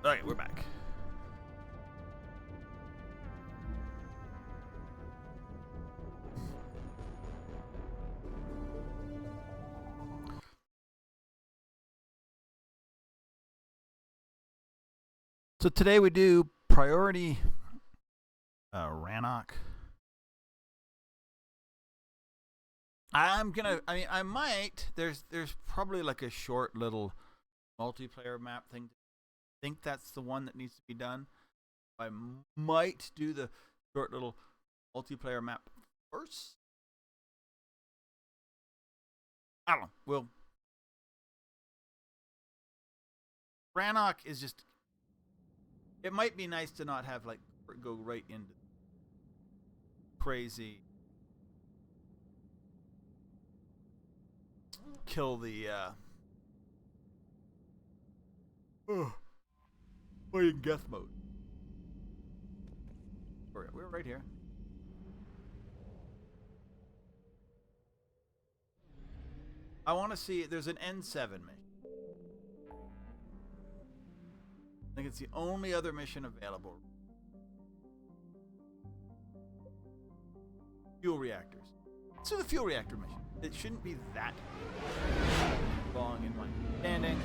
Alright, we're back. So today we do priority Rannoch. I might. There's probably like a short little multiplayer map thing. I think that's the one that needs to be done. I might do the short little multiplayer map first. I don't know. Rannoch is just. It might be nice to not have like go right into crazy. Kill the playing death mode. We're right here. I want to see. There's an N7 mission. I think it's the only other mission available. Fuel reactors. Let's do the fuel reactor mission. It shouldn't be that long in my standing.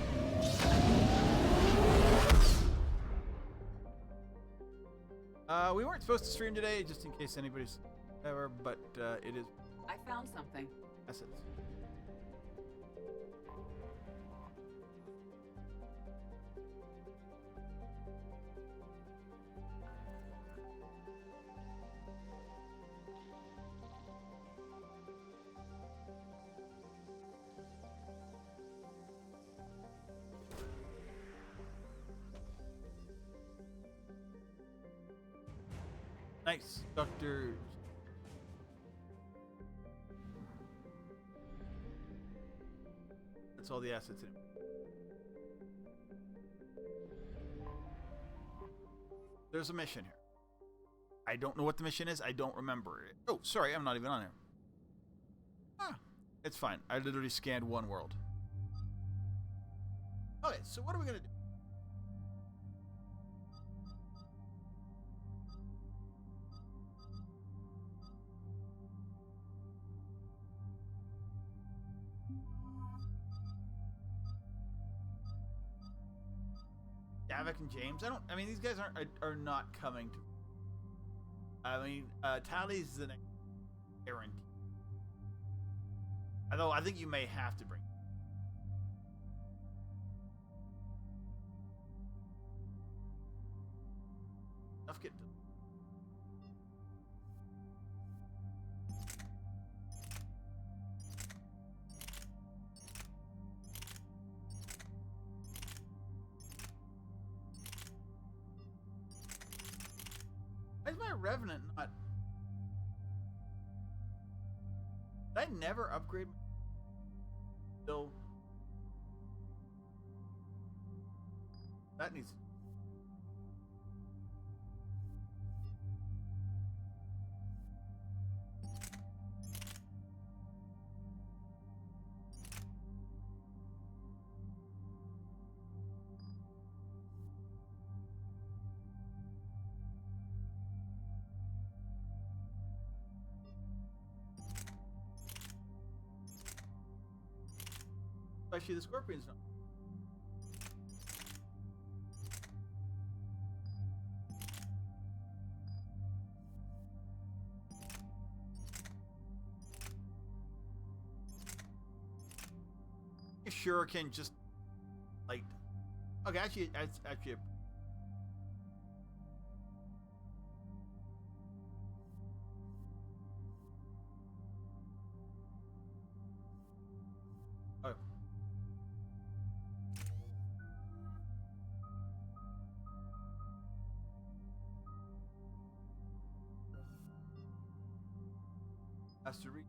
We weren't supposed to stream today, just in case anybody's ever, but it is. I found something. Assets. Nice, Doctor. That's all the assets in it. There's a mission here. I don't know what the mission is. I don't remember it. Oh, sorry, I'm not even on here. Ah, it's fine. I literally scanned one world. Okay, so what are we gonna do? Davik and James. I mean, these guys are not coming to. I mean, Tally's the next guarantee. Although I think you may have to bring. Let's get to. Why is my Revenant not? Did I never upgrade? Still. That needs. Actually, the Scorpion's not. Sure can just like okay, actually it's actually oh. Has to read.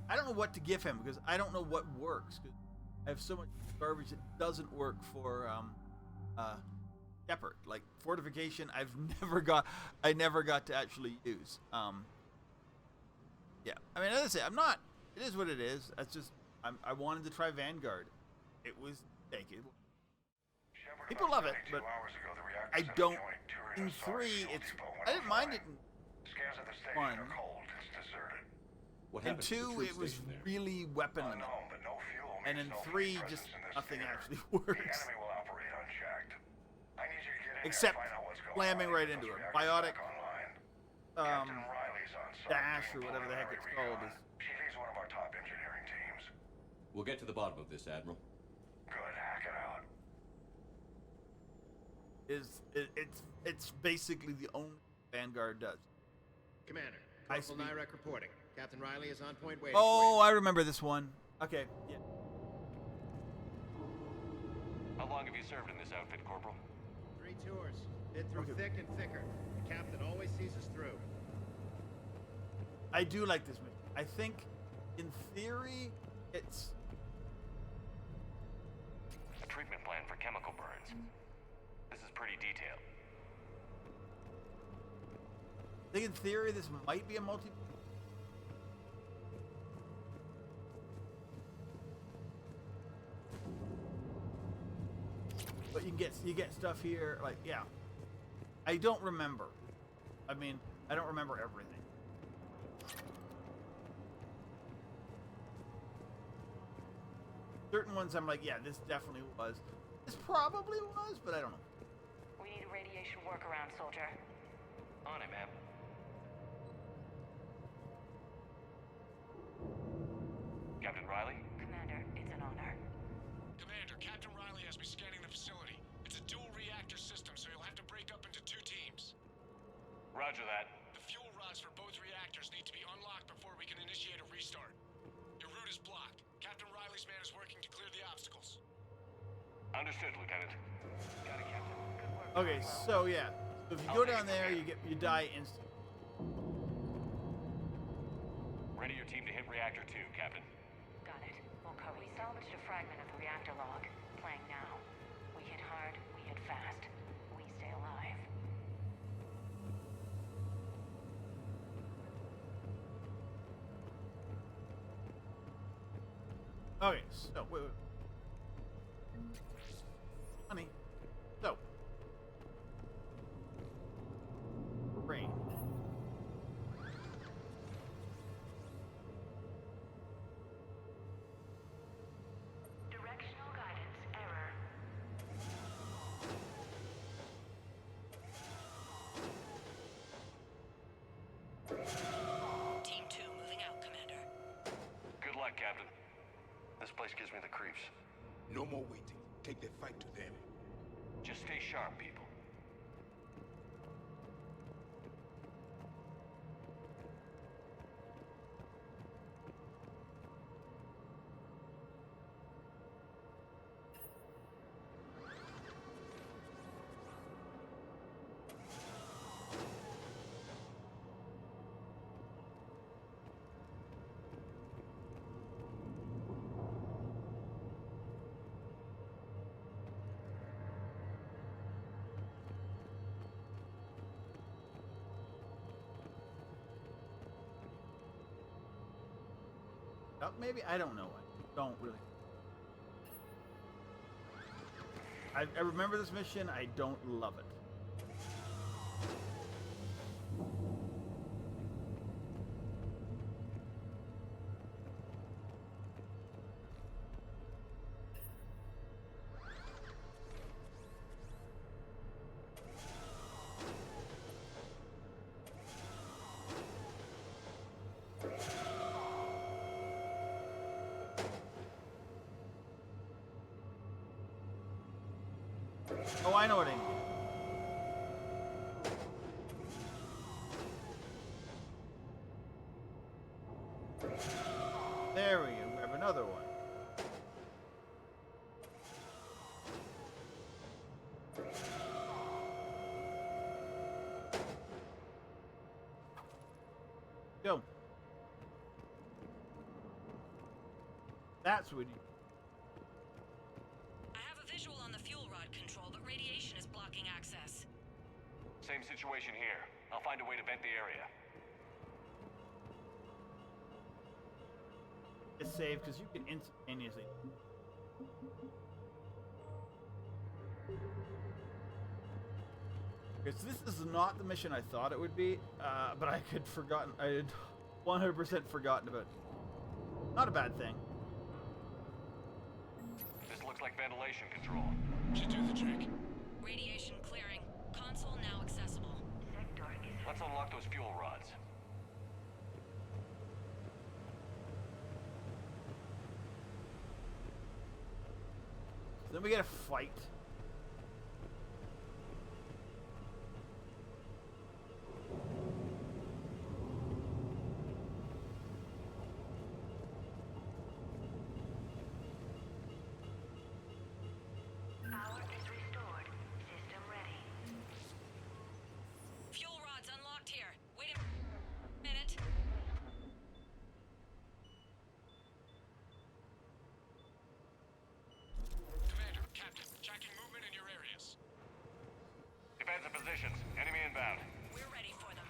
I don't know what to give him because I don't know what works. Cause I have so much garbage that doesn't work for Shepherd. Like fortification, I never got to actually use. Yeah, I mean, as I say, I'm not it is what it is. That's just I wanted to try Vanguard. It was people love it, but I don't. In 3, I didn't mind it in 1. What In happened to the 2, troop it was station there? really weapon limited, and in 3, just nothing actually works. Except slamming right into it. Biotic dash or whatever the heck it's called is. She's one of our top engineering teams. We'll get to the bottom of this, Admiral. Good, hack it out. It's basically the only Vanguard does. Commander, High Corporal speed. Nyrek reporting. Captain Riley is on point waiting Oh, for I remember this one. Okay, yeah. How long have you served in this outfit, Corporal? you. 3 tours. Been through Okay. thick and thicker. The captain always sees us through. I do like this mission. I think, in theory, it's A treatment plan for chemical burns. This is pretty detailed. I think in theory this might be a multi. But you get stuff here like yeah. I don't remember. I mean, I don't remember everything. Certain ones I'm like, yeah, this definitely was. This probably was, but I don't know. We need a radiation workaround, soldier. On it, ma'am. Captain Riley? Commander, it's an honor. Commander, Captain Riley has me scanning the facility. It's a dual reactor system, so you'll have to break up into 2 teams. Roger that. The fuel rods for both reactors need to be unlocked before we can initiate a restart. Your route is blocked. Captain Riley's man is working to clear the obstacles. Understood, Lieutenant. Got it, Captain. Good work. Okay, so yeah. So if you go down there, you die instantly. Ready your team to hit reactor 2, Captain. Got it. We'll cover. We salvaged a fragment of the reactor log. Playing now. We hit hard, we hit fast. We stay alive. Okay, so wait. Honey. So rain. Directional guidance error. Team 2 moving out, Commander. Good luck, Captain. This place gives me the creeps. No more waiting. Take the fight to them. Just stay sharp, people. Maybe I don't know. I don't really. I remember this mission. I don't love it. Oh, I know what I need. There we go. Grab another one. Go. That's what you. I have a visual on the fuel rod control, but radiation is blocking access. Same situation here. I'll find a way to vent the area. a save because you can instantaneously. Okay, so this is not the mission I thought it would be, but I had 100% forgotten about it. Not a bad thing. This looks like ventilation control. Should do the trick. Radiation clearing. Console now accessible. Sector is Let's unlock those fuel rods. Then we get a fight. power is restored. System ready. Fuel rods unlocked here. Wait a minute. Commander, Captain, tracking movement in your areas. Defensive positions. Enemy inbound. We're ready for them.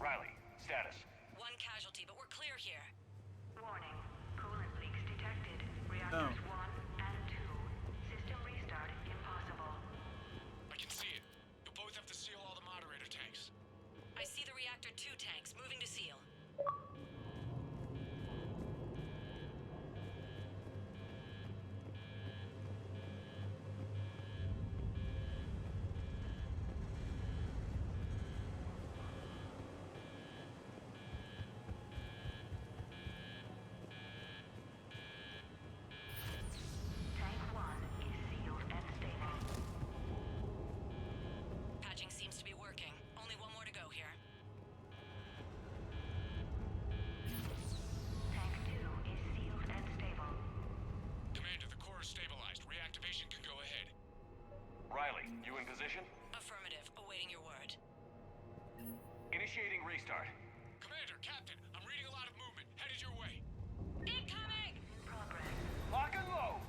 Riley, status. One casualty, but we're clear here. Warning. Coolant leaks detected. Reactors 1 and 2. System restart impossible. I can see it. You'll both have to seal all the moderator tanks. I see the reactor 2 tanks moving to seal. Tank 1 is sealed and stable. Patching seems to be working. Only one more to go here. Tank 2 is sealed and stable. Commander, the core is stabilized. Reactivation can go ahead. Riley, you in position? Affirmative. Awaiting your word. Initiating restart. Commander, Captain, I'm reading a lot of movement. Headed your way. Incoming! Progress. Lock and load.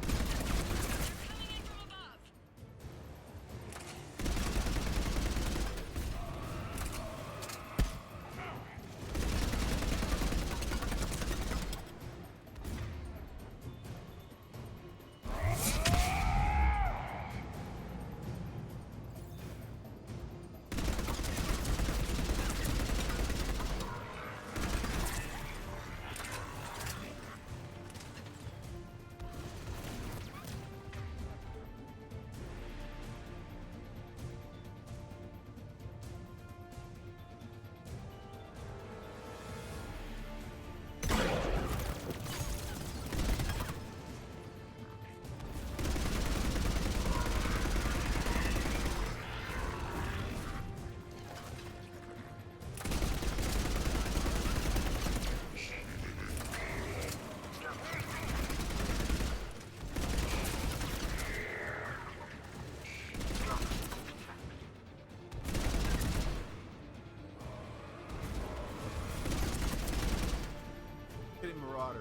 They're coming in from above. Getting marauders.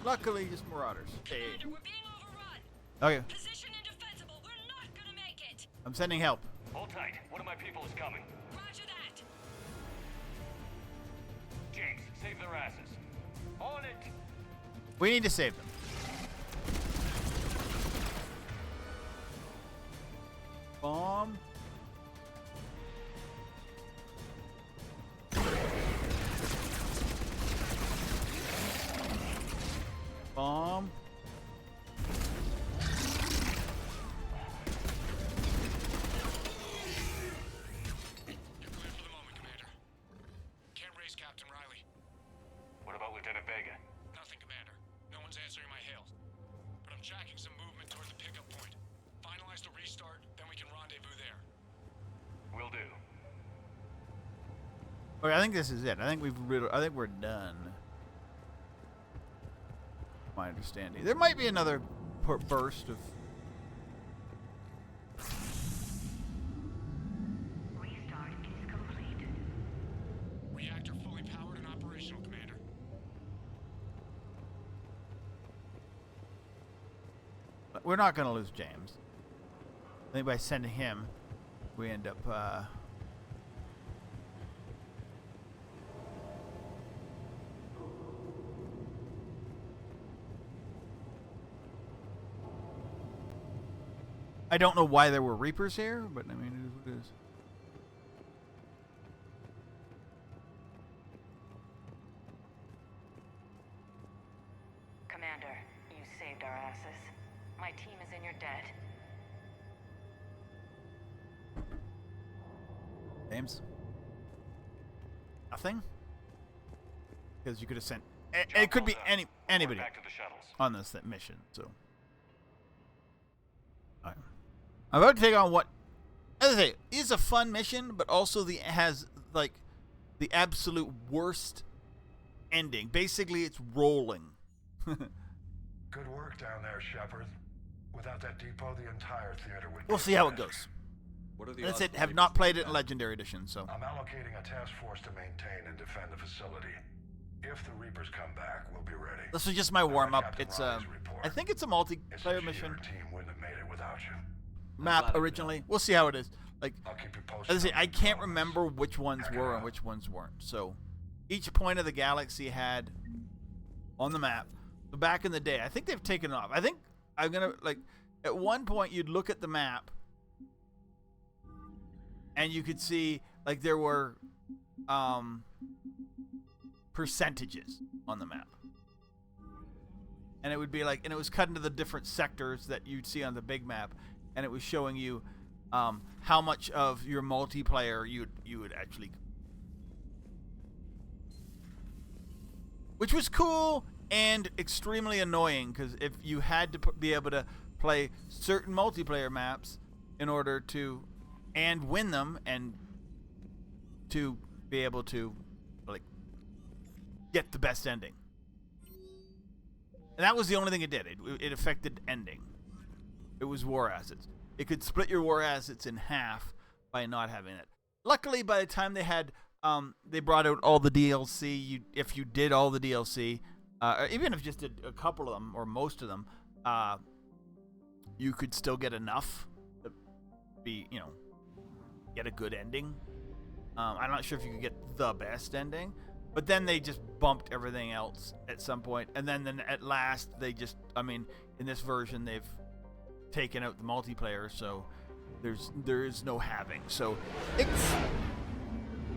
Luckily, just marauders. Hey. Commander, we're being overrun. Okay, Position indefensible. We're not gonna make it. I'm sending help. Hold tight. One of my people is coming. Roger that. James, save their asses. On it. We need to save them. Bomb. Bomb. You're clear for the moment, Commander. Can't raise Captain Riley. What about Lieutenant Vega? Nothing, Commander. No one's answering my hails. But I'm tracking some movement toward the pickup point. Finalize the restart, then we can rendezvous there. Will do. Okay, I think this is it. I think we're done. My understanding. There might be another burst of. Restart is complete. Reactor fully powered and operational, Commander. We're not going to lose James. I think by sending him, we end up. I don't know why there were Reapers here, but I mean, it is what it is. Commander, you saved our asses. My team is in your debt. James? Nothing? Because you could have sent. It could be anybody Back to the shuttles. on this mission, so. Alright. I'm about to take on what, as I say, is a fun mission, but also has like the absolute worst ending. Basically, it's rolling. Good work down there, Shepard. Without that depot, the entire theater would. We'll see how it goes. What are the That's odds it. the Have Reapers not played will it in come back? Legendary Edition, so. I'm allocating a task force to maintain and defend the facility. If the Reapers come back, we'll be ready. This was just my warm up. Captain It's Riley's report. I think it's a It's a multiplayer shame mission your team wouldn't have made it without you. map glad I did originally. We'll see how it is. Like, I'll keep you posted. as I say, on I can't developments. remember which ones were and which ones weren't. So, each point of the galaxy had on the map. So back in the day, I think they've taken it off. I think I'm gonna like at one point you'd look at the map and you could see like there were percentages on the map. And it would be like, and it was cut into the different sectors that you'd see on the big map, and it was showing you how much of your multiplayer you would actually, which was cool and extremely annoying because if you had to be able to play certain multiplayer maps in order to and win them and to be able to like get the best ending. And that was the only thing it did. It affected ending. It was war assets. It could split your war assets in half by not having it. Luckily, by the time they brought out all the DLC, if you did all the DLC, or even if you just did a couple of them or most of them, you could still get enough to be, get a good ending. I'm not sure if you could get the best ending. But then they just bumped everything else at some point. And then at last, they just, in this version, they've taken out the multiplayer, so there is no having. So it's,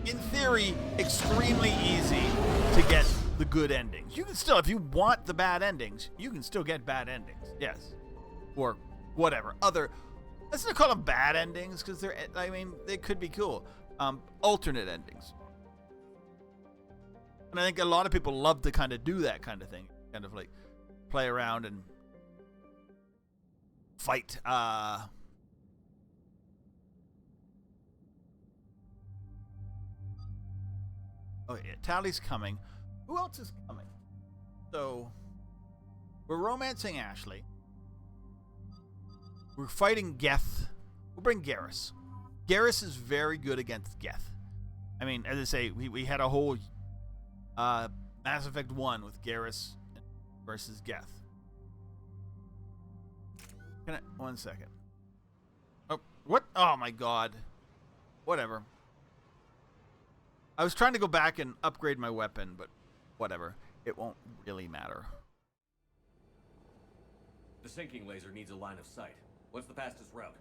in theory, extremely easy to get the good endings. You can still, if you want the bad endings, you can still get bad endings. Yes. Or whatever. Let's not call them bad endings, because they could be cool. Alternate endings. And I think a lot of people love to kind of do that kind of thing. Kind of like play around and fight. Oh yeah, Tally's coming. Who else is coming? So, we're romancing Ashley. We're fighting Geth. We'll bring Garrus. Garrus is very good against Geth. As I say, we had a whole Mass Effect 1 with Garrus versus Geth. One second. Oh, what? Oh my god. Whatever. I was trying to go back and upgrade my weapon, but whatever. It won't really matter. The sinking laser needs a line of sight. What's the fastest route?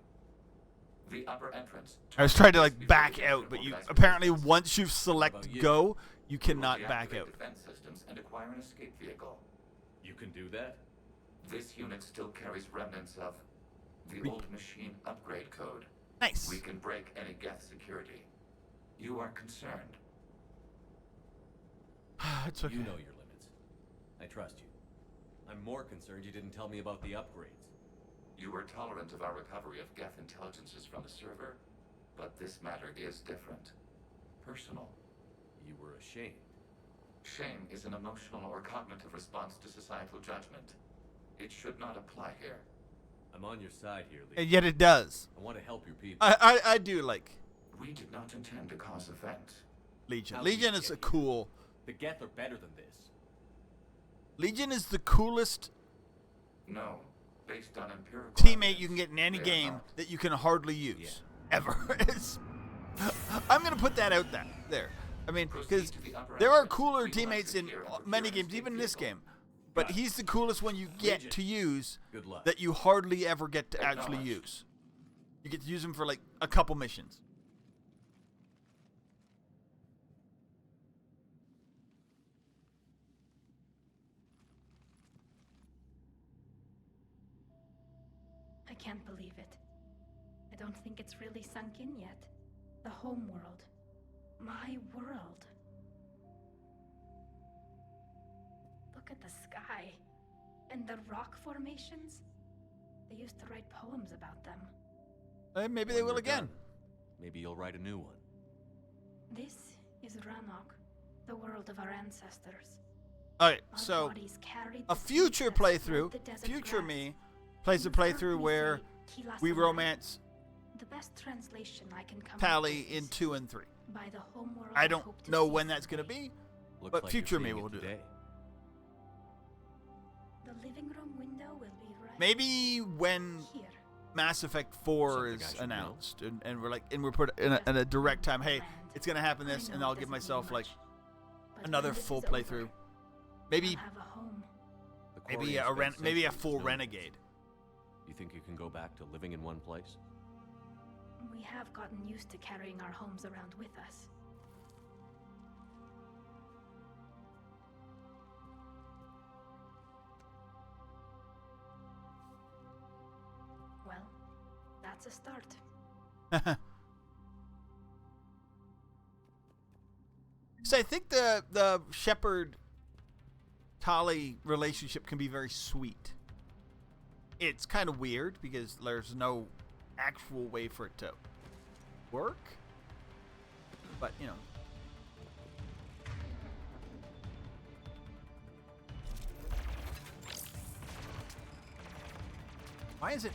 The upper entrance. I was trying to like Before back you enter out, but you organized apparently resistance. once you've How select about you? go, you You will cannot back deactivate out. defense systems and acquire an escape vehicle. You can do that? This unit still carries remnants of the Re- old machine upgrade code. Nice. We can break any Geth security. You are concerned. It's okay. You know your limits. I trust you. I'm more concerned you didn't tell me about the upgrades. You were tolerant of our recovery of Geth intelligences from the server, but this matter is different. Personal. You were ashamed. Shame is an emotional or cognitive response to societal judgment. It should not apply here. I'm on your side here, Lee. And yet it does. I want to help your people. I do like We did not intend to cause offense. Legion. How did Legion you is get a here? cool. The Geth are better than this. Legion is the coolest No, based on empirical teammate you can get in any they are game not. that you can hardly use ever. I'm gonna put that out there. I mean, because there are cooler teammates in many games, even in this game. But he's the coolest one you get Legion. to use Good luck. that you hardly ever get to actually Acknowledged. use. You get to use him for like a couple missions. I can't believe it. I don't think it's really sunk in yet. The home world. My world. Look at the sky. And the rock formations. They used to write poems about them. Maybe they When will we're again. done, maybe you'll write a new one. This is Rannoch, the world of our ancestors. Alright, Our so bodies carried a the future seeds that smote playthrough, the desert future grass. me, plays a You've heard playthrough me where say, "Kilas we alive." romance The best translation I can come Tally up with in is, 2 and 3. by the home world I don't hope to know see when that's going to someday. be. Looks But like future you're me seeing will it do today. The living room window will be right Maybe when here. Mass Effect 4 Something I is should know. announced and we're like we're put in a direct time, hey, it's going to happen this, I and know I'll it give doesn't mean myself like much, but another when this full is over, playthrough. Maybe I'll have a home. The maybe Quarians a spent maybe a centuries full building renegade. this. You think you can go back to living in one place? We have gotten used to carrying our homes around with us. Well, that's a start. So I think the Shepard Tali relationship can be very sweet. It's kind of weird because there's no actual way for it to work. But, you know. Why is it?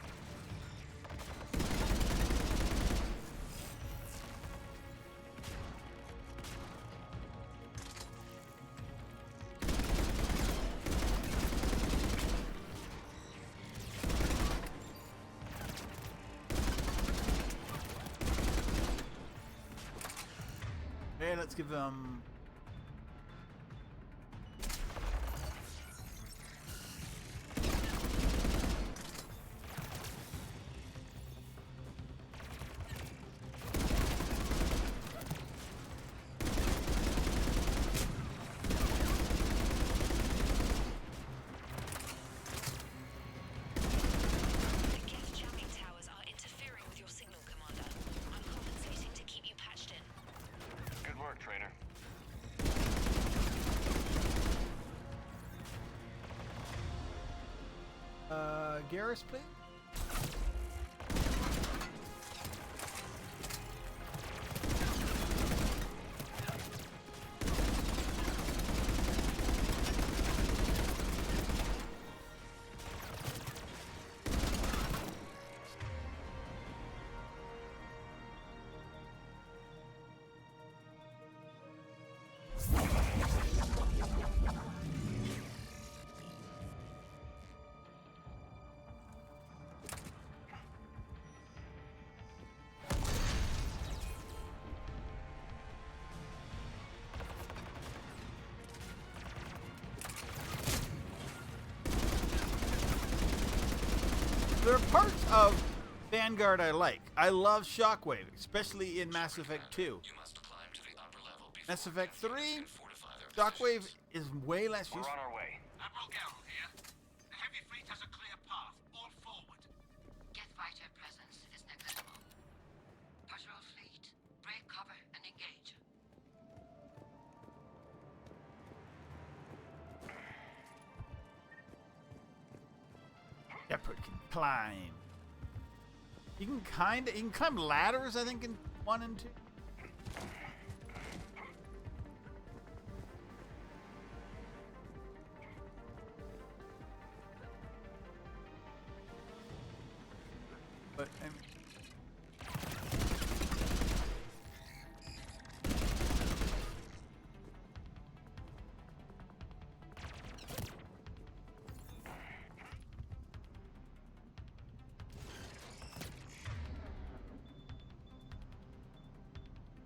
Okay, let's give them. The Geth jamming towers are interfering with your signal, Commander. I'm compensating to keep you patched in. Good work, Trainer. Garrus, please. There are parts of Vanguard I like. I love Shockwave, especially in Mass Effect 2. You must climb to the upper level before Mass Effect 3, can fortify their Shockwave positions. is way less We're useful. on our way. Admiral Garrel here. The heavy fleet has a clear path. All forward. Get fighter presence is negligible. Patrol fleet, break cover and engage. Shepard can climb. You can climb ladders, I think, in 1 and 2. But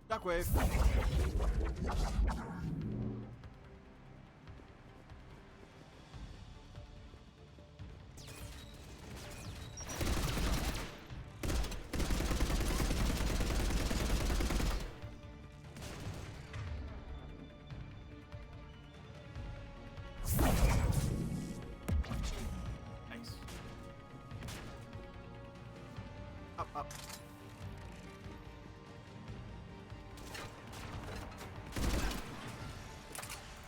Shockwave. Nice. Up.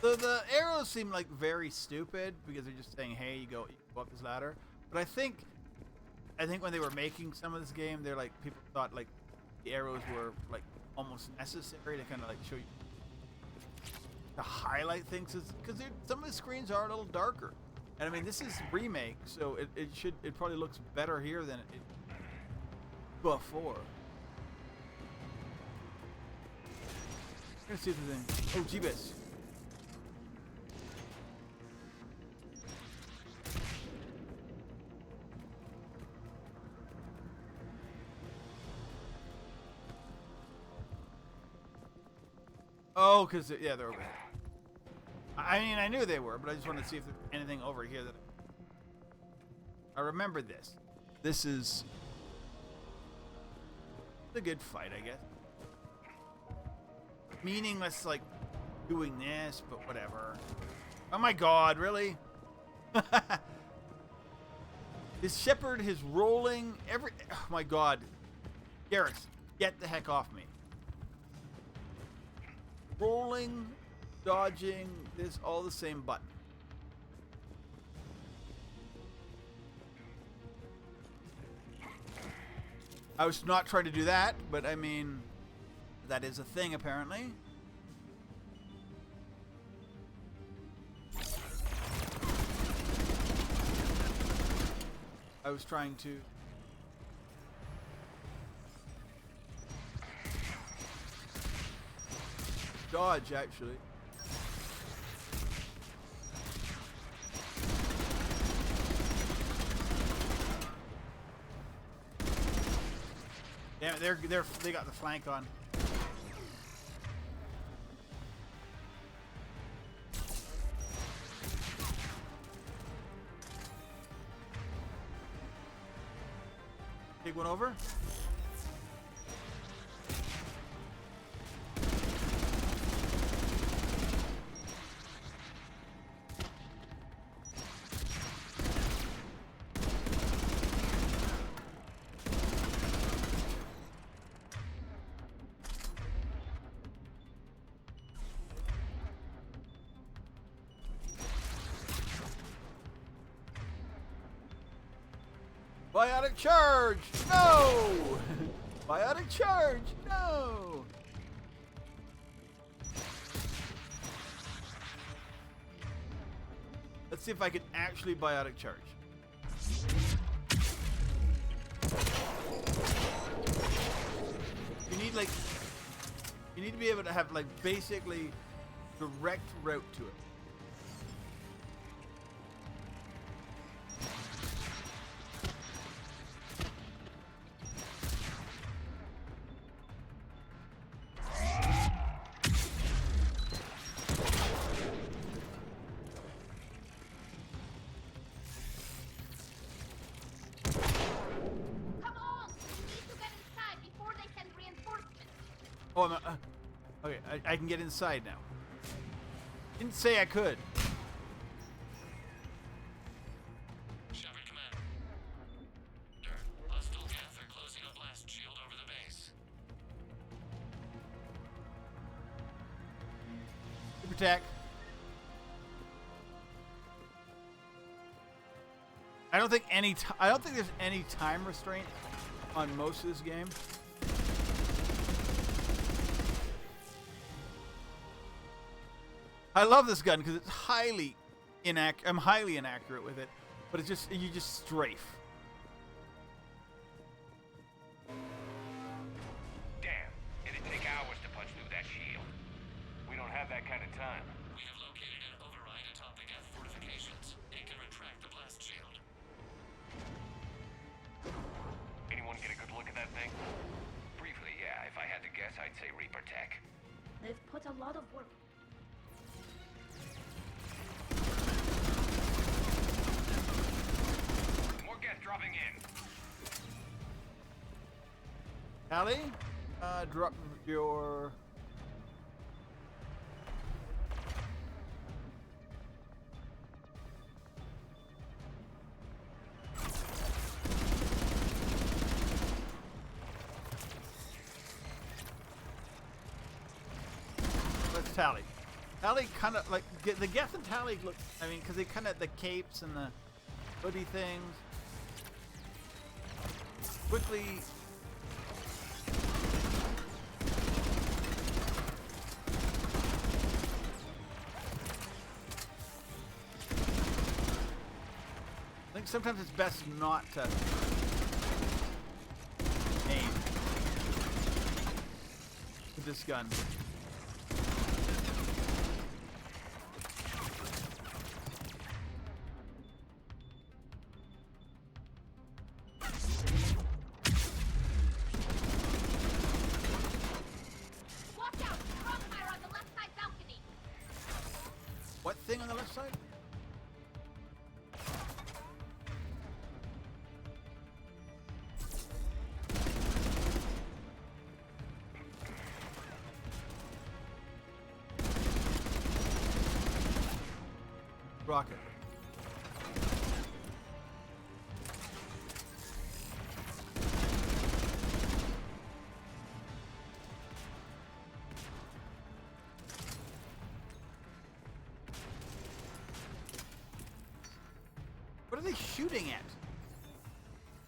The arrows seem like very stupid because they're just saying, "Hey, you go up this ladder." But I think when they were making some of this game, they're like people thought like the arrows were like almost necessary to kind of like show you to highlight things because some of the screens are a little darker. And I mean, this is remake, so it probably looks better here than it before. Let's see if there's any. Oh, Jeebus. Oh, because, yeah, they're over here. I mean, I knew they were, but I just wanted to see if there's anything over here that... I remember this. This is... a good fight, I guess. Meaningless, like, doing this, but whatever. Oh my god, really? His Shepard, his rolling, oh my god. Garrus, get the heck off me. Rolling, dodging, this all the same button. I was not trying to do that, but I mean, that is a thing apparently. I was trying to... dodge, actually. Damn it, they got the flank on. Take one over. Biotic charge! No! Biotic charge! No! Let's see if I can actually biotic charge. You need to be able to have like basically direct route to it. Come on! Oh, okay. I can get inside now. Didn't say I could. Shepard Commander. Hostile Geth are closing a blast shield over the base. Super tech. I don't think there's any time restraint on most of this game. I love this gun because it's highly inaccurate. I'm highly inaccurate with it, but it's just you just strafe. Damn, it'd take hours to punch through that shield. We don't have that kind of time. We have located an override atop the Geth fortifications. It can retract the blast shield. Anyone get a good look at that thing? Briefly, yeah. If I had to guess, I'd say Reaper Tech. They've put a lot of work. More Geth dropping in. Allie, drop your. Let's tally. Tally kind of like the Geth and Tally look. I mean, because they kind of the capes and the hoodie things. Quickly. I think sometimes it's best not to aim with this gun. Watch out! Crossfire on the left side balcony! What thing on the left side? Rocket. What are they shooting at?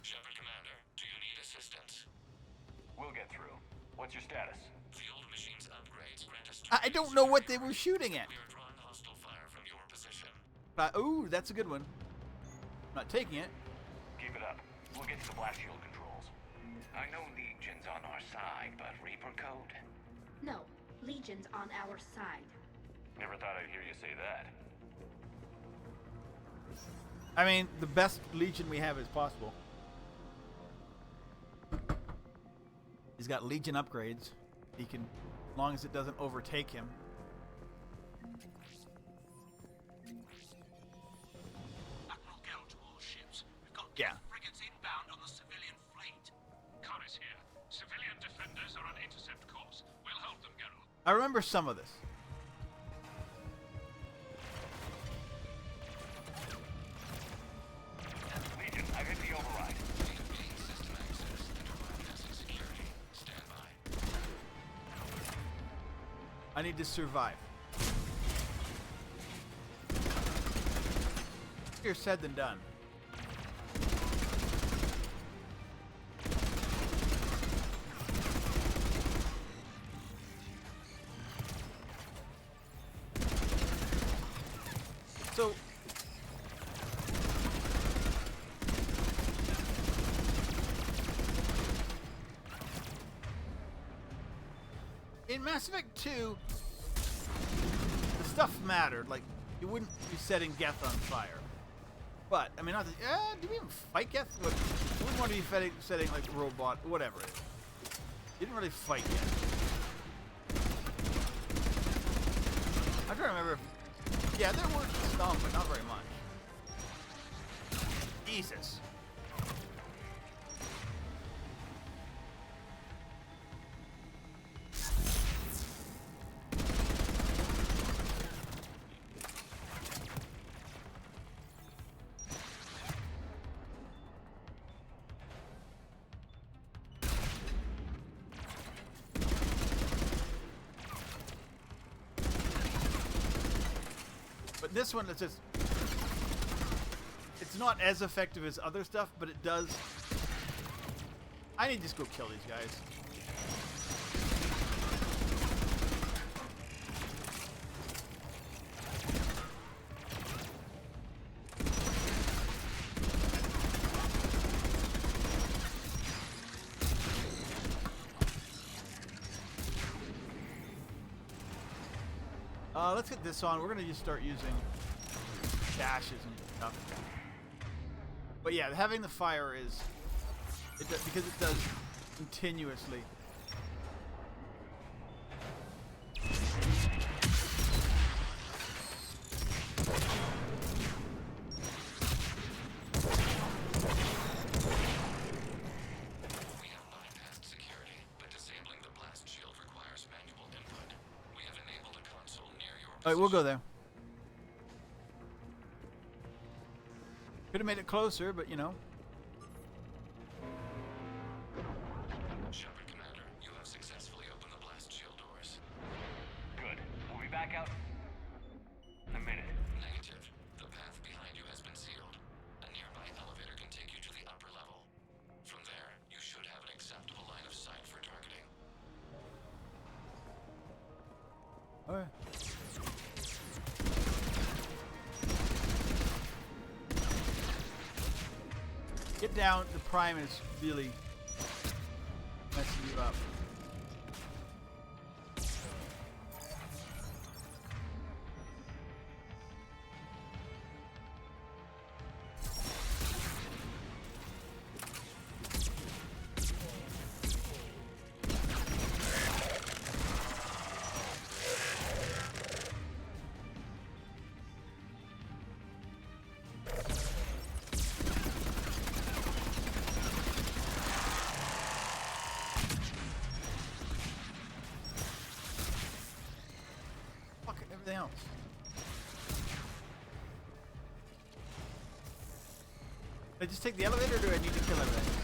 Shepard Commander, do you need assistance? We'll get through. What's your status? The old machine's upgrades grant us I don't know what they were shooting at. We are drawing hostile fire from your position. Ooh, that's a good one. Not taking it. Keep it up. We'll get to the blast shield controls. I know Legion's on our side, but Reaper Code? No, Legion's on our side. Never thought I'd hear you say that. I mean, the best Legion we have is possible. He's got Legion upgrades. He can, as long as it doesn't overtake him. Admiral Gell to all ships. We've got Yeah. frigates inbound on the civilian fleet. Kara's here. Civilian defenders are on intercept course. We'll help them, Geralt. I remember some of this. Legion, I've hit the override. Gain system access. Interlock passing security. Stand by. I need to survive. Easier said than done. So in Mass Effect 2, the stuff mattered. Like, you wouldn't be setting Geth on fire. But, I mean, not that, do we even fight Geth? Look, you wouldn't want to be setting, like, robot, whatever it is. You didn't really fight Geth. I'm trying to remember if, yeah, there were some, but not very much. Jesus. But this one, it's just... It's not as effective as other stuff, but it does... I need to just go kill these guys. Let's get this on. We're gonna just start using dashes and stuff. But yeah, having the fire is because it does continuously. All right, we'll go there. Could have made it closer, but you know. Shepard, Commander, you have successfully opened the blast shield doors. Good. We'll be back out in a minute. Negative. The path behind you has been sealed. A nearby elevator can take you to the upper level. From there, you should have an acceptable line of sight for targeting. All right. Get down. The prime is really messing you up. Everything else. Did I just take the elevator, or do I need to kill everything?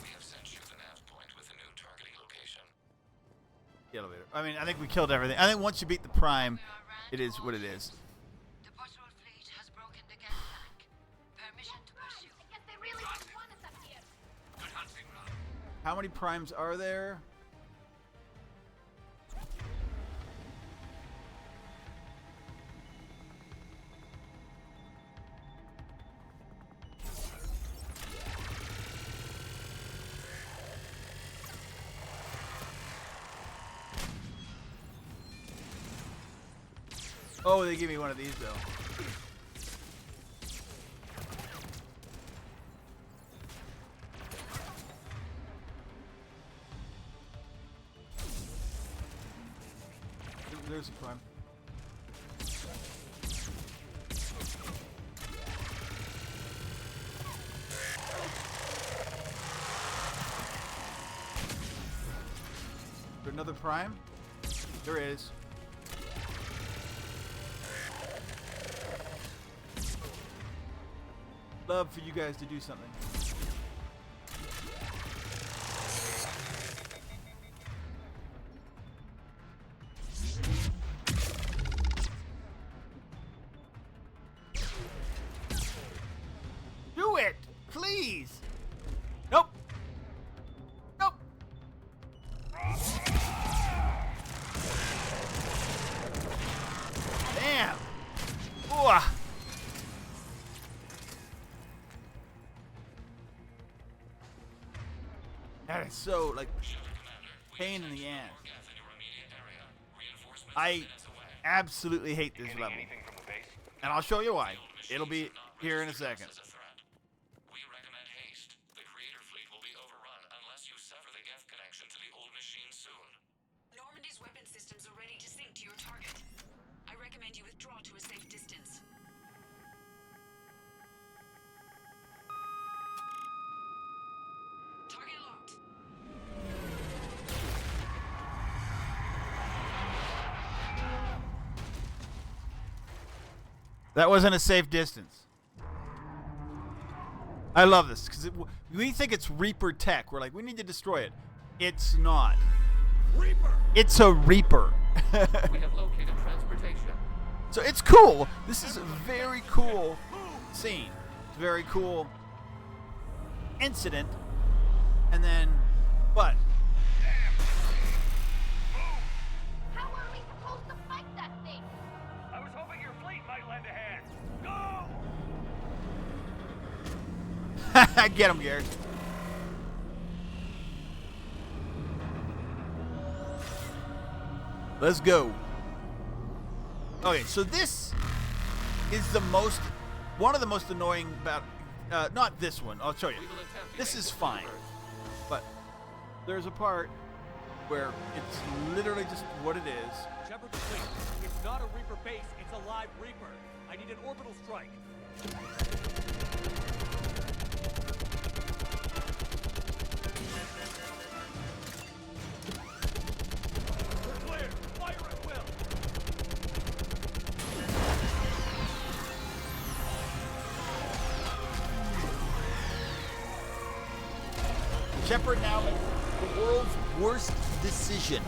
We have sent you the nav point with a new targeting location. The elevator. I mean, I think we killed everything. I think once you beat the prime, it is what it is. The patrol fleet has broken the gas tank. Permission to pursue. I guess they really don't want us up here. Good hunting, Ron. How many primes are there? Oh, they give me one of these though. There's a prime. Is there another prime? There is. Love for you guys to do something. Do it, please. Nope. Nope. Damn. Ooh. That is so, like, pain in the ass. I absolutely hate this level. And I'll show you why. It'll be here in a second. We recommend haste. The creator fleet will be overrun unless you sever the Geth connection to the old machine soon. Normandy's weapon systems are ready to sync to your target. I recommend you withdraw to a safe distance. Target locked. That wasn't a safe distance. I love this because we think it's Reaper tech. We're like, we need to destroy it. It's not. Reaper! It's a Reaper. We have located transportation. So it's cool. This is a very cool scene. It's a very cool incident. And then, but How are we supposed to fight that thing? I was hoping your fleet might lend a hand. Go! get him, Garrett. Let's go. Okay, so this is one of the most annoying about, not this one. I'll show you. This is fine, but there's a part where it's literally just what it is. Shepard, please. It's not a Reaper base, it's a live Reaper. I need an orbital strike. We're clear. Fire at will. Shepard now makes the world's worst decision.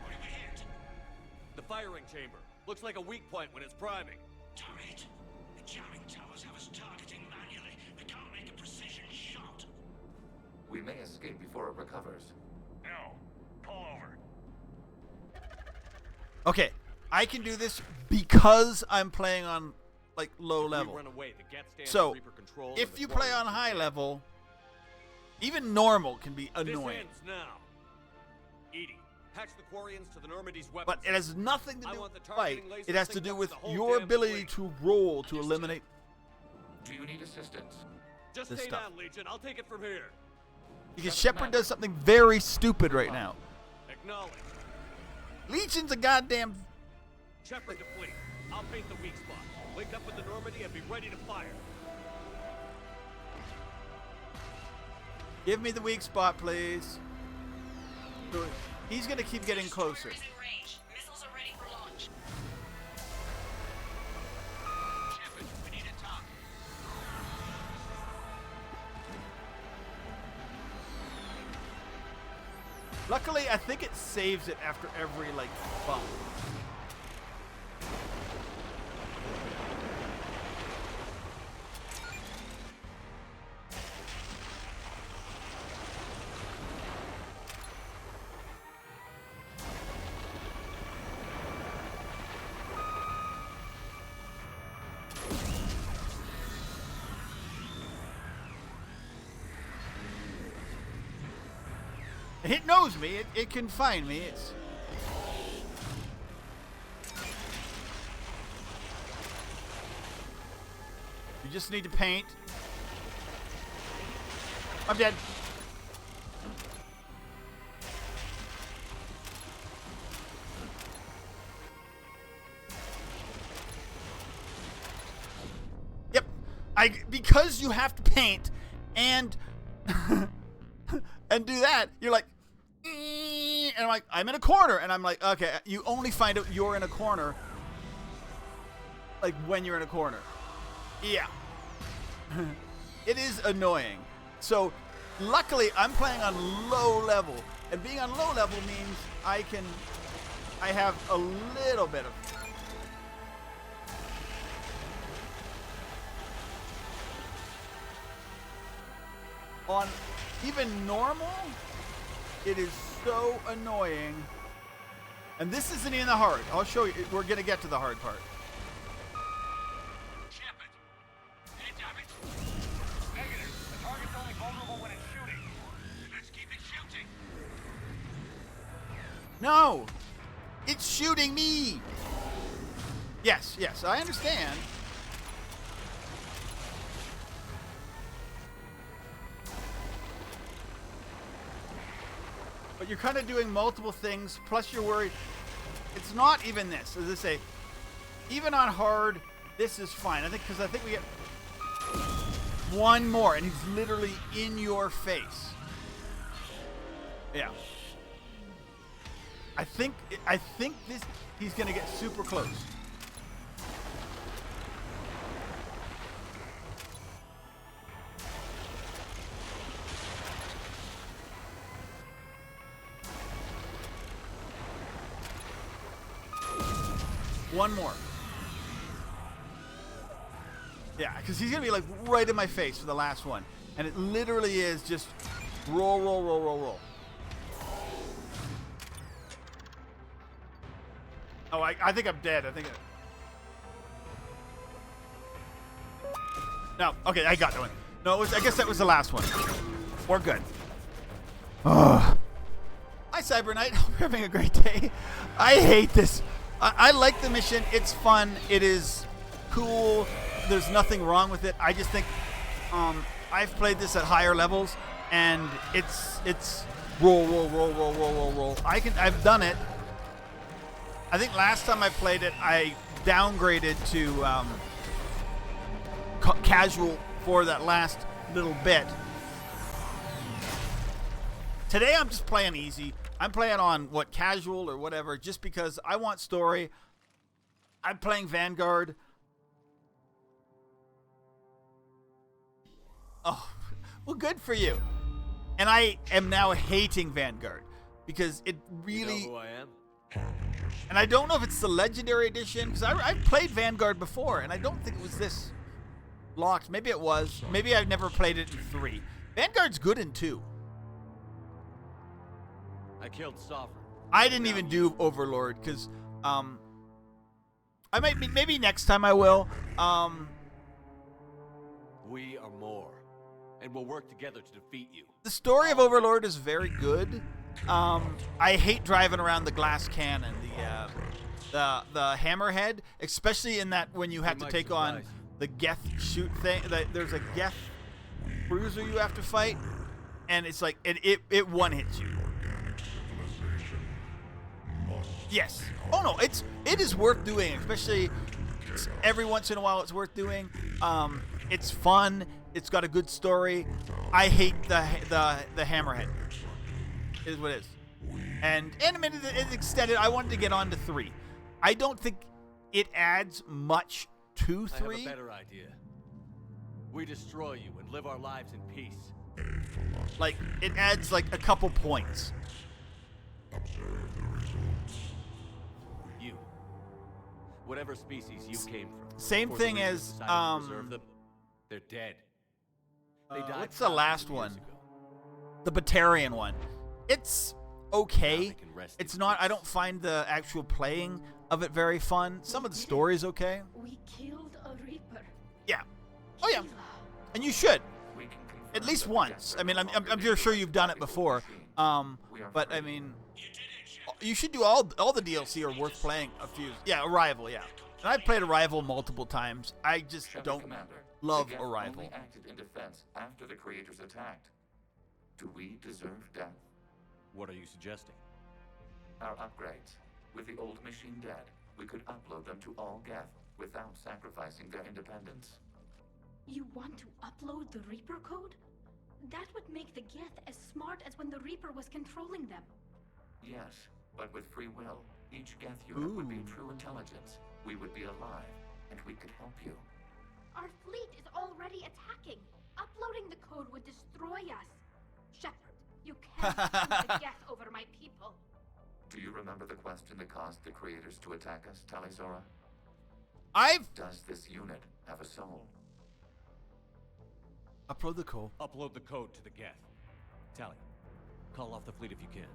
What did we hit? The firing chamber. Looks like a weak point when it's priming. Damn it! The jamming towers have us targeting manually. We can't make a precision shot. We may escape before it recovers. No. Pull over. Okay, I can do this because I'm playing on like low level. Run away. The Geth stands So, for Reaper control, if and the you play Quarry on is high dead. level, even normal can be annoying. This ends now. Edie, patch the Quarians to the Normandy's weapons. But it has nothing to I do want with the the fight. targeting lasers It has to synced do up with with the whole your damn ability fleet. to roll to eliminate Do you need assistance? Just this stay stuff. down, Legion. I'll take it from here. because Shepard does something very stupid right now. Acknowledge. Legion's a goddamn. Shepard to fleet. I'll paint the weak spot. Link up with the Normandy and be ready to fire. Give me the weak spot, please. So he's gonna keep getting closer. Missiles are ready for launch. Shepard, we need a talk. Luckily, I think it saves it after every like bump. It knows me. It can find me. It's. You just need to paint. I'm dead. Yep. Because you have to paint and and do that, you're like, and I'm like, I'm in a corner, and I'm like, okay, you only find out you're in a corner, like when you're in a corner. Yeah. It is annoying. So, luckily, I'm playing on low level, and being on low level means I have a little bit of. On even normal, it is so annoying. And this isn't even the hard. I'll show you. We're going to get to the hard part. Shepard. Hey, damn it. Negative. The target's only vulnerable when it's shooting. Let's keep it shooting. No! It's shooting me! Yes, yes, I understand. But you're kind of doing multiple things, plus you're worried. It's not even this. As I say, even on hard, this is fine. I think we get one more, and he's literally in your face. Yeah. I think this he's gonna get super close. One more. Yeah, because he's going to be like right in my face for the last one. And it literally is just roll, roll, roll, roll, roll. Oh, I think I'm dead. No, okay, I got that one. No, I guess that was the last one. We're good. Ugh. Hi, Cyber Knight. Hope you're having a great day. I hate this. I like the mission. It's fun. It is cool. There's nothing wrong with it. I just think I've played this at higher levels, and it's roll, roll, roll, roll, roll, roll, roll. I've done it. I think last time I played it, I downgraded to casual for that last little bit. Today I'm just playing easy. I'm playing on casual or whatever, just because I want story. I'm playing Vanguard. Oh, well, good for you. And I am now hating Vanguard because it really. You know who I am? And I don't know if it's the Legendary Edition, because I've played Vanguard before, and I don't think it was this locked. Maybe it was. Maybe I've never played it in 3. Vanguard's good in 2. I killed Sovereign. I didn't even do Overlord, because I might maybe next time I will. We are more, and we'll work together to defeat you. The story of Overlord is very good. I hate driving around the glass cannon, the hammerhead, especially in that when you have to take on the Geth shoot thing. There's a Geth cruiser you have to fight, and it's like it one hits you. Yes. Oh no, it is worth doing, especially every once in a while. It's worth doing. It's fun. It's got a good story. I hate the hammerhead. Is what it is. And a minute it's extended. I wanted to get on to 3. I don't think it adds much to 3. I have a better idea. We destroy you and live our lives in peace. Like, it adds like a couple points. You. Whatever species you came from.Ame thing as they're dead. They died. What's the last one? The Batarian one. It's okay. It's not. I don't find the actual playing of it very fun. Some of the story's okay. We killed a Reaper. Yeah. Oh yeah. And you should. At least once. I mean, I'm sure you've done it before. But I mean, you should do all the DLC are worth playing. A few. Yeah, Arrival. Yeah. And I've played Arrival multiple times. I just don't love Arrival. Only acted in defense after the creators attacked. Do we deserve death? What are you suggesting? Our upgrades. With the old machine dead, we could upload them to all Geth without sacrificing their independence. You want to upload the Reaper code? That would make the Geth as smart as when the Reaper was controlling them. Yes, but with free will, each Geth unit would be true intelligence. We would be alive, and we could help you. Our fleet is already attacking. Uploading the code would destroy us. Shepard, you can't choose the Geth over my people. Do you remember the question that caused the creators to attack us, Talizora? Does this unit have a soul? Upload the code. Upload the code to the Geth. Tally, call off the fleet if you can.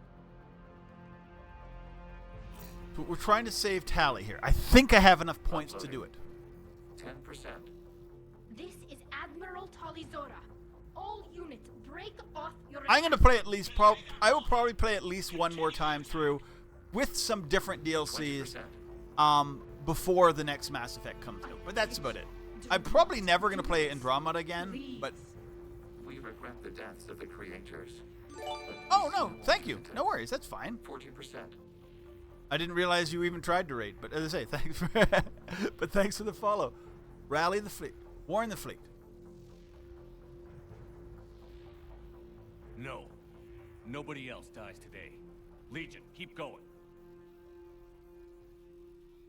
But we're trying to save Tally here. I think I have enough points to do it. 10%. This is Admiral Talizora. All units, break off your... I'm going to play at least... I will probably play at least one more time through with some different DLCs before the next Mass Effect comes out. But that's about it. I'm probably never going to play Andromeda again, but... We regret the deaths of the creators. Oh, no. Thank you. No worries. That's fine. 40%. I didn't realize you even tried to raid, but as I say, thanks for but thanks for the follow. Rally the fleet. Warn the fleet. No. Nobody else dies today. Legion, keep going.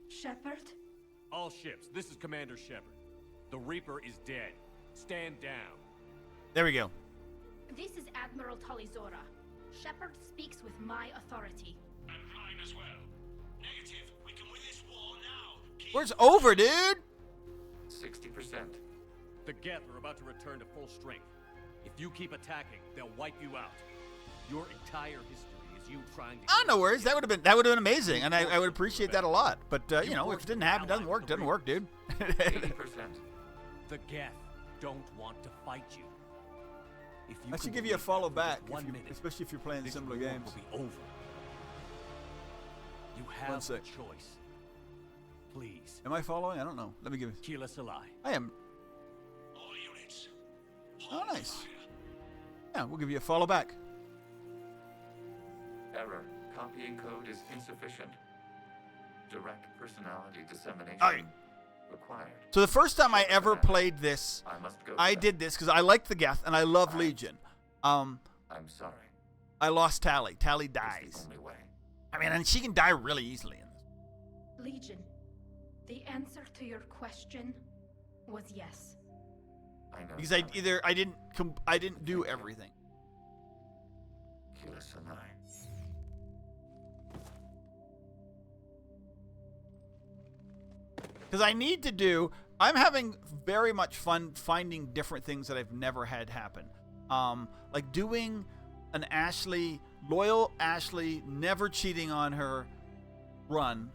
Shepard? All ships, this is Commander Shepard. The Reaper is dead. Stand down. There we go. This is Admiral Talizora. Shepard speaks with my authority. I'm fine as well. Negative. We can win this war now. Where's over, dude? 60%. The Geth are about to return to full strength. If you keep attacking, they'll wipe you out. Your entire history is you trying to... Ah, no worries. That would have been amazing, and I would appreciate that a lot. But you know, if it didn't happen, it doesn't work. Doesn't work, dude. 80%. The Geth don't want to fight you. If you I should can give you a believe follow that for back, just 1 minute, especially if you're playing this similar war games. will be over. You have a sec. choice. Please. Am I following? I don't know. Let me give it. Kila Salai. I am. All units. Oh, nice. Yeah, we'll give you a follow back. Error. Copying code is insufficient. Direct personality dissemination Alright. required. So the first time I ever played this, I must go. I did this because I like the Geth and I love Legion. I'm sorry. I lost Tally. Tally It's dies. the only way. I mean, and she can die really easily in this. Legion, the answer to your question was yes. I know. Because I didn't do everything. Kila Salai. Because I need to do. I'm having very much fun finding different things that I've never had happen. Like doing an Ashley, loyal Ashley, never cheating on her run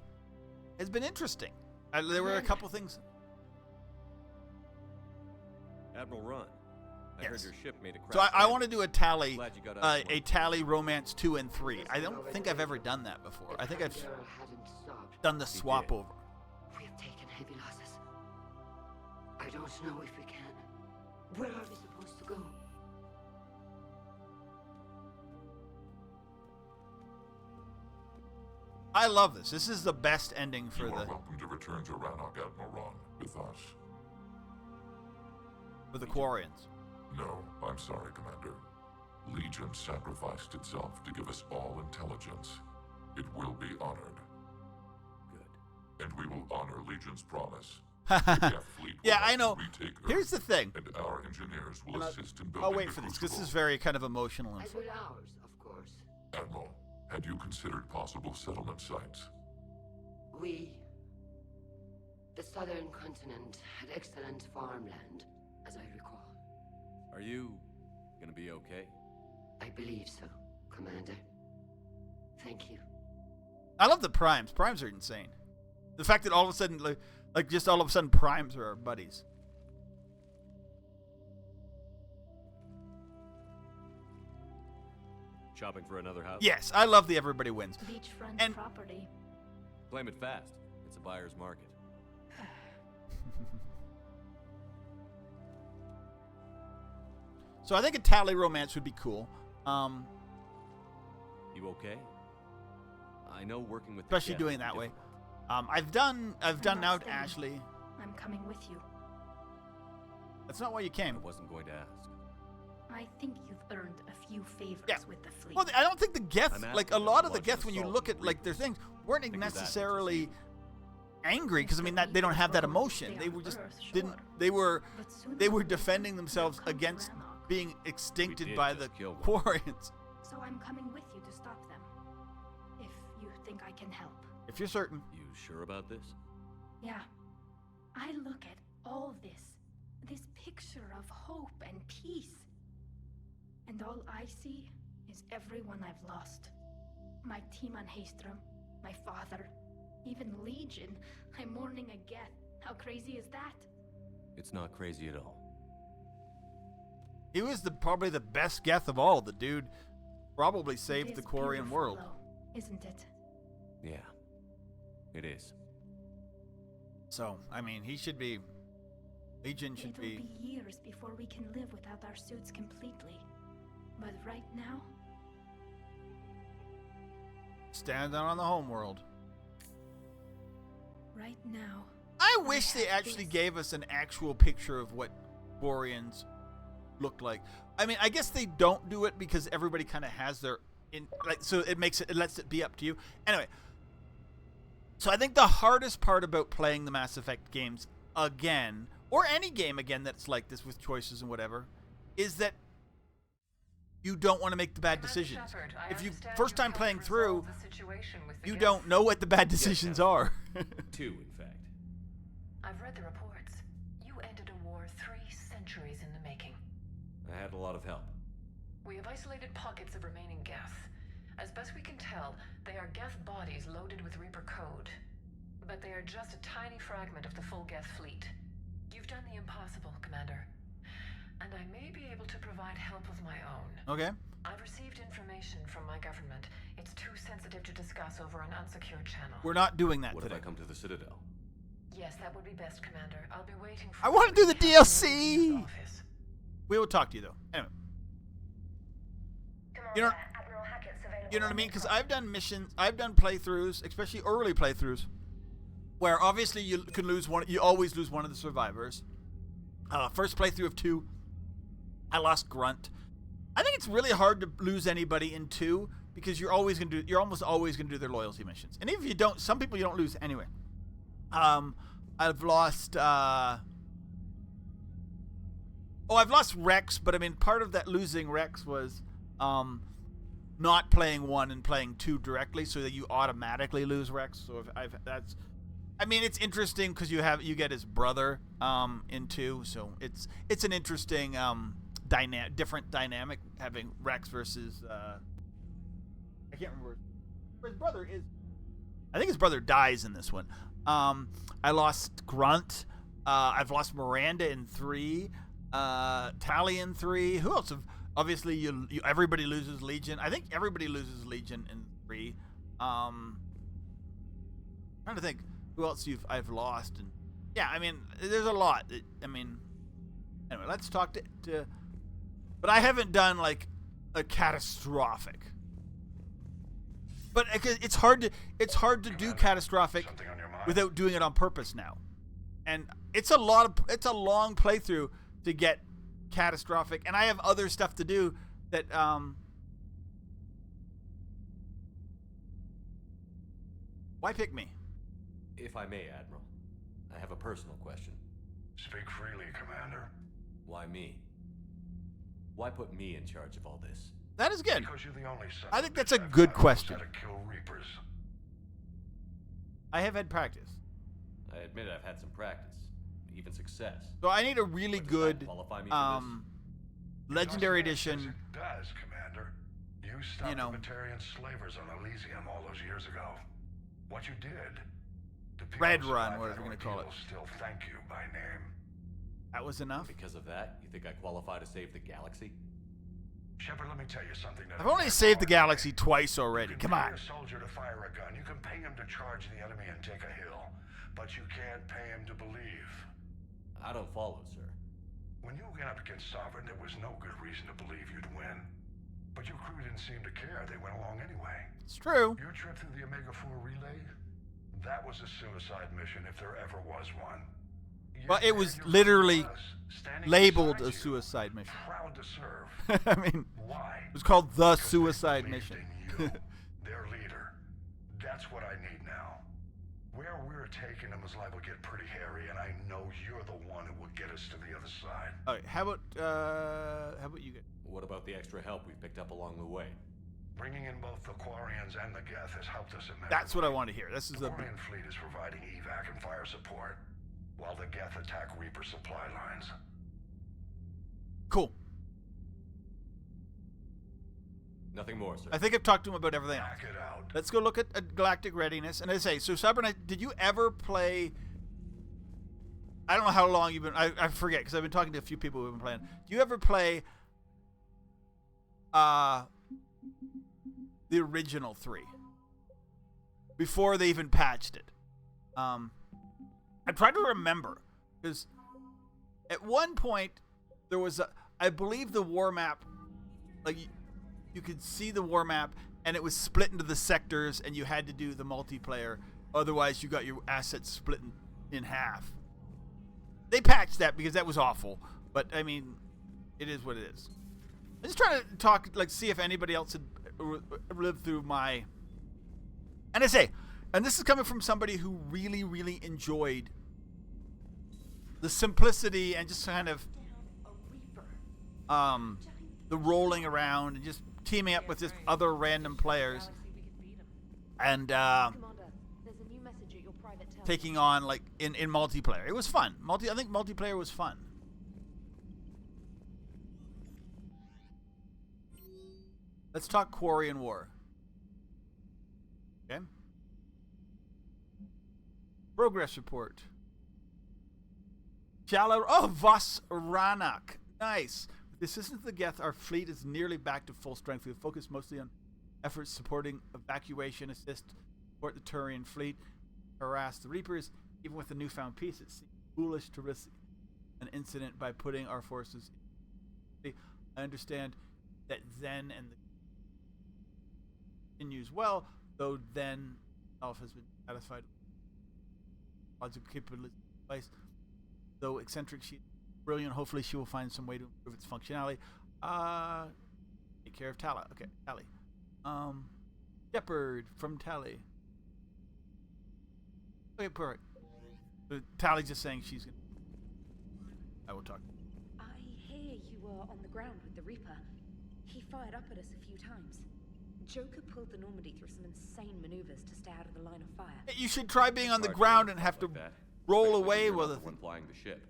has been interesting. There were a couple things. Admiral Run. I heard Yes. your ship made a crash. So I want to do a tally, Glad you got out of the a way. tally romance 2 and 3. I don't think I've ever done that before. I think I've hadn't stopped. done the swap did. over. We have taken heavy losses. I don't know if we can. Where are we supposed to go? I love this. This is the best ending for You are the welcome to return to Rannoch, Admiral Ron, with us. Quarians. No, I'm sorry, Commander. Legion sacrificed itself to give us all intelligence. It will be honored. Good. And we will honor Legion's promise. The Geth fleet will Yeah, help I know. retake Earth, Here's the thing. and our engineers will And assist in building I'll wait the for this. crucible. This is very kind of emotional. And As will ours, of course. Admiral, had you considered possible settlement sites? We, the southern continent, had excellent farmland, as I recall. Are you gonna be okay? I believe so, Commander. Thank you. I love the primes. Primes are insane. The fact that all of a sudden, like just all of a sudden, primes are our buddies. Shopping for another house? Yes, I love the everybody wins. Beachfront And- property. Claim it fast. It's a buyer's market. So I think a tally romance would be cool. You okay? I know working with Especially the Geth doing is that way. difficult. I've done I'm now not staying. Ashley. I'm coming with you. That's not why you I came. wasn't going to ask. I think you've earned a few favors Yeah. with the fleet. Well, I don't think the Geth, I'm like a asking lot if of the you Geth, watch when you Assault look at and like their things, weren't Think of that necessarily as angry because I mean that they don't have that emotion. They were just didn't. They were defending themselves against being extincted did by just the kill one. Quarians. So I'm coming with you to stop them. If you think I can help. If you're certain. You sure about this? Yeah. I look at all this picture of hope and peace. And all I see is everyone I've lost. My team on Haestrom, my father, even Legion. I'm mourning a Geth. How crazy is that? It's not crazy at all. He was probably the best Geth of all. The dude probably It saved is the Quarian beautiful, world. though, isn't it? Yeah. It is. So, I mean, he should be. Legion should It'll be. be years before we can live without our suits completely. But right now, Stand on the home world. right now, I wish they actually gave us an actual picture of what Quarians look like. I mean, I guess they don't do it because everybody kind of has their so it lets it be up to you. Anyway, so I think the hardest part about playing the Mass Effect games again, or any game again that's like this with choices and whatever, is that you don't want to make the bad decisions. If you first time playing through, you don't know what the bad decisions are. 2, in fact. I've read the reports. You ended a war 3 centuries in the making. I had a lot of help. We have isolated pockets of remaining Geth. As best we can tell, they are Geth bodies loaded with Reaper code. But they are just a tiny fragment of the full Geth fleet. You've done the impossible, Commander. And I may be able to provide help of my own. Okay. I've received information from my government. It's too sensitive to discuss over an unsecured channel. We're not doing that What today. if I come to the Citadel? Yes, that would be best, Commander. I'll be waiting for I want to do the Captain Rayleigh's DLC. office. We will talk to you though. Anyway. You know, you know what I mean? Because I've done missions, I've done playthroughs, especially early playthroughs, where obviously you can lose one. You always lose one of the survivors. First playthrough of 2, I lost Grunt. I think it's really hard to lose anybody in 2 because you're almost always gonna do their loyalty missions. And if you don't, some people you don't lose anyway. I've lost. I've lost Rex, but I mean, part of that losing Rex was not playing 1 and playing 2 directly, so that you automatically lose Rex. So I mean, it's interesting because you get his brother in 2, so it's an interesting different dynamic having Rex versus I can't remember. His brother is. I think his brother dies in this one. I lost Grunt. I've lost Miranda in 3. Tally in 3. Who else? Obviously, everybody loses Legion. I think everybody loses Legion in 3. Trying to think who else I've lost. And yeah, I mean, there's a lot. I mean, anyway, let's talk to. But I haven't done like a catastrophic. But it's hard to do catastrophic without doing it on purpose now, and it's a long playthrough to get catastrophic, and I have other stuff to do that why pick me? If I may, Admiral, I have a personal question. Speak freely, Commander. Why me? Why put me in charge of all this? That is good. Because you're the only son I think that's a good question. How to kill Reapers. I have had practice. I admit I've had some practice, even success. So I need a really good Legendary Edition. It does, Commander. You stopped the Batarian slavers on Elysium all those years ago. What you did. Red Run, whatever you're going to call it. Still thank you by name. That was enough? Because of that, you think I qualify to save the galaxy? Shepard, let me tell you something. I've only saved the galaxy twice already. Come on. You can pay a soldier to fire a gun. You can pay him to charge the enemy and take a hill. But you can't pay him to believe. I don't follow, sir. When you went up against Sovereign, there was no good reason to believe you'd win. But your crew didn't seem to care. They went along anyway. It's true. Your trip through the Omega-4 relay, that was a suicide mission if there ever was one. Well, it was literally labeled a suicide mission. Proud to serve. I mean, why? It was called the suicide mission. Their leader. That's what I need now. Where we're taking them is liable to get pretty hairy, and I know you're the one who will get us to the other side. All right, how about you guys? What about the extra help we picked up along the way? Bringing in both the Quarians and the Geth has helped us immensely. That's what I want to hear. This is the Quarian fleet is providing evac and fire support, while the Geth attack Reaper supply lines. Cool. Nothing more, sir. I think I've talked to him about everything else. Back it out. Let's go look at Galactic Readiness. And I say, so Cyberknight, did you ever play... I don't know how long you've been... I forget, because I've been talking to a few people who have been playing. Do you ever play... the original 3? Before they even patched it. I'm trying to remember. Because at one point, there was I believe the war map... Like... You could see the war map, and it was split into the sectors, and you had to do the multiplayer. Otherwise, you got your assets split in half. They patched that because that was awful. But, I mean, it is what it is. I'm just trying to talk, see if anybody else had lived through my... And I say, and this is coming from somebody who really, really enjoyed the simplicity and just kind of... the rolling around and just teaming up with just to taking on like in multiplayer. It was fun. I think multiplayer was fun. Let's talk Quarry and War. Okay. Progress report. Shallow. Oh, Voss Rannoch. Nice. With the assistance of the Geth, our fleet is nearly back to full strength. We focus mostly on efforts supporting evacuation, support the Turian fleet, harass the Reapers. Even with the newfound peace, it seems foolish to risk an incident by putting our forces in. I understand that Zen and the continues well, though Zen itself has been satisfied with logical capabilities in place. Though eccentric, she's brilliant. Hopefully she will find some way to improve its functionality. Take care of Tala. Okay, Tally. Shepard from Tally. Okay, perfect. Tally's just saying she's gonna. I will talk. I hear you were on the ground with the Reaper. He fired up at us a few times. Joker pulled the Normandy through some insane maneuvers to stay out of the line of fire. You should try being on the ground and have to roll away with one flying the ship.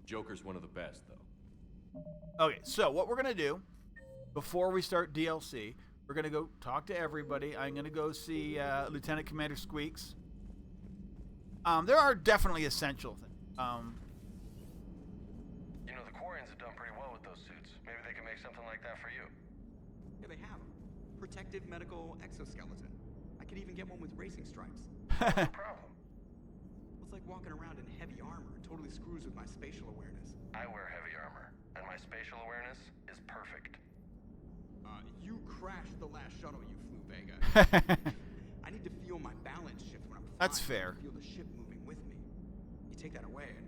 Joker's one of the best, though. Okay, so what we're gonna do before we start DLC, we're gonna go talk to everybody. I'm gonna go see Lieutenant Commander Squeaks. There are definitely essential things. You know, the Quarians have done pretty well with those suits. Maybe they can make something like that for you. Yeah, they have. Protective medical exoskeleton. I could even get one with racing stripes. What's the problem? It's like walking around in heavy armor. It totally screws with my spatial awareness. I wear heavy armor, and my spatial awareness is perfect. You crashed the last shuttle you flew, Vega. I need to feel my balance shift when I'm flying. That's fair. I feel the ship moving with me. You take that away, and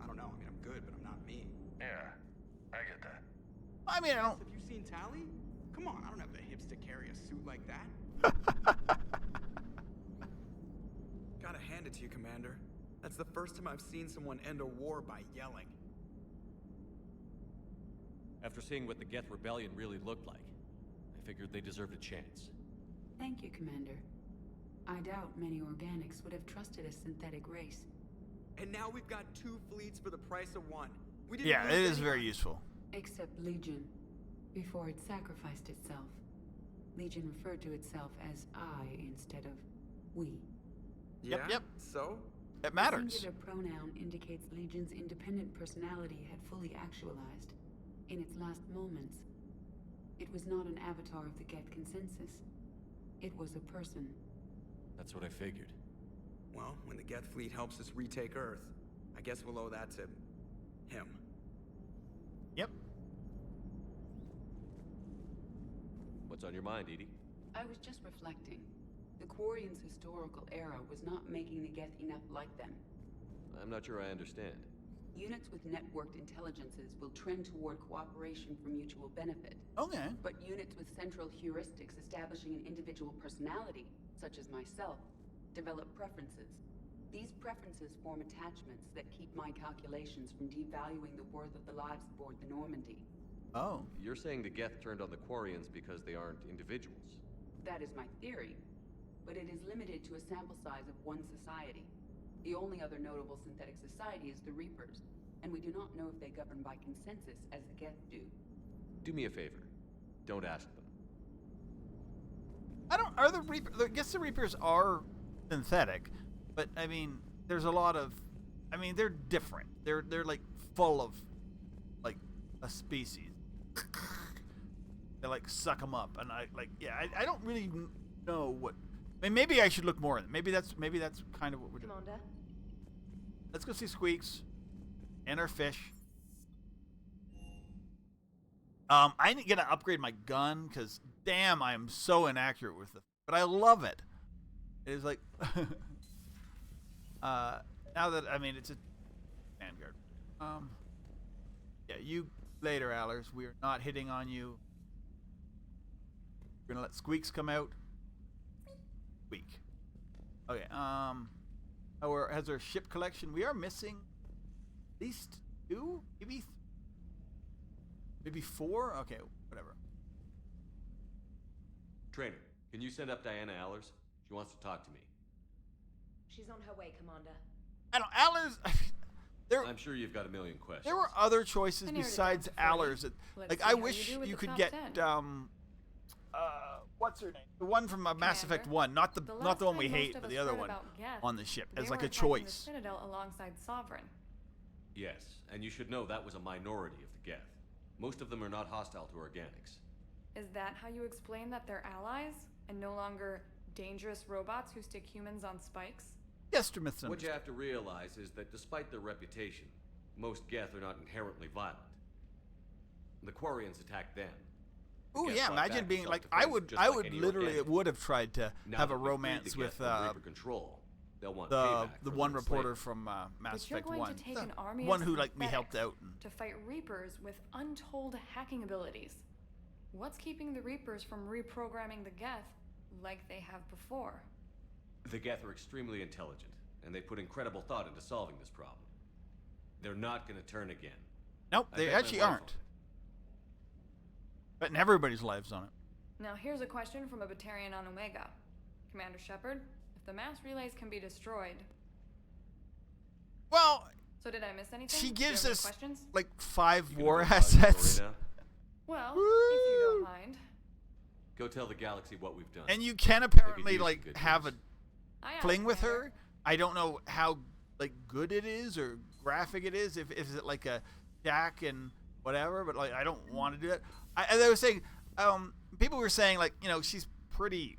I don't know. I mean, I'm good, but I'm not me. Yeah, I get that. I mean, I don't. Have you seen Tally? Come on, I don't have the hips to carry a suit like that. Gotta hand it to you, Commander. That's the first time I've seen someone end a war by yelling. After seeing what the Geth Rebellion really looked like, I figured they deserved a chance. Thank you, Commander. I doubt many organics would have trusted a synthetic race. And now we've got 2 fleets for the price of 1. We didn't Yeah, lose it is anyone. very useful. Except Legion, before it sacrificed itself. Legion referred to itself as I instead of we. Yeah? Yep. So? It matters. The singular pronoun indicates Legion's independent personality had fully actualized. In its last moments, it was not an avatar of the Geth consensus. It was a person. That's what I figured. Well, when the Geth fleet helps us retake Earth, I guess we'll owe that to him. Yep. What's on your mind, Edie? I was just reflecting. The Quarians' historical era was not making the Geth enough like them. I'm not sure I understand. Units with networked intelligences will trend toward cooperation for mutual benefit. Okay. But units with central heuristics establishing an individual personality, such as myself, develop preferences. These preferences form attachments that keep my calculations from devaluing the worth of the lives aboard the Normandy. Oh. You're saying the Geth turned on the Quarians because they aren't individuals? That is my theory, but it is limited to a sample size of one society. The only other notable synthetic society is the Reapers, and we do not know if they govern by consensus as the Geth do. Do me a favor. Don't ask them. Are the Reapers? I guess the Reapers are synthetic, but I mean, there's a lot of. I mean, they're different. They're like full of, like, a species. They like suck them up, and I don't really know what. I mean, maybe I should look more. Maybe that's kind of what we're doing. Commander? Let's go see Squeaks and our fish. I need to upgrade my gun because damn, I am so inaccurate with it. But I love it. It is like now that it's a Vanguard. Yeah, you later, Allers. We are not hitting on you. We're gonna let Squeaks come out. Squeak. Okay. Has our ship collection? We are missing at least 2, maybe 4. Okay, whatever. Trainer, can you send up Diana Allers? She wants to talk to me. She's on her way, Commander. I don't. Allers. I'm sure you've got a million questions. There were other choices besides Allers. Like I wish you could get what's her name? The one from Mass Effect 1, not the one we hate, but the other one on the ship as like a choice. The Citadel alongside Sovereign. Yes, and you should know that was a minority of the Geth. Most of them are not hostile to organics. Is that how you explain that they're allies and no longer dangerous robots who stick humans on spikes? Yes, to Smith. What you have to realize is that despite their reputation, most Geth are not inherently violent. The Quarians attacked them. Oh yeah, imagine being like I would literally would have tried to have a romance with the one reporter from Mass Effect 1, the one who like we helped out to fight Reapers with untold hacking abilities. What's keeping the Reapers from reprogramming the Geth like they have before? The Geth are extremely intelligent, and they put incredible thought into solving this problem. They're not going to turn again. Nope, they actually aren't. Betting everybody's lives on it. Now here's a question from a Batarian on Omega. Commander Shepard, if the mass relays can be destroyed... Well... So did I miss anything? She gives us, questions? like, 5 war assets. Well, if you don't mind. Go tell the galaxy what we've done. And you can apparently, like, have a fling with her. I don't know how, like, good it is or graphic it is. If it like a Jack and whatever, but, like, I don't want to do that. As I was saying, people were saying, like, you know, she's pretty,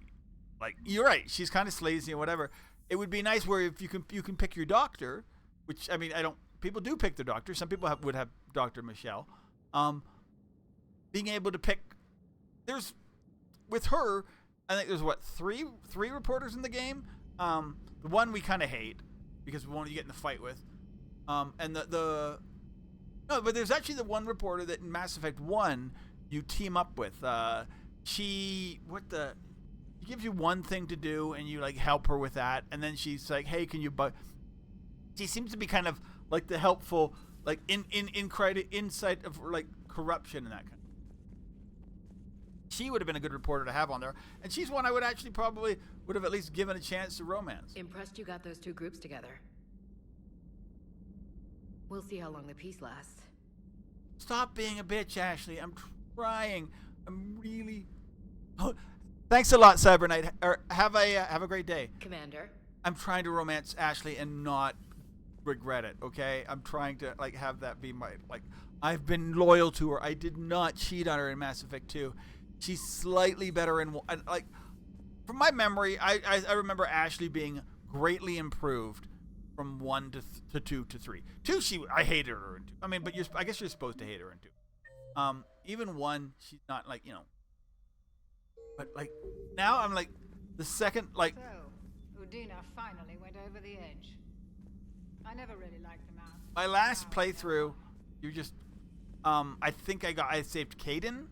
like, you're right, she's kind of sleazy and whatever. It would be nice where if you can pick your doctor, which, I mean, people do pick their doctor. Some people would have Dr. Michelle. Being able to pick, with her, I think there's, three reporters in the game? The one we kind of hate, because we want to get in the fight with. And no, but there's actually the one reporter that in Mass Effect 1, you team up with. She gives you one thing to do and you like help her with that, and then she's like, hey, can you she seems to be kind of like the helpful, like insight of like corruption and that kind of. She would have been a good reporter to have on there, and she's one I would actually probably would have at least given a chance to romance. Impressed you got those two groups together. We'll see how long the peace lasts. Stop being a bitch, Ashley. I'm trying. I'm really. Oh, thanks a lot, Cyber Knight. Have a great day, Commander. I'm trying to romance Ashley and not regret it. Okay, I'm trying to like have that be my like. I've been loyal to her. I did not cheat on her in Mass Effect 2. She's slightly better in like. From my memory, I remember Ashley being greatly improved from 1 to 2 to 3. 2, I hated her in 2. I mean, but I guess you're supposed to hate her in 2. Even 1, she's not like, you know. But like now, I'm like the second like. So, Udina finally went over the edge. I never really liked the mouse. My last playthrough, you just, I think I saved Caden.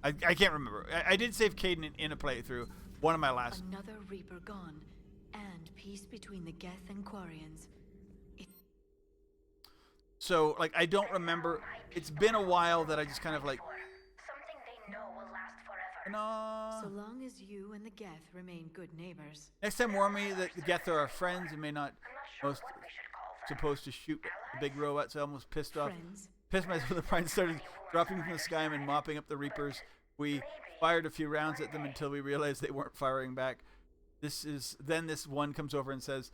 I can't remember. I did save Caden in a playthrough. One of my last. Another Reaper gone, and peace between the Geth and Quarians. So, like, I don't remember. It's been a while that I just kind of like. Something they know will last forever. No. So long as you and the Geth remain good neighbors. Next time, warn me that the Geth are our friends and may not most supposed to shoot the big robots. I almost pissed myself. The Prime started dropping from the sky and mopping up the Reapers. We fired a few rounds at them until we realized they weren't firing back. Then this one comes over and says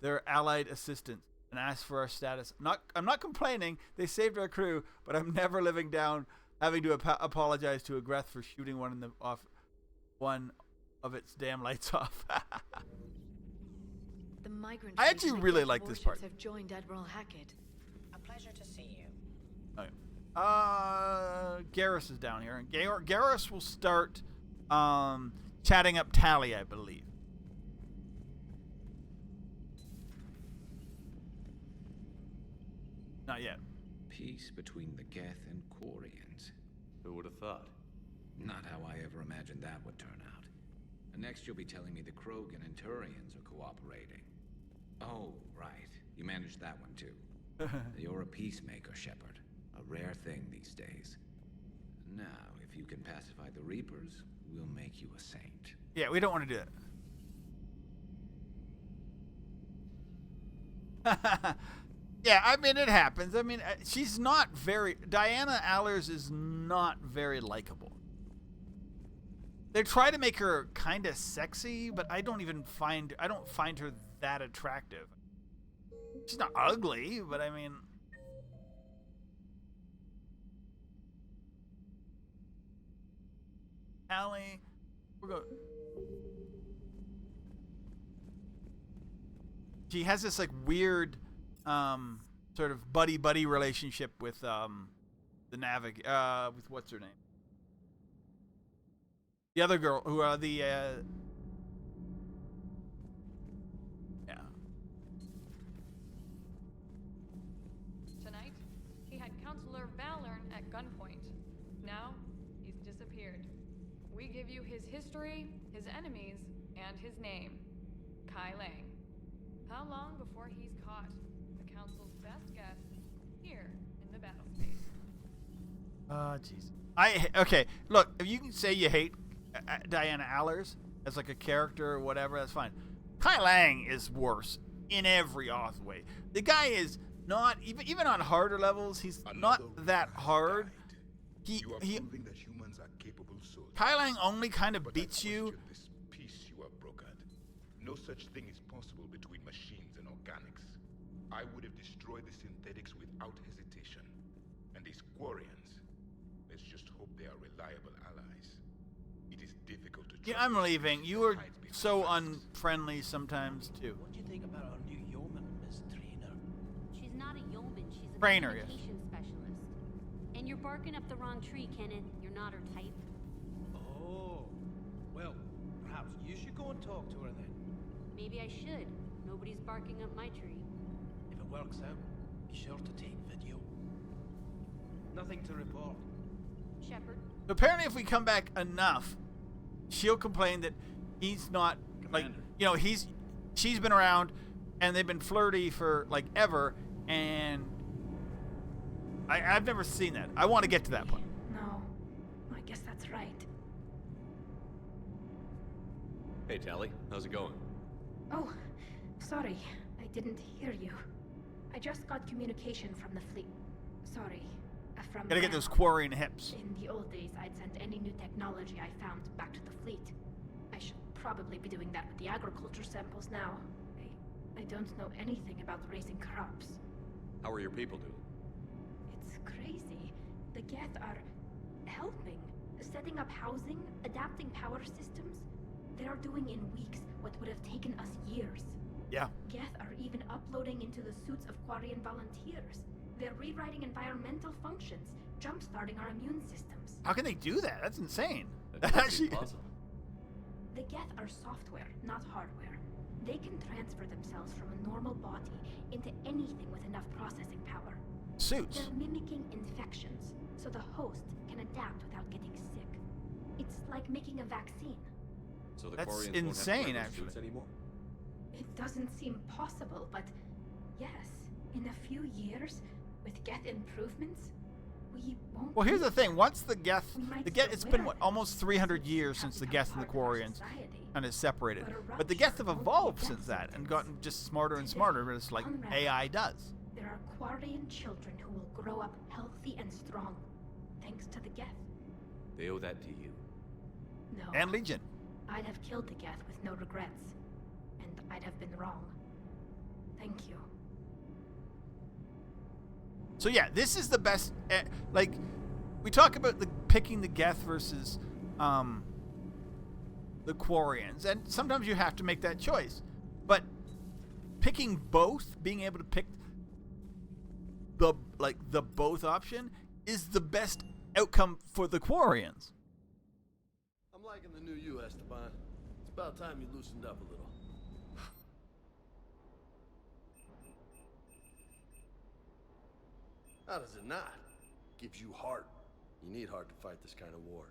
they're allied assistants and asks for our status. I'm not complaining. They saved our crew, but I'm never living down having to apologize to a Greth for shooting one of its damn lights off. The migrant I actually really like this part. Have joined Admiral Hackett. A pleasure to see you. Okay. Garrus is down here, and Garrus will start chatting up Tally, I believe. Not yet. Peace between the Geth and Quarians. Who would have thought? Not how I ever imagined that would turn out. And next you'll be telling me the Krogan and Turians are cooperating. Oh, right. You managed that one too. You're a peacemaker, Shepard. A rare thing these days. Now, if you can pacify the Reapers, we'll make you a saint. Yeah, we don't want to do that. Yeah, I mean, it happens. I mean, she's not very... Diana Allers is not very likable. They try to make her kind of sexy, but I don't find her that attractive. She's not ugly, but I mean... Allie, we're going... She has this like weird sort of buddy relationship with the with what's her name? The other girl who yeah. Tonight, he had Counselor Valern at gunpoint. Now, he's disappeared. We give you his history, his enemies, and his name. Kai Lang. How long before he's caught? The Council's best guess here in the battle space. Jeez. Okay, look, if you can say you hate Diana Allers as like a character or whatever, that's fine. Kai Lang is worse in every off way. The guy is not even on harder levels. He's not that hard. You are proving that humans are capable soldiers. Kai Lang only kind of beats you. This peace you have brokered. No such thing is possible between machines and organics. I would have destroyed the synthetics without hesitation. And these Quarians, let's just hope they are reliable allies. It is difficult to... Yeah, I'm leaving. You are so unfriendly sometimes too. What do you think about our new yeoman, Miss Trainer? She's not a yeoman, she's a Trainer, communication specialist. And you're barking up the wrong tree, Kenneth. You're not her type. Oh, well, perhaps you should go and talk to her then. Maybe I should. Nobody's barking up my tree. If it works out, be sure to take video. Nothing to report. Shepard. Apparently, if we come back enough, she'll complain that he's not like, you know, she's been around and they've been flirty for like ever, and I've never seen that. I want to get to that point. No, I guess that's right. Hey, Tally, how's it going? Oh, sorry, I didn't hear you. I just got communication from the fleet. Sorry, from... Gotta get those Quarian hips. In the old days, I'd send any new technology I found back to the fleet. I should probably be doing that with the agriculture samples now. I don't know anything about raising crops. How are your people doing? It's crazy. The Geth are helping, setting up housing, adapting power systems. They are doing in weeks what would have taken us years. Yeah. Geth are even uploading into the suits of Quarian volunteers. They're rewriting environmental functions, jump-starting our immune systems. How can they do that? That's insane. That's impossible. The Geth are software, not hardware. They can transfer themselves from a normal body into anything with enough processing power. Suits. They're mimicking infections, so the host can adapt without getting sick. It's like making a vaccine. So the That's Quarians insane, won't have to wear those actually. suits anymore? It doesn't seem possible, but yes, in a few years, with Geth improvements, we won't... Well, here's the thing. Once the Geth... It's been, wear what, almost 300 years since the Geth and the Quarians kind of separated. But the Geth have evolved since that and gotten just smarter and smarter, just like AI does. There are Quarian children who will grow up healthy and strong, thanks to the Geth. They owe that to you. No. And Legion. I'd have killed the Geth with no regrets. And I'd have been wrong. Thank you. So yeah, this is the best. Like, we talk about picking the Geth versus the Quarians, and sometimes you have to make that choice. But picking both, being able to pick the both option, is the best outcome for the Quarians. I'm liking the new you, Esteban. It's about time you loosened up a little. How does it not? Gives you heart. You need heart to fight this kind of war.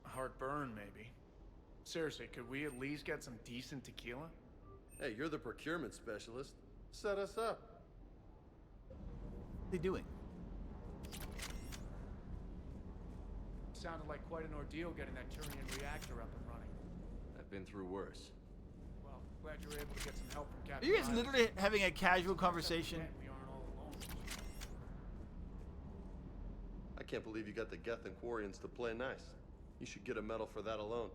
Heartburn, maybe. Seriously, could we at least get some decent tequila? Hey, you're the procurement specialist. Set us up. What are they doing? Sounded like quite an ordeal getting that Turian reactor up and running. I've been through worse. Well, Glad you were able to get some help from Are Captain you guys Riley. literally having a casual conversation? We aren't all alone. I can't believe you got the Geth and Quarians to play nice. You should get a medal for that alone.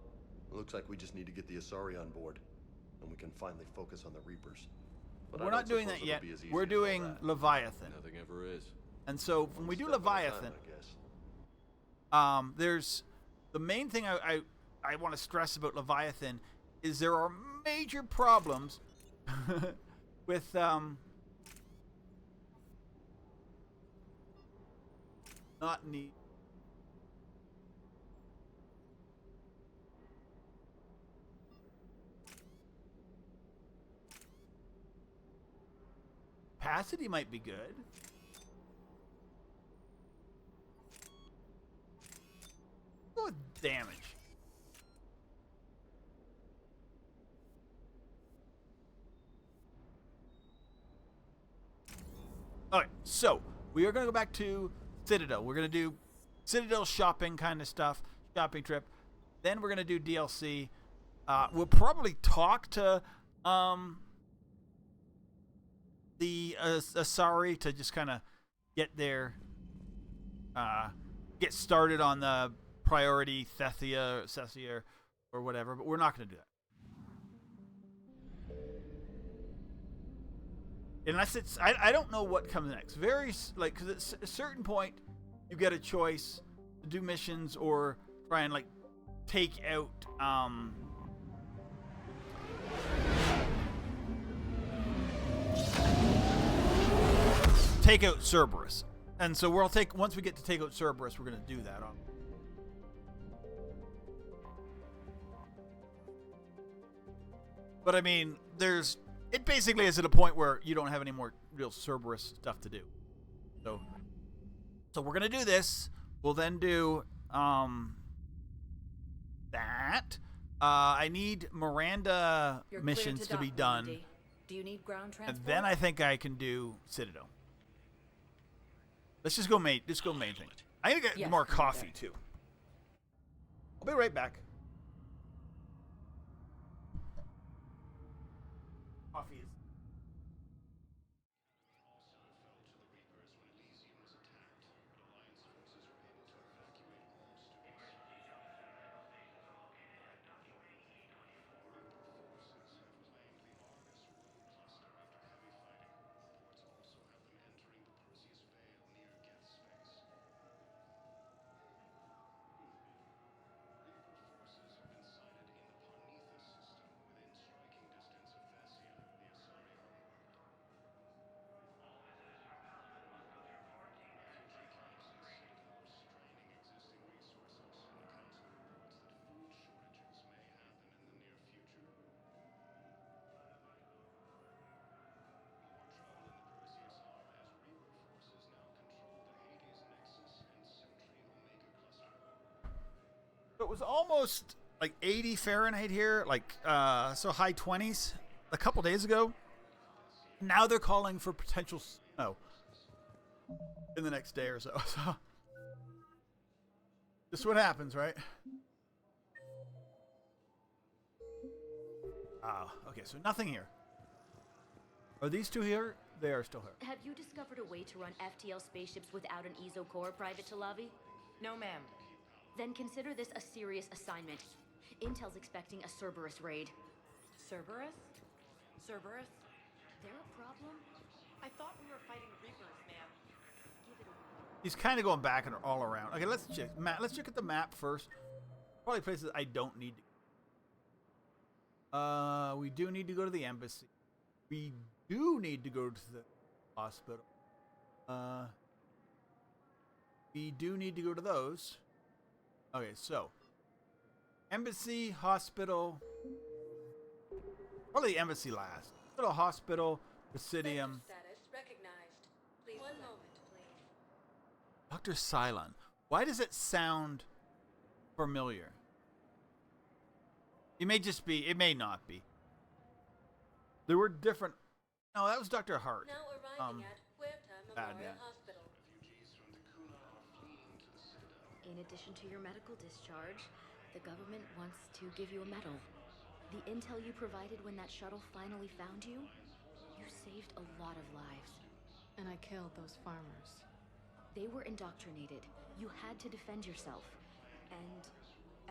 It looks like we just need to get the Asari on board, and we can finally focus on the Reapers. But We're not doing that yet. We're doing Leviathan. Nothing ever is. And so when we do Leviathan, there's the main thing I want to stress about Leviathan is there are major problems with not need. Capacity might be good. Go with damage. Alright, so we are going to go back to Citadel. We're going to do Citadel shopping kind of stuff, shopping trip. Then we're going to do DLC. We'll probably talk to the Asari to just kind of get there, get started on the priority Thethia or whatever, but we're not going to do that. Unless it's, I don't know what comes next. Because at a certain point, you get a choice to do missions or try and, take out, Cerberus. And so once we get to take out Cerberus, we're going to do that. But I mean, it basically is at a point where you don't have any more real Cerberus stuff to do. So we're going to do this. We'll then do that. I need Miranda missions to be done. Do you need ground transport? And then I think I can do Citadel. Let's just go main thing. I need to get more coffee too. I'll be right back. Coffee is. It was almost 80 Fahrenheit here, so high 20s a couple days ago. Now they're calling for potential snow in the next day or so. So just what happens, right? Okay, so nothing here. Are these two here? They are still here. Have you discovered a way to run FTL spaceships without an ESO core, Private Talavi? No, ma'am. Then consider this a serious assignment. Intel's expecting a Cerberus raid. Cerberus? Cerberus? There a problem? I thought we were fighting Reapers, ma'am. He's kind of going back and all around. Okay, let's check. Let's check at the map first. Probably places I don't need to. We do need to go to the embassy. We do need to go to the hospital. We do need to go to those. Okay, so embassy, hospital. Probably the embassy last. Little hospital, Presidium. Status recognized. Please. One moment, please. Dr. Cylon. Why does it sound familiar? It may just be. It may not be. There were different. No, that was Dr. Hart. Now arriving at Huerta Memorial Hospital. In addition to your medical discharge, the government wants to give you a medal. The intel you provided when that shuttle finally found you, you saved a lot of lives. And I killed those farmers. They were indoctrinated. You had to defend yourself. And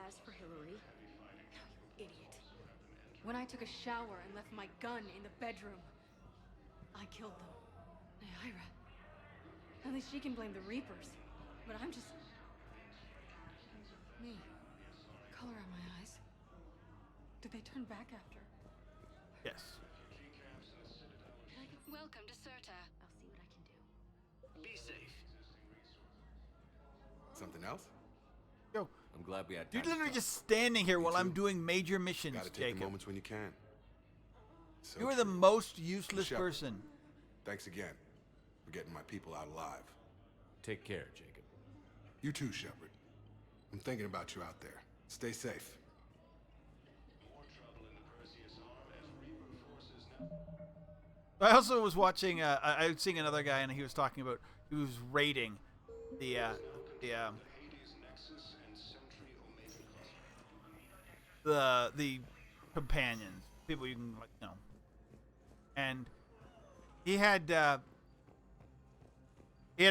as for Hillary... You idiot. When I took a shower and left my gun in the bedroom, I killed them. Naira. At least she can blame the Reapers. But I'm just... me. Color in my eyes. Did they turn back after? Yes. Welcome to Serta. I'll see what I can do. Be safe. Something else? Yo. I'm glad we had time. You're literally just standing here while I'm doing major missions, Gotta take Jacob. the moments when you can. So You are the true. most useless Shepard, person. Thanks again for getting my people out alive. Take care, Jacob. You too, Shepard. I'm thinking about you out there. Stay safe. I also was watching. I was seeing another guy, and he was talking about. He was rating the companions, people you can and he had a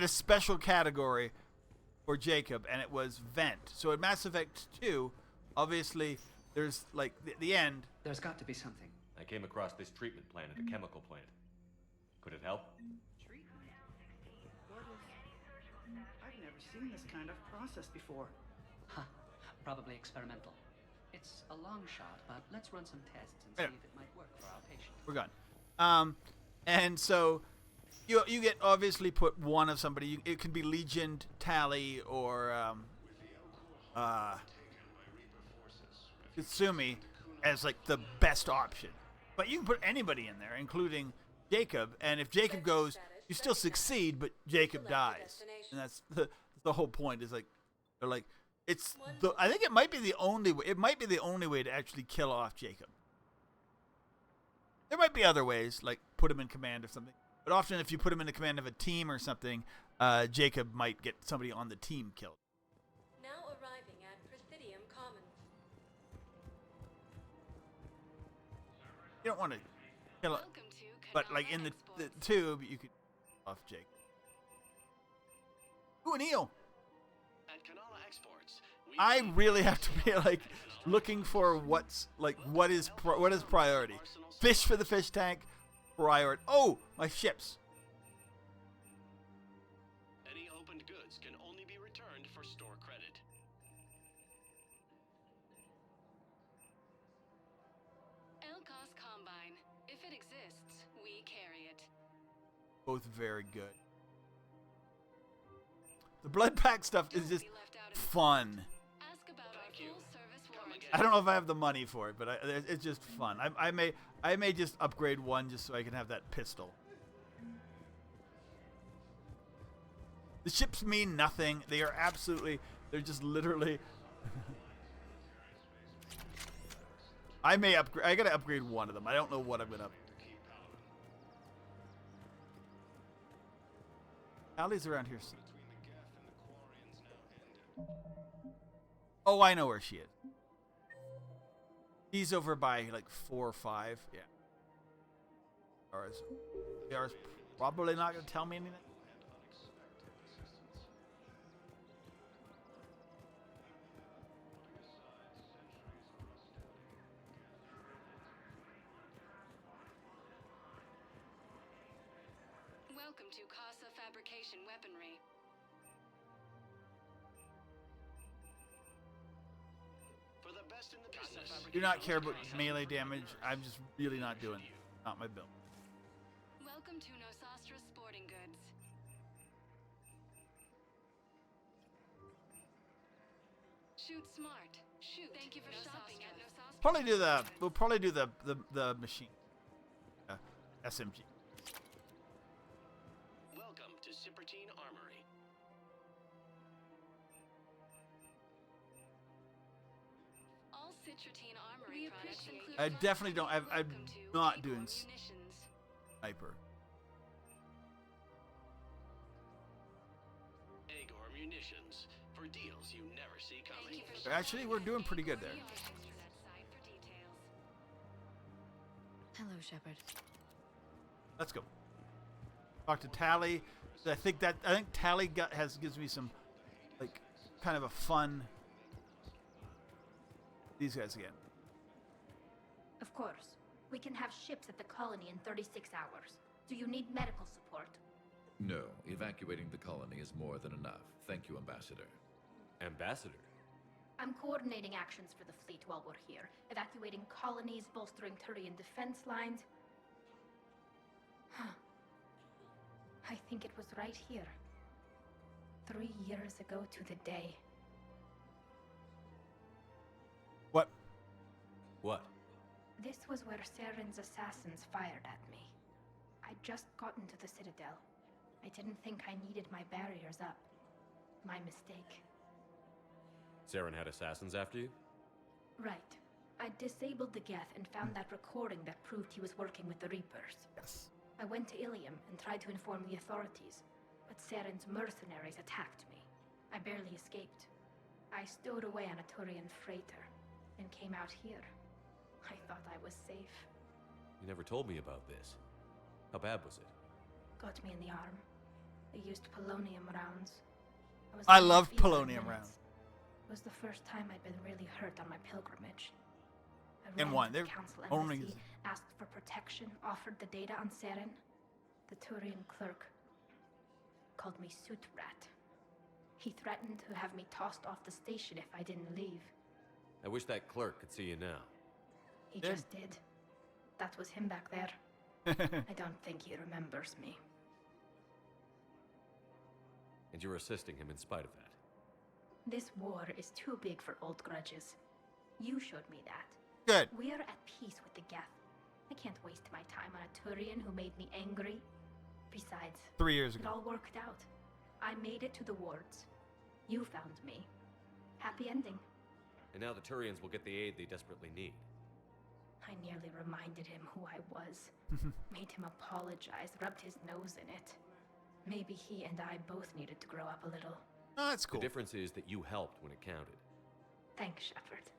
special category for Jacob, and it was vent. So in Mass Effect 2, obviously there's like the end. There's got to be something. I came across this treatment plant at a chemical plant. Could it help? I've never seen this kind of process before. Huh. Probably experimental. It's a long shot, but let's run some tests and see if it might work for our patient. We're gone. And so you get obviously put one of somebody. It can be Legion, Tally, or Tsumi as like the best option. But you can put anybody in there, including Jacob. And if Jacob goes, you still succeed, but Jacob dies. And that's the whole point. Is like they're like I think it might be the only way. It might be the only way to actually kill off Jacob. There might be other ways, like put him in command of something. But often, if you put him in the command of a team or something, Jacob might get somebody on the team killed. Now arriving at Presidium Common. You don't want to kill it, but like in the tube, you could off Jacob. Ooh, an eel. At Kanala Exports, I really have to be like looking for what is priority. Fish for the fish tank, priority. Oh, my ships. Any opened goods can only be returned for store credit. Elkos Combine. If it exists, we carry it. Both very good. The blood pack stuff is just fun. I don't know if I have the money for it, but it's just fun. I may just upgrade one just so I can have that pistol. The ships mean nothing. They are absolutely. They're just literally. I may upgrade. I gotta upgrade one of them. I don't know what I'm gonna. Allie's around here. Oh, I know where she is. He's over by like 4 or 5. Yeah. Yara's probably not going to tell me anything. Welcome to Casa Fabrication Weaponry. For the best in the business. Do not care about melee damage. I'm just really not doing it. Not my build. Welcome to Nosastra Sporting Goods. Shoot smart. Shoot. Thank you for shopping at Nosastra. We'll probably do the machine. SMG. Welcome to Cipertine Armory. All Citrotine Armory products include I definitely don't. I'm not doing sniper. Agor Munitions. For deals you never see coming. Actually, we're doing pretty good there. Hello, Shepard. Let's go. Talk to Tally. I think Tally gives me some, like, kind of a fun. These guys again. Of course. We can have ships at the colony in 36 hours. Do you need medical support? No, evacuating the colony is more than enough. Thank you, Ambassador. Ambassador? I'm coordinating actions for the fleet while we're here. Evacuating colonies, bolstering Turian defense lines. Huh. I think it was right here. 3 years ago to the day. What? What? This was where Saren's assassins fired at me. I'd just gotten to the Citadel. I didn't think I needed my barriers up. My mistake. Saren had assassins after you? Right. I disabled the Geth and found that recording that proved he was working with the Reapers. Yes. I went to Ilium and tried to inform the authorities, but Saren's mercenaries attacked me. I barely escaped. I stowed away on a Turian freighter and came out here. I thought I was safe. You never told me about this. How bad was it? Got me in the arm. They used polonium rounds. I love polonium rounds. It was the first time I'd been really hurt on my pilgrimage. I And ran one, to they're the council only embassy, asked for protection, offered the data on Saren. The Turian clerk called me Soot Rat. He threatened to have me tossed off the station if I didn't leave. I wish that clerk could see you now. He just did. That was him back there. I don't think he remembers me. And you're assisting him in spite of that. This war is too big for old grudges. You showed me that. Good. We're at peace with the Geth. I can't waste my time on a Turian who made me angry. Besides, 3 years it ago. all worked out. I made it to the wards. You found me. Happy ending. And now the Turians will get the aid they desperately need. I nearly reminded him who I was. Made him apologize, rubbed his nose in it. Maybe he and I both needed to grow up a little. Oh, that's cool. The difference is that you helped when it counted. Thanks, Shepard.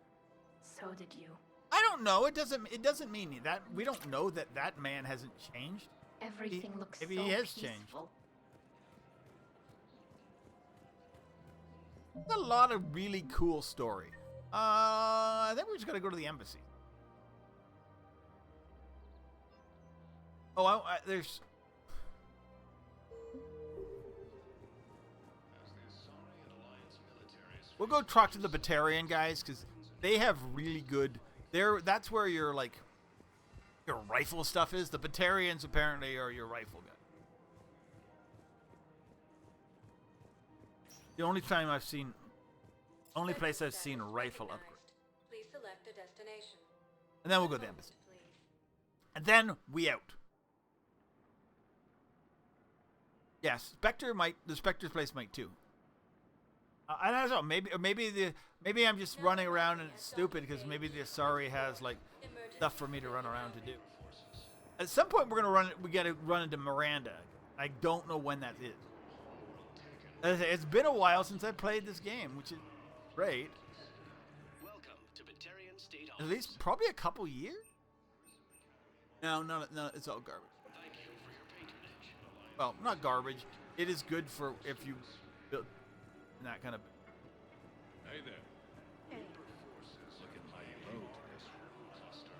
So did you. I don't know. It doesn't mean that we don't know that man hasn't changed. Everything looks maybe so he has peaceful. changed. It's a lot of really cool story. I think we're just gonna go to the embassy. Oh, there's. We'll go talk to the Batarian guys because they have really good. That's where your rifle stuff is. The Batarians apparently are your rifle guy. The only place I've seen a rifle upgrade. Please select a destination. And then we'll go to the embassy. And then we out. Yes, the Spectre's place might too. I don't know. Maybe I'm just running around and it's stupid because maybe the Asari has like stuff for me to run around to do. At some point we gotta run into Miranda. I don't know when that is. It's been a while since I played this game, which is great. Welcome to Batarian State At least probably a couple years. No, it's all garbage. Thank you for your patronage. Well, not garbage. It is good for if you build that kind of. Hey there. Hey. Looking mighty low to this.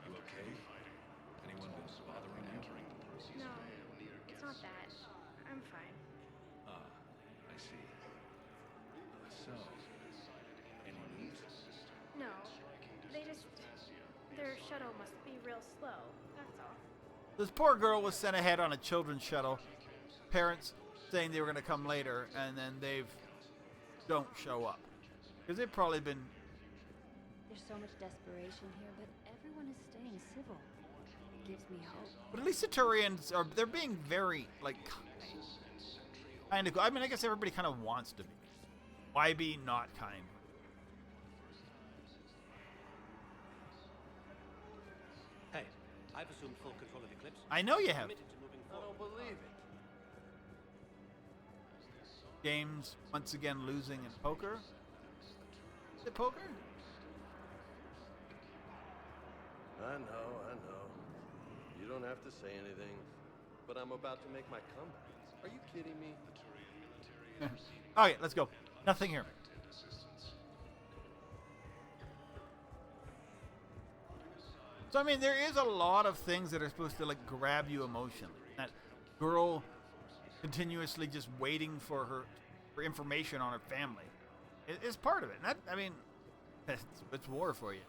You okay? Anyone been bothering you? No, it's not that. I'm fine. Ah, I see. So, any news? No, their shuttle must be real slow, that's all. This poor girl was sent ahead on a children's shuttle. Parents saying they were going to come later, and then don't show up. Because they've probably been. There's so much desperation here, but everyone is staying civil. It gives me hope. But at least the Turians they're being very, kind of. I mean, I guess everybody kind of wants to be. Why be not kind? Hey, I've assumed full control of Eclipse. I know you have. Committed to moving forward. I don't believe it. Games once again losing in poker. Is it poker? I know. You don't have to say anything, but I'm about to make my comeback. Are you kidding me? Alright, let's go. Nothing here. So I mean, there is a lot of things that are supposed to like grab you emotionally. That girl continuously just waiting for information on her family is part of it. And that, I mean, it's war for you.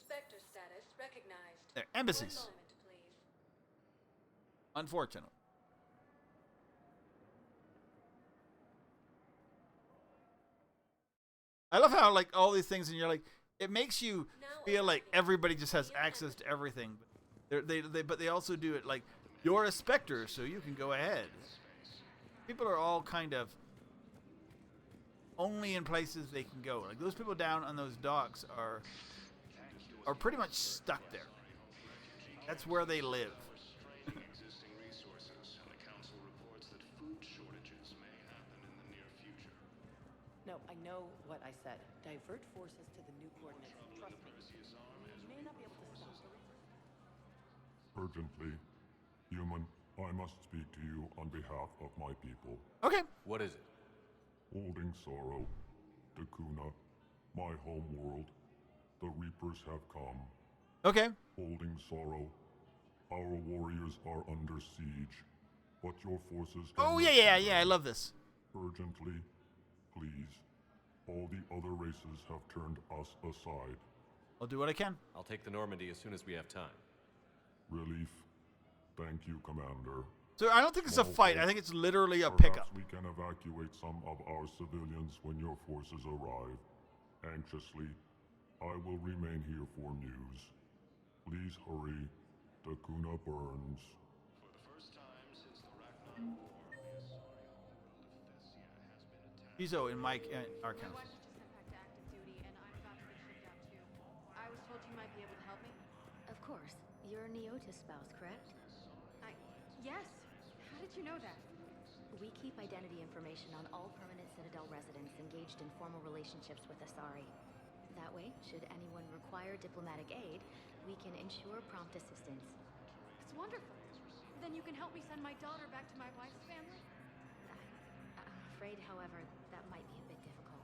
Spectre status recognized. They're embassies. 1 moment, please. Unfortunate. I love how like all these things, and you're like, it makes you feel like everybody just has access to everything. But they also do it like you're a Spectre, so you can go ahead. People are all kind of only in places they can go. Like those people down on those docks are pretty much stuck there. That's where they live. No, I know what I said. Divert forces to the new coordinates. Trust me. You may not be able to stop the Reapers. Urgently, human, I must speak to you on behalf of my people. Okay. What is it? Holding sorrow, Dakuna, my home world. The Reapers have come. Okay. Holding sorrow, our warriors are under siege, but your forces can Oh yeah, I love this. Urgently, please. All the other races have turned us aside. I'll do what I can. I'll take the Normandy as soon as we have time. Relief. Thank you, Commander. So I don't think it's a fight. I think it's literally a Perhaps pickup. we can evacuate some of our civilians when your forces arrive. Anxiously, I will remain here for news. Please hurry. Dakuna burns. For the first time since the Rannoch War, the Asarian world of Thessia has been attacked. Gizo and Mike and Arcana. My wife just sent back to active duty, and I'm about to get shipped out too. I was told you might be able to help me. Of course. You're Neota's spouse, correct? Yes. How did you know that? We keep identity information on all permanent Citadel residents engaged in formal relationships with Asari. That way, should anyone require diplomatic aid, we can ensure prompt assistance. It's wonderful. Then you can help me send my daughter back to my wife's family? I'm afraid, however, that might be a bit difficult.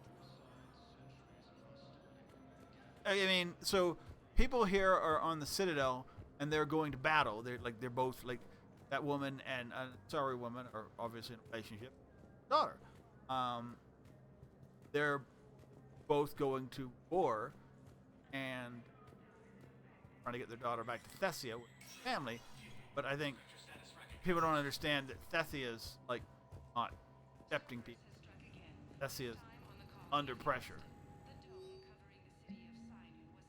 I mean, so people here are on the Citadel, and they're going to battle. They're both like that woman and a sorry woman are obviously in a relationship. Daughter. They're both going to war and trying to get their daughter back to Thessia with her family. But I think people don't understand that Thessia's like not accepting people. Thessia's under pressure.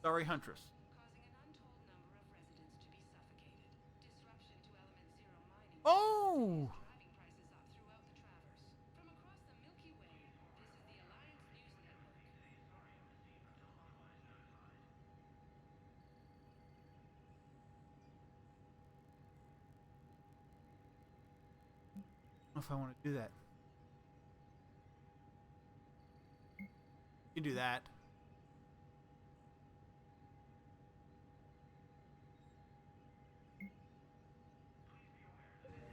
Sorry, Huntress. Oh! I don't know if I want to do that. You can do that.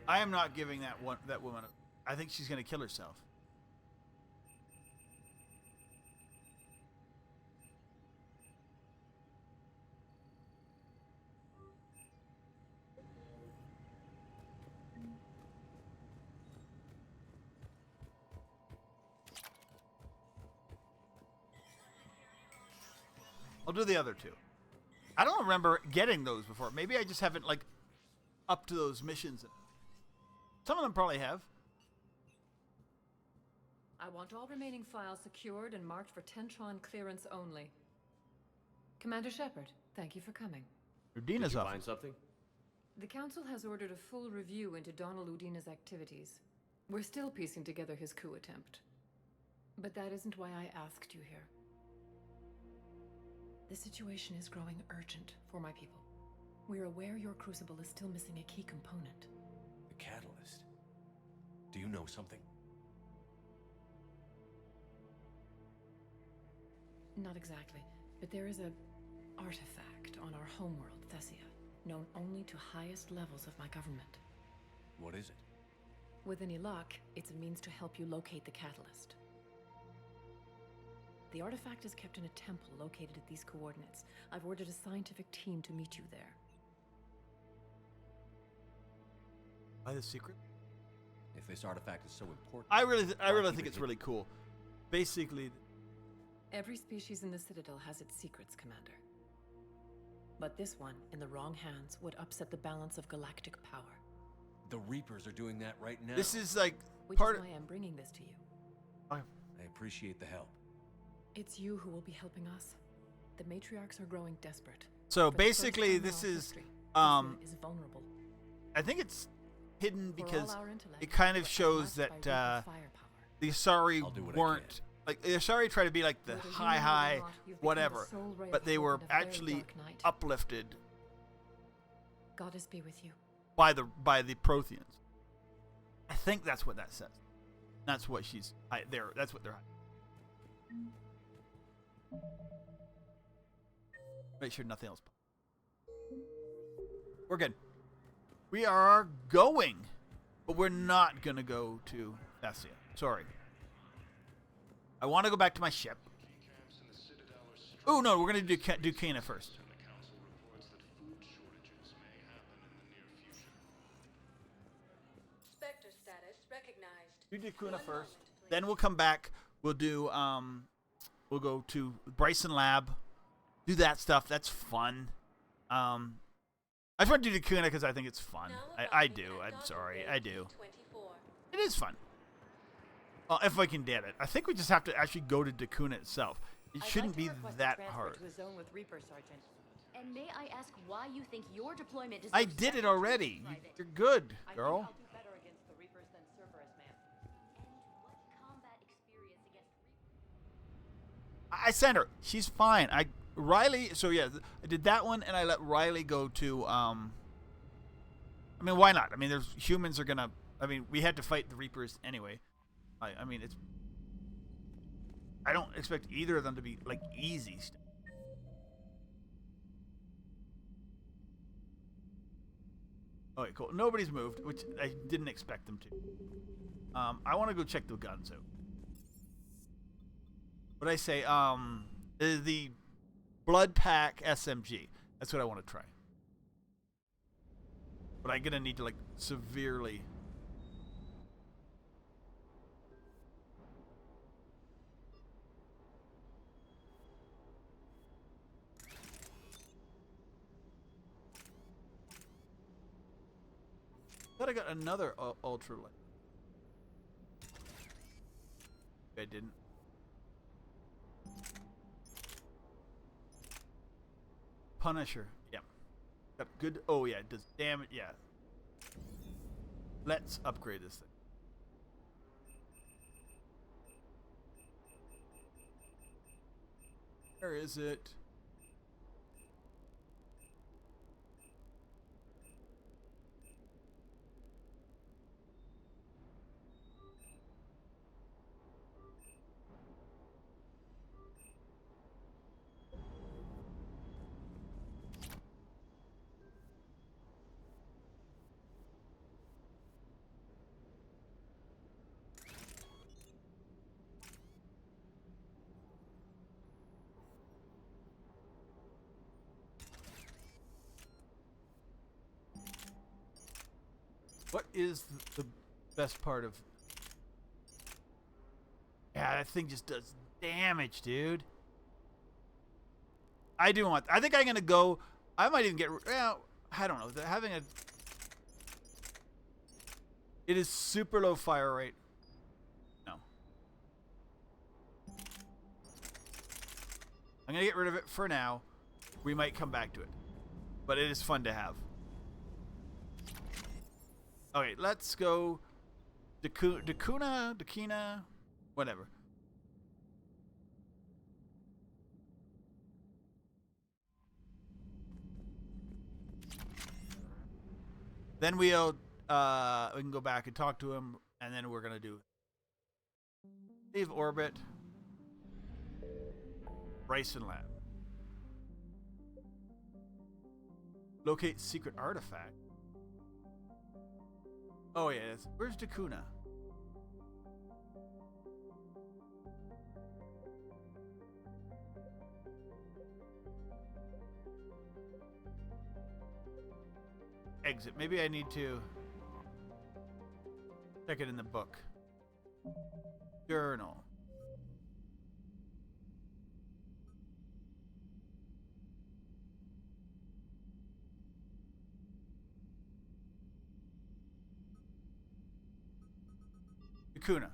I am not giving that woman. I think she's going to kill herself. I'll do the other two. I don't remember getting those before. Maybe I just haven't like up to those missions. Some of them probably have. I want all remaining files secured and marked for Tentron clearance only. Commander Shepard, thank you for coming. Udina's Did you office. find something? The Council has ordered a full review into Donald Udina's activities. We're still piecing together his coup attempt. But that isn't why I asked you here. The situation is growing urgent for my people. We're aware your crucible is still missing a key component. The catalyst. Do you know something? Not exactly, but there is a artifact on our homeworld, Thessia, known only to highest levels of my government. What is it? With any luck, it's a means to help you locate the catalyst. The artifact is kept in a temple located at these coordinates. I've ordered a scientific team to meet you there. Why the secret? If this artifact is so important, I really think it's really cool. Basically, every species in the Citadel has its secrets, Commander. But this one, in the wrong hands, would upset the balance of galactic power. The Reapers are doing that right now. this is like Which part is why I'm bringing this to you. I appreciate the help. It's you who will be helping us. The matriarchs are growing desperate. So For the first basically, time in this our is history, Thessia is vulnerable. I think it's hidden For all because our intellect, it kind of we're shows unmatched that by Reaper firepower. the Asari I'll do what I weren't like the Asari tried to be like the Whether you know it or high not, you've become the whatever, sole ray but of they hope were in a very actually dark night. uplifted Goddess be with you. by the Protheans. I think that's what that says. That's what she's there. That's what they're hiding. Make sure nothing else. We're good. We are going, but we're not gonna go to Thessia. Sorry. I want to go back to my ship. Oh no, we're gonna do Cana first. Spectre status recognized. Do Kuna first. Then we'll come back. We'll do we'll go to Bryson Lab. Do that stuff. That's fun. I just want to do Kuna because I think it's fun. I do. I'm sorry. I do. It is fun. Well, if I can get it. I think we just have to actually go to Dakuna itself. It shouldn't be that hard. To a zone with Reaper, Sergeant. And may I ask why you think your deployment deserves I did it already. You're good, girl. I'll do better against the Reapers than Cerberus, ma'am. And what combat experience against I sent her. She's fine. Riley. So yeah, I did that one, and I let Riley go to. I mean, why not? I mean, there's humans are gonna. I mean, we had to fight the Reapers anyway. I mean, it's. I don't expect either of them to be like easy stuff. Okay, cool. Nobody's moved, which I didn't expect them to. I want to go check the guns out. What I say? The Blood Pack SMG. That's what I want to try. But I'm gonna need to like severely. Thought I got another ultralight. I didn't. Punisher. Yeah. Got good. Oh yeah, it does damage. Yeah. Let's upgrade this thing. Where is it? What is the best part of... Yeah, that thing just does damage, dude. I do want... I think I'm going to go... I might even get... Well, I don't know. Having a... It is super low fire rate. No. I'm going to get rid of it for now. We might come back to it. But it is fun to have. Okay, let's go Dakina, whatever. Then we can go back and talk to him, and then we're gonna do leave orbit. Bryson Lab. Locate secret artifact. Oh yeah, where's Dakuna? Exit. Maybe I need to check it in the book. Journal. Dakuna.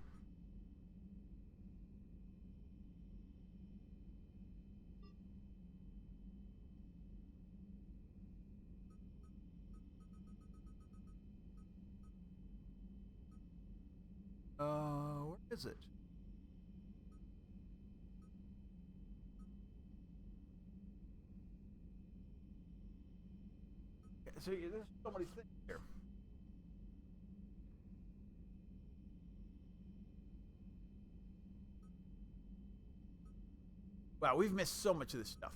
Where is it? So there's so many things here. Wow, we've missed so much of this stuff.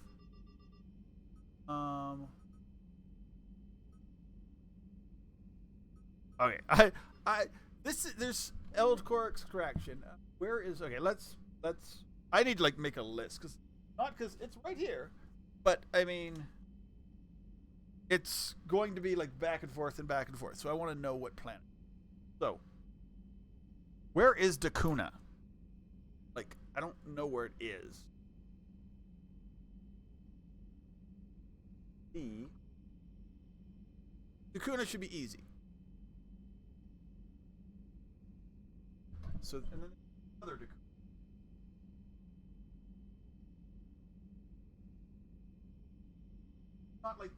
Okay, there's Eldcore extraction. Where is let's I need to like make a list because it's right here, but I mean it's going to be like back and forth and back and forth. So I want to know what planet. So where is Dakuna? Like I don't know where it is. Dakuna should be easy. So and then other Dakuna. Not like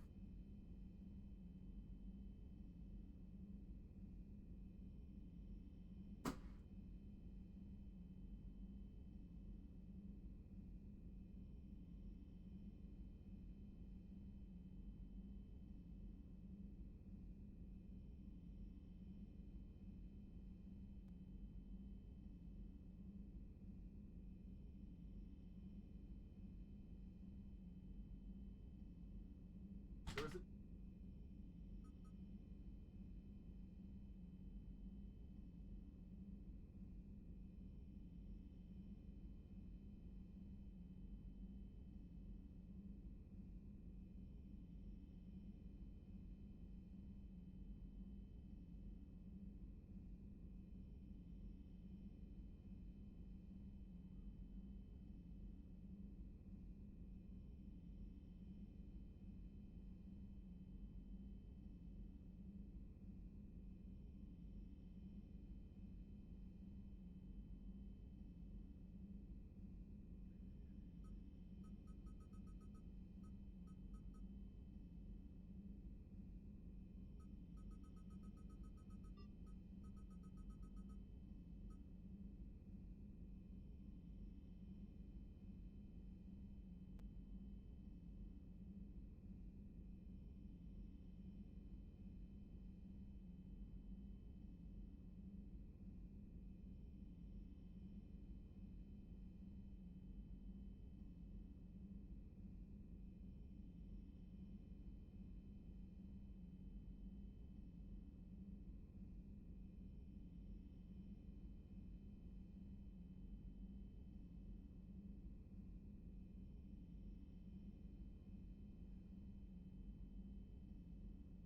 there is it.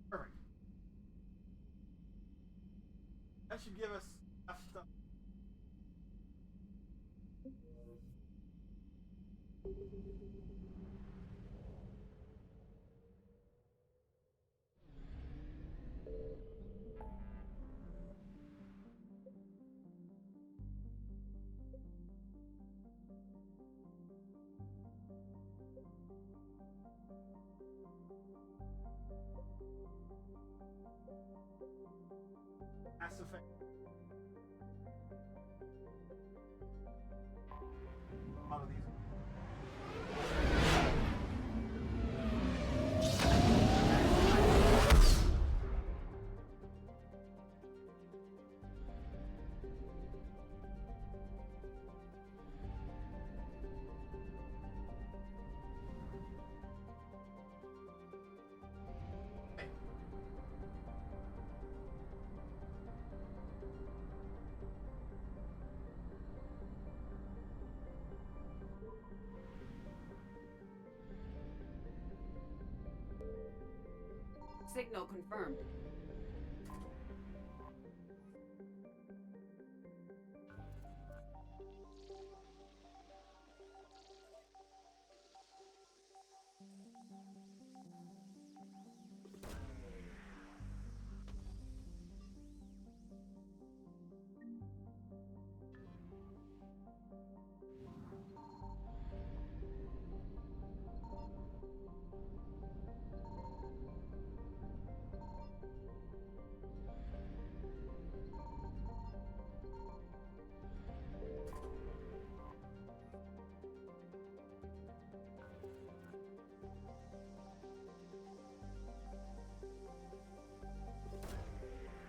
Perfect. That should give us enough stuff. Mass Effect. A lot of these. Signal confirmed.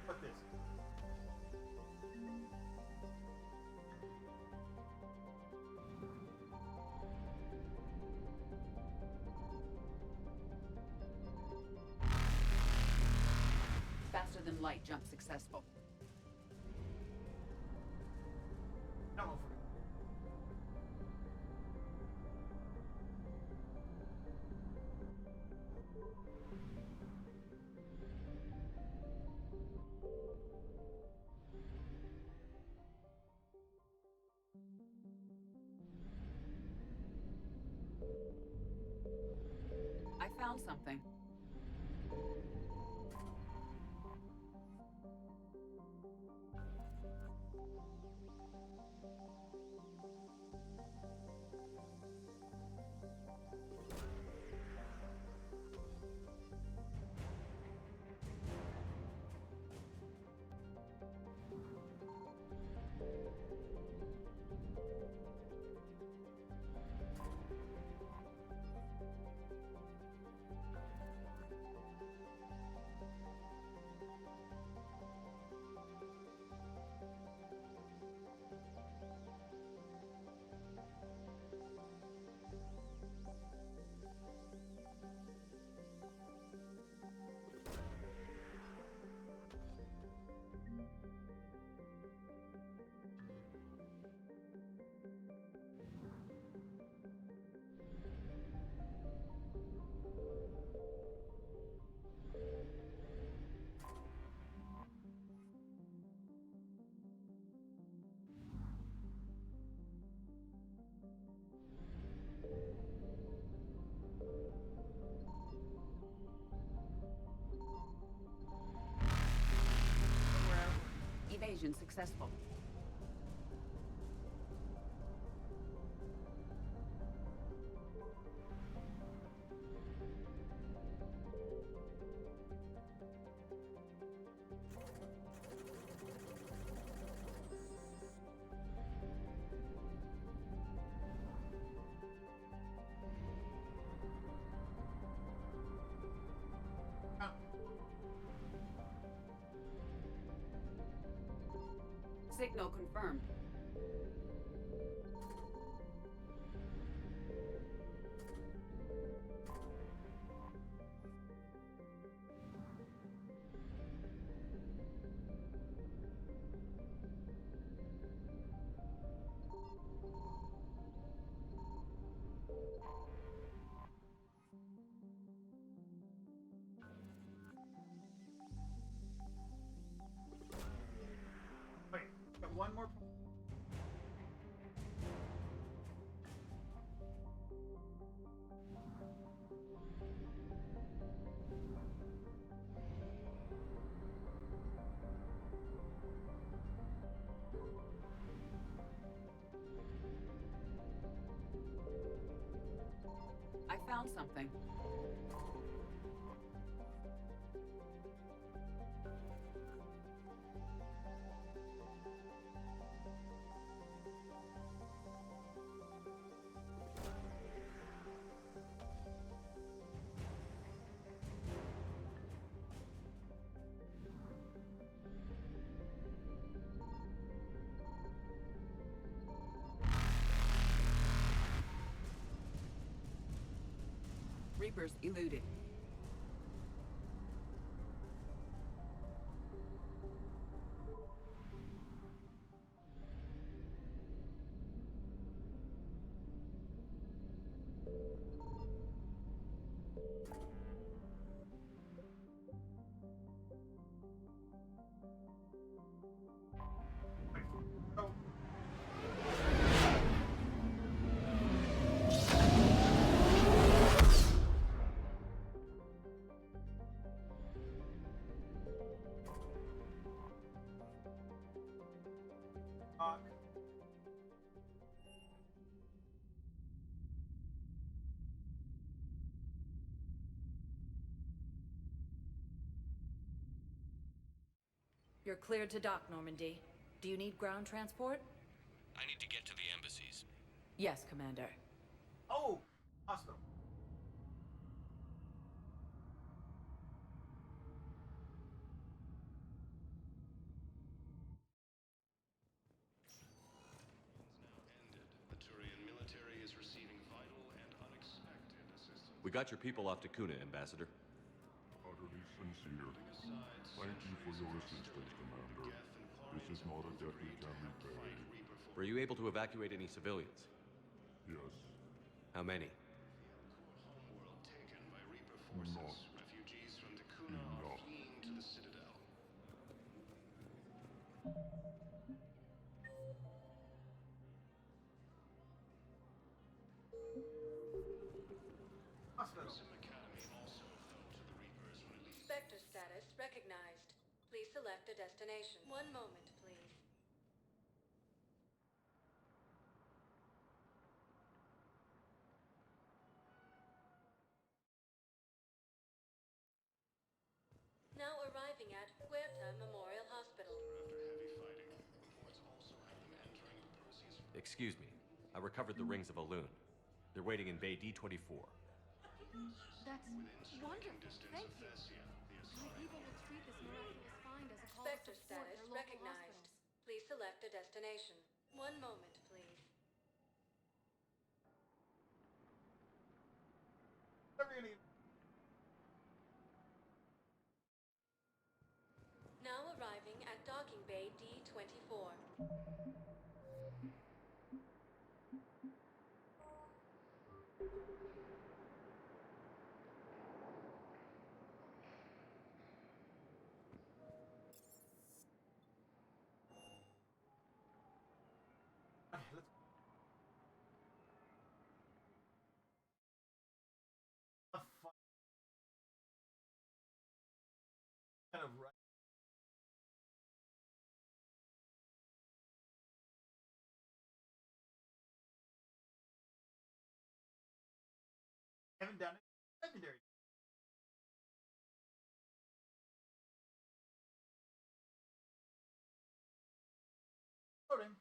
Fuck this. Faster than light jump successful. I'm over it. I found something. Evasion successful. Signal confirmed. Wait, got one more. I found something. Reapers eluded. Rock. You're cleared to dock, Normandy. Do you need ground transport? I need to get to the embassies. Yes, Commander. Oh, hospital. The Turian military is receiving vital and unexpected assistance. We got your people off to Kuna, Ambassador. Utterly sincere. Thank you for your assistance, Commander. This is not a debt we can repay. Were you able to evacuate any civilians? Yes. How many? Taken by Reaper forces. Refugees from Dakuna are fleeing to the Citadel. Spectre status recognized. Please select a destination. One moment, please. Now arriving at Huerta Memorial Hospital. Excuse me. I recovered the rings of Elune. They're waiting in Bay D-24. That's wonderful. Thank you. My people will treat this miraculous find as a call to Spectre support status their local recognized. hospitals. Please select a destination. One moment, please. Now arriving at Docking Bay D-24. Kind of right. Haven't done it. Legendary. Loading.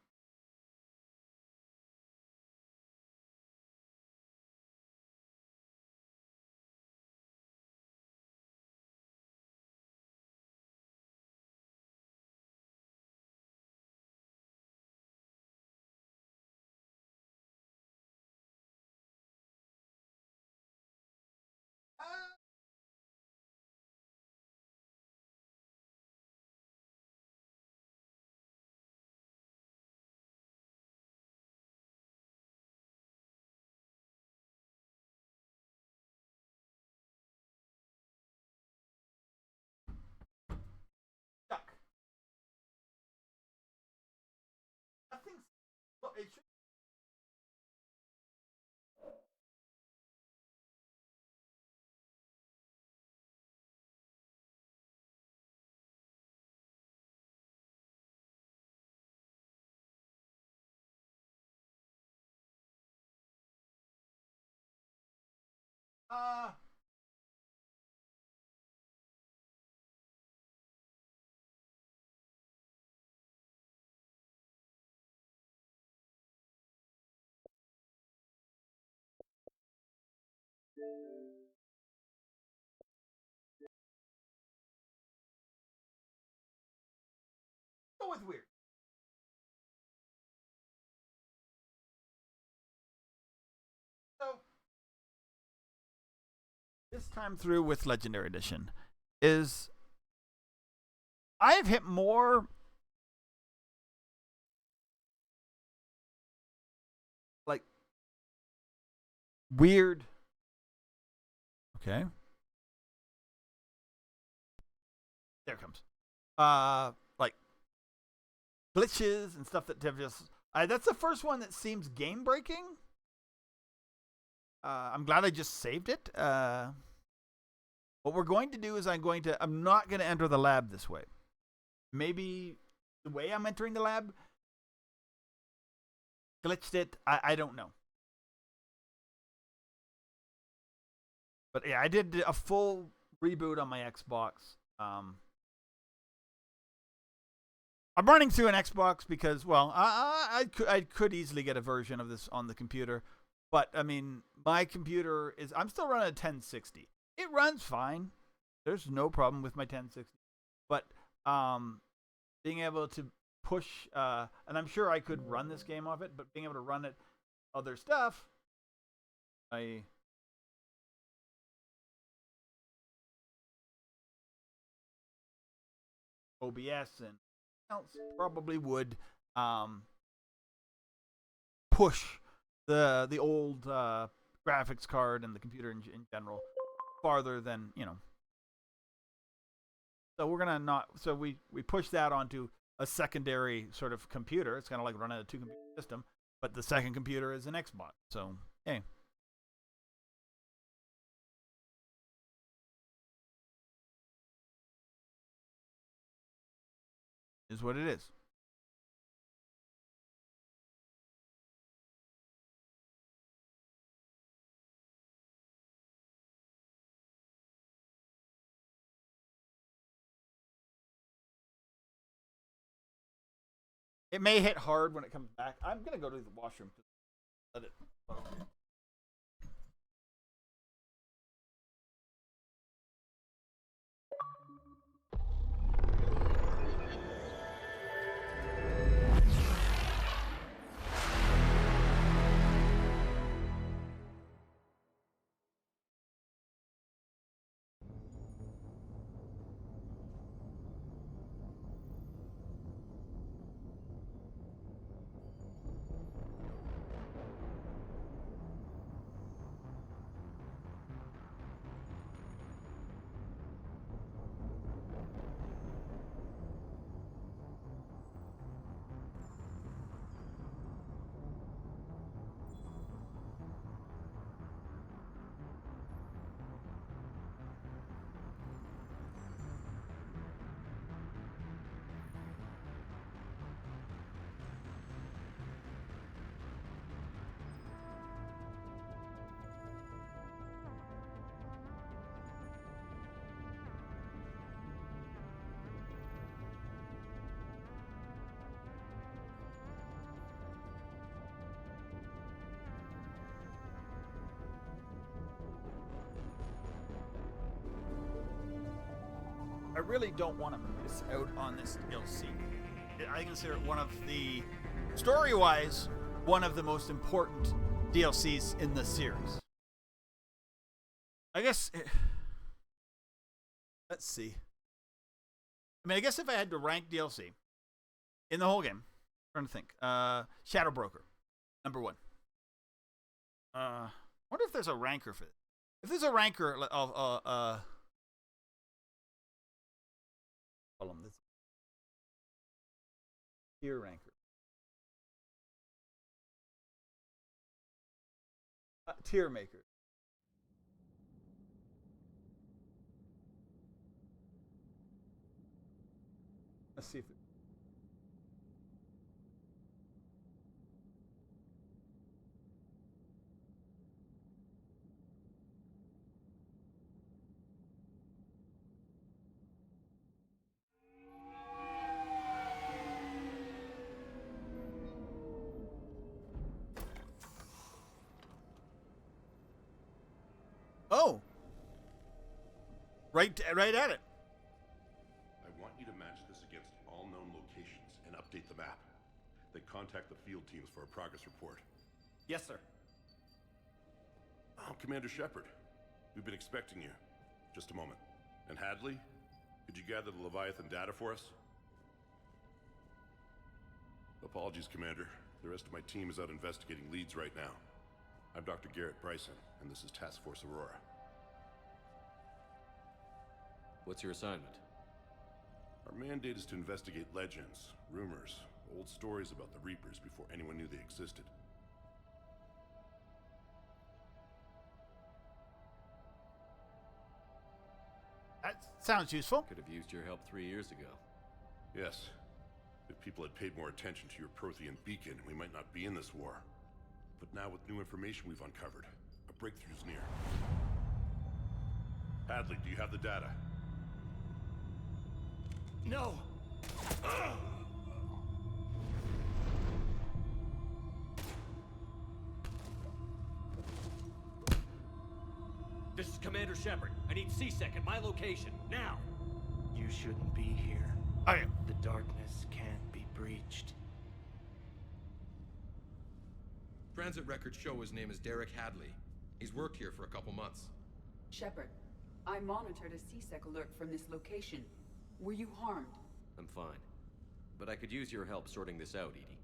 Stuck. Nothing's. Well, it should. Go with weird. So this time through with Legendary Edition is I've hit more like weird. Okay. There it comes. Like glitches and stuff that have just. That's the first one that seems game breaking. I'm glad I just saved it. What we're going to do is I'm not going to enter the lab this way. Maybe the way I'm entering the lab glitched it. I don't know. But yeah, I did a full reboot on my Xbox. I'm running through an Xbox because, well, I could easily get a version of this on the computer. But, I mean, my computer is... I'm still running a 1060. It runs fine. There's no problem with my 1060. But being able to push... and I'm sure I could run this game off it, but being able to run it other stuff... OBS and else probably would push the old graphics card and the computer in general farther than, you know. So we're gonna not. So we push that onto a secondary sort of computer. It's kind of like running a 2-computer system, but the second computer is an Xbox. So hey. Is what it is. It may hit hard when it comes back. I'm gonna go to the washroom. Let it. I really don't want to miss out on this DLC. I consider it one of the, story-wise, one of the most important DLCs in the series. I guess, let's see. I mean, I guess if I had to rank DLC in the whole game, I'm trying to think. Shadow Broker, number 1. Wonder if there's a ranker for it. If there's a ranker of this tier ranker. Tier maker. Let's see if it. Oh! Right at it. I want you to match this against all known locations and update the map. Then contact the field teams for a progress report. Yes, sir. Oh, Commander Shepard. We've been expecting you. Just a moment. And Hadley, could you gather the Leviathan data for us? Apologies, Commander. The rest of my team is out investigating leads right now. I'm Dr. Garrett Bryson, and this is Task Force Aurora. What's your assignment? Our mandate is to investigate legends, rumors, old stories about the Reapers before anyone knew they existed. That sounds useful. Could have used your help 3 years ago. Yes. If people had paid more attention to your Prothean beacon, we might not be in this war. But now with new information we've uncovered, a breakthrough's near. Hadley, do you have the data? No! This is Commander Shepard. I need C-Sec at my location, now! You shouldn't be here. I am. The darkness can't be breached. Transit records show his name is Derek Hadley. He's worked here for a couple months. Shepard, I monitored a C-Sec alert from this location. Were you harmed? I'm fine. But I could use your help sorting this out, Edie.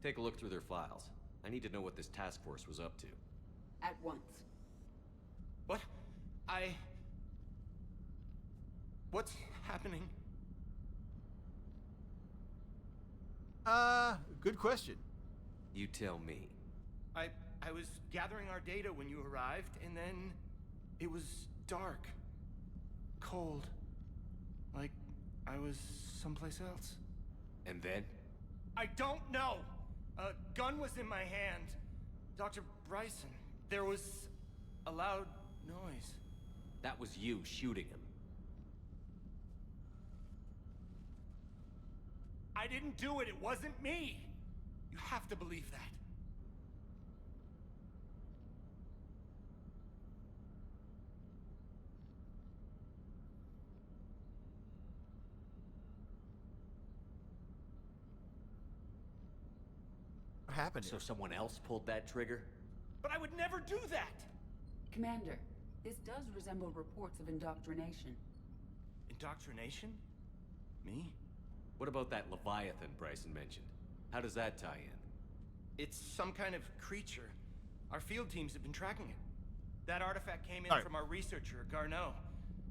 Take a look through their files. I need to know what this task force was up to. At once. What? What's happening? Good question. You tell me. I was gathering our data when you arrived, and then it was dark. Cold. Like I was someplace else. And then? I don't know! A gun was in my hand. Dr. Bryson, there was a loud noise. That was you shooting him. I didn't do it, it wasn't me! You have to believe that. What happened? So someone else pulled that trigger? But I would never do that! Commander, this does resemble reports of indoctrination. Indoctrination? Me? What about that Leviathan Bryson mentioned? How does that tie in? It's some kind of creature. Our field teams have been tracking it. That artifact came in from our researcher, Garneau.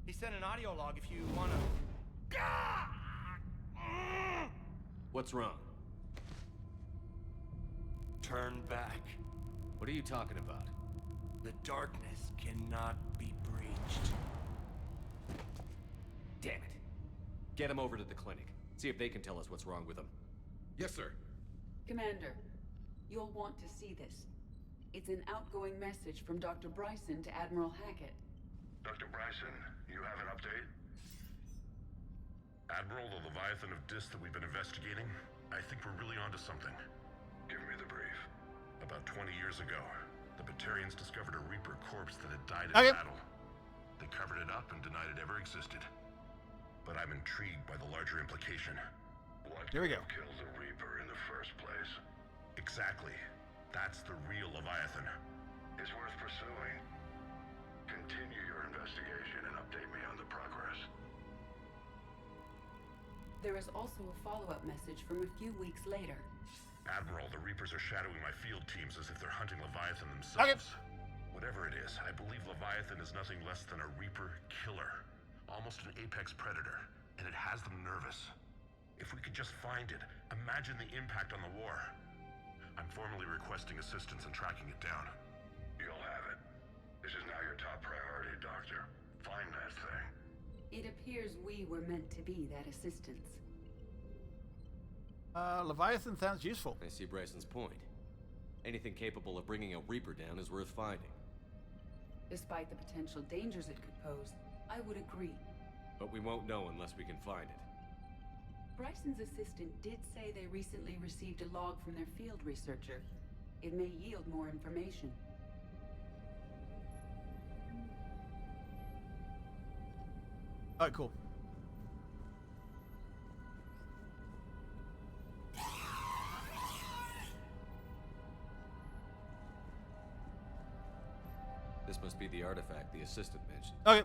He sent an audio log if you wanna... What's wrong? Turn back. What are you talking about? The darkness cannot be breached. Damn it. Get him over to the clinic. See if they can tell us what's wrong with him. Yes, sir. Commander, you'll want to see this. It's an outgoing message from Dr. Bryson to Admiral Hackett. Dr. Bryson, you have an update? Admiral, the Leviathan of Dis that we've been investigating, I think we're really onto something. Give me the brief. About 20 years ago, the Batarians discovered a Reaper corpse that had died in battle. They covered it up and denied it ever existed. But I'm intrigued by the larger implication. What Here we go. killed the Reaper in the first place? Exactly. That's the real Leviathan. It's worth pursuing. Continue your investigation and update me on the progress. There is also a follow-up message from a few weeks later. Admiral, the Reapers are shadowing my field teams as if they're hunting Leviathan themselves. Whatever it is, I believe Leviathan is nothing less than a Reaper killer. Almost an apex predator, and it has them nervous. If we could just find it, imagine the impact on the war. I'm formally requesting assistance in tracking it down. You'll have it. This is now your top priority, Doctor. Find that thing. It appears we were meant to be that assistance. Leviathan sounds useful. I see Bryson's point. Anything capable of bringing a Reaper down is worth finding. Despite the potential dangers it could pose, I would agree. But we won't know unless we can find it. Bryson's assistant did say they recently received a log from their field researcher. It may yield more information. Alright, cool. This must be the artifact the assistant mentioned. Okay.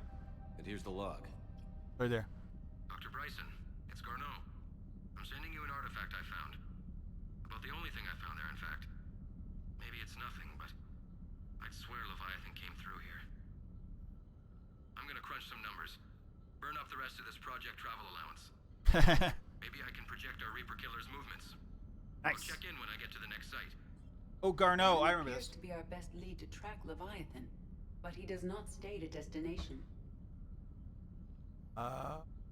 And here's the log. Right there. Dr. Bryson, it's Garneau. I'm sending you an artifact I found. About the only thing I found there, in fact. Maybe it's nothing, but I'd swear Leviathan came through here. I'm gonna crunch some numbers. Burn up the rest of this project travel allowance. Maybe I can project our Reaper killer's movements. Nice. I'll check in when I get to the next site. Oh, Garneau, I remember Appears this. to be our best lead to track Leviathan, but he does not state a destination.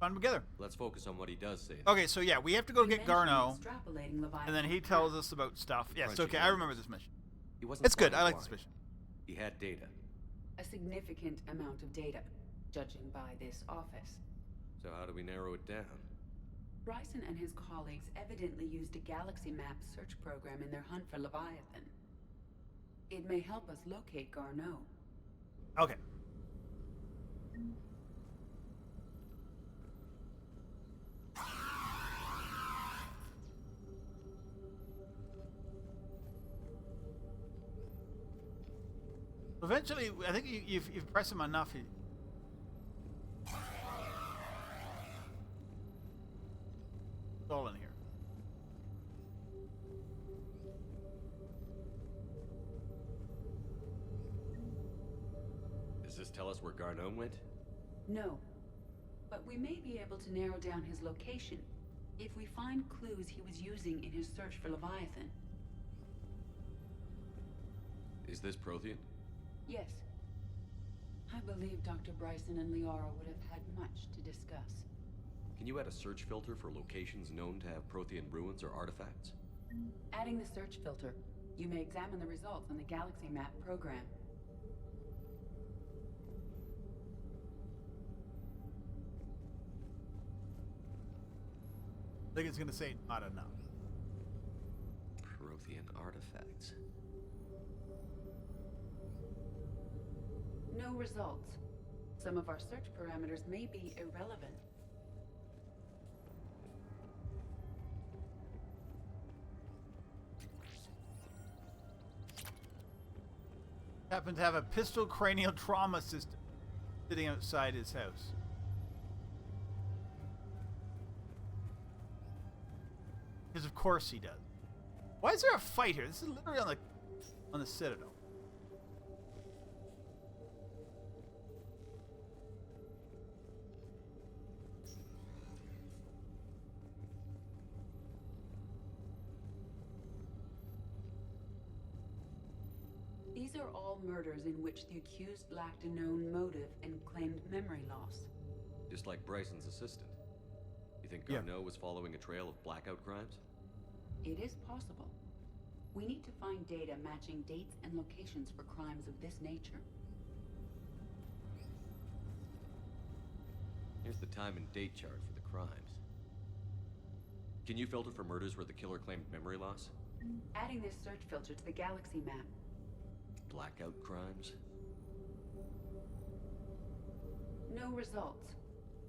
Find them together. Let's focus on what he does say. Okay, so yeah, we have to go You get mentioned Garneau, extrapolating Leviathan and then he tells us about stuff. Yes, Crunching okay, I remember this mission. He wasn't It's good. I flying like this blind. mission. He had data. a significant amount of data, judging by this office. So how do we narrow it down? Bryson and his colleagues evidently used a galaxy map search program in their hunt for Leviathan. It may help us locate Garneau. Okay. Eventually, I think you've pressed him enough. It's all in here. Does this tell us where Garneau went? No, but we may be able to narrow down his location if we find clues he was using in his search for Leviathan. Is this Prothean? Yes. I believe Dr. Bryson and Liara would have had much to discuss. Can you add a search filter for locations known to have Prothean ruins or artifacts? Adding the search filter, you may examine the results on the galaxy map program. I think it's going to say not enough. Prothean artifacts. No results. Some of our search parameters may be irrelevant. Happened to have a pistol cranial trauma system sitting outside his house. Because of course he does. Why is there a fight here? This is literally on the Citadel. These are all murders in which the accused lacked a known motive and claimed memory loss. Just like Bryson's assistant. You think Yeah. Garneau was following a trail of blackout crimes? It is possible. We need to find data matching dates and locations for crimes of this nature. Here's the time and date chart for the crimes. Can you filter for murders where the killer claimed memory loss? Adding this search filter to the galaxy map. Blackout crimes? No results.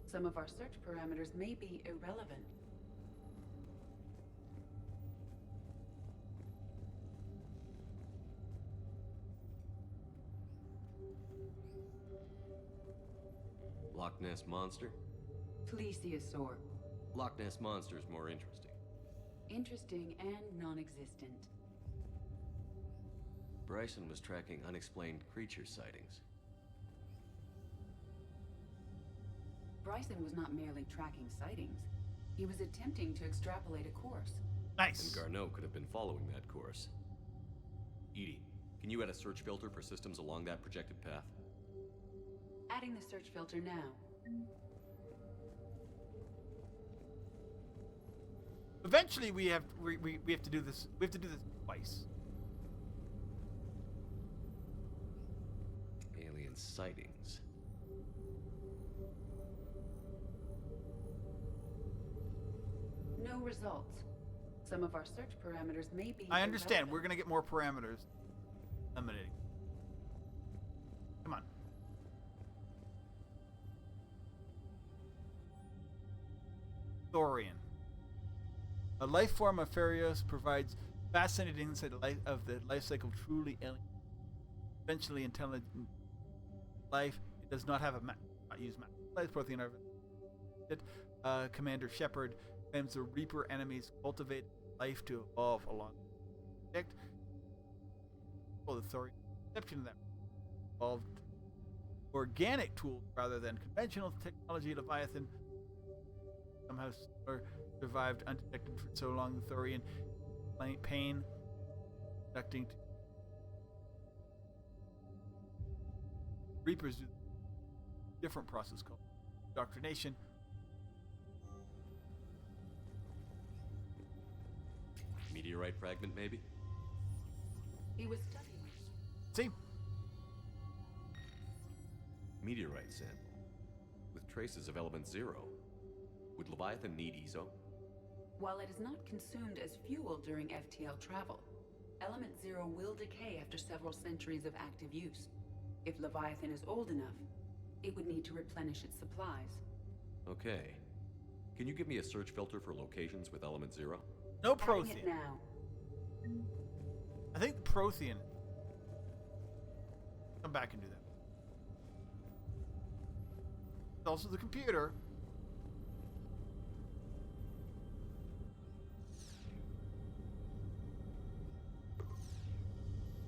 Some of our search parameters may be irrelevant. Loch Ness Monster? Plesiosaur. Loch Ness Monster is more interesting. Interesting and non-existent. Bryson was tracking unexplained creature sightings. Bryson was not merely tracking sightings. He was attempting to extrapolate a course. Nice. And Garneau could have been following that course. Edie, can you add a search filter for systems along that projected path? Adding the search filter now. Eventually, we have to do this. We have to do this twice. Alien sightings. No results. Some of our search parameters may be I understand. irrelevant. We're gonna get more parameters. Eliminating. Come on. Thorian. A life form of Farios provides fascinating insight of the life cycle of truly alien, eventually intelligent life. It does not have a not use map. Prothean Commander Shepard claims the Reaper enemies cultivate life to evolve along the project. Well, the Thorian exception of that evolved organic tools rather than conventional technology. Leviathan somehow survived undetected for so long. The Thorian pain conducting Reapers do a different process called indoctrination. meteorite fragment, maybe? He was studying. See? Meteorite sample. With traces of element 0. Would Leviathan need ESO? While it is not consumed as fuel during FTL travel, element 0 will decay after several centuries of active use. If Leviathan is old enough, it would need to replenish its supplies. Okay. Can you give me a search filter for locations with element 0? No Adding Prothean. it now. I think Prothean. Come back and do that. It's also the computer.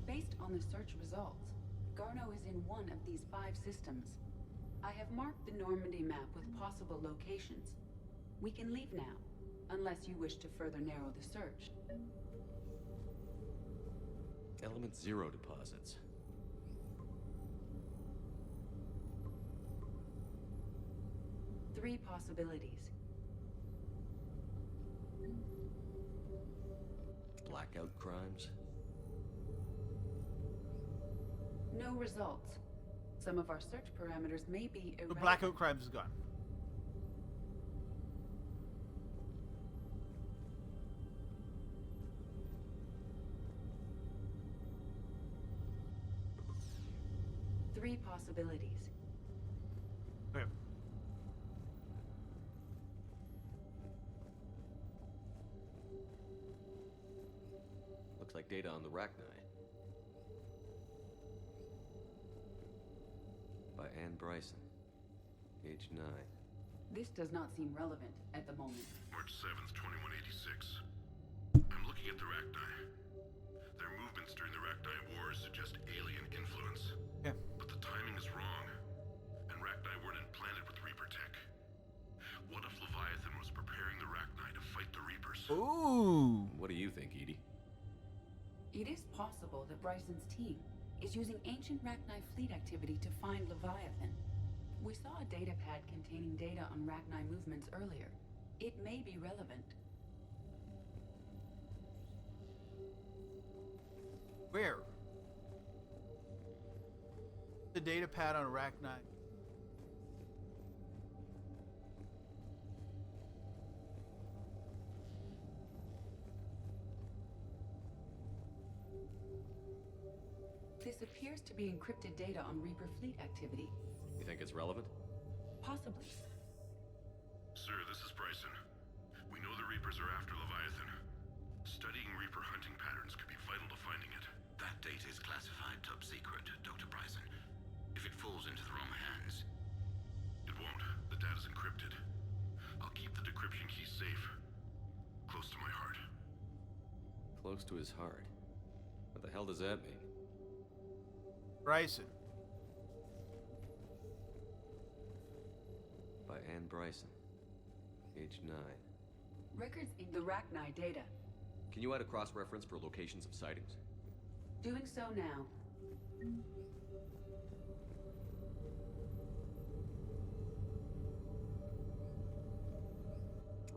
Based on the search results, Garneau is in one of these 5 systems. I have marked the Normandy map with possible locations. We can leave now, unless you wish to further narrow the search. Element 0 deposits. Three possibilities. Blackout crimes? No results. Some of our search parameters may be The irrelevant. Blackout Crimes is gone. Three possibilities. Okay. Looks like data on the Rachni. By Anne Bryson. Age 9. This does not seem relevant at the moment. March 7th, 2186. I'm looking at the Rachni. Their movements during the Rachni Wars suggest alien influence. Yeah. But the timing is wrong. And Rachni weren't implanted with Reaper tech. What if Leviathan was preparing the Rachni to fight the Reapers? Ooh. What do you think, Edie? It is possible that Bryson's team is using ancient Rachni fleet activity to find Leviathan. We saw a data pad containing data on Rachni movements earlier. It may be relevant. Where? The data pad on Rachni. This appears to be encrypted data on Reaper fleet activity. You think it's relevant? Possibly. Sir, this is Bryson. We know the Reapers are after Leviathan. Studying Reaper hunting patterns could be vital to finding it. That data is classified top secret, Dr. Bryson. If it falls into the wrong hands... It won't. The data's encrypted. I'll keep the decryption key safe. Close to my heart. Close to his heart. What the hell does that mean? Bryson. By Anne Bryson. Age 9. Records in the Rachni data. Can you add a cross-reference for locations of sightings? Doing so now.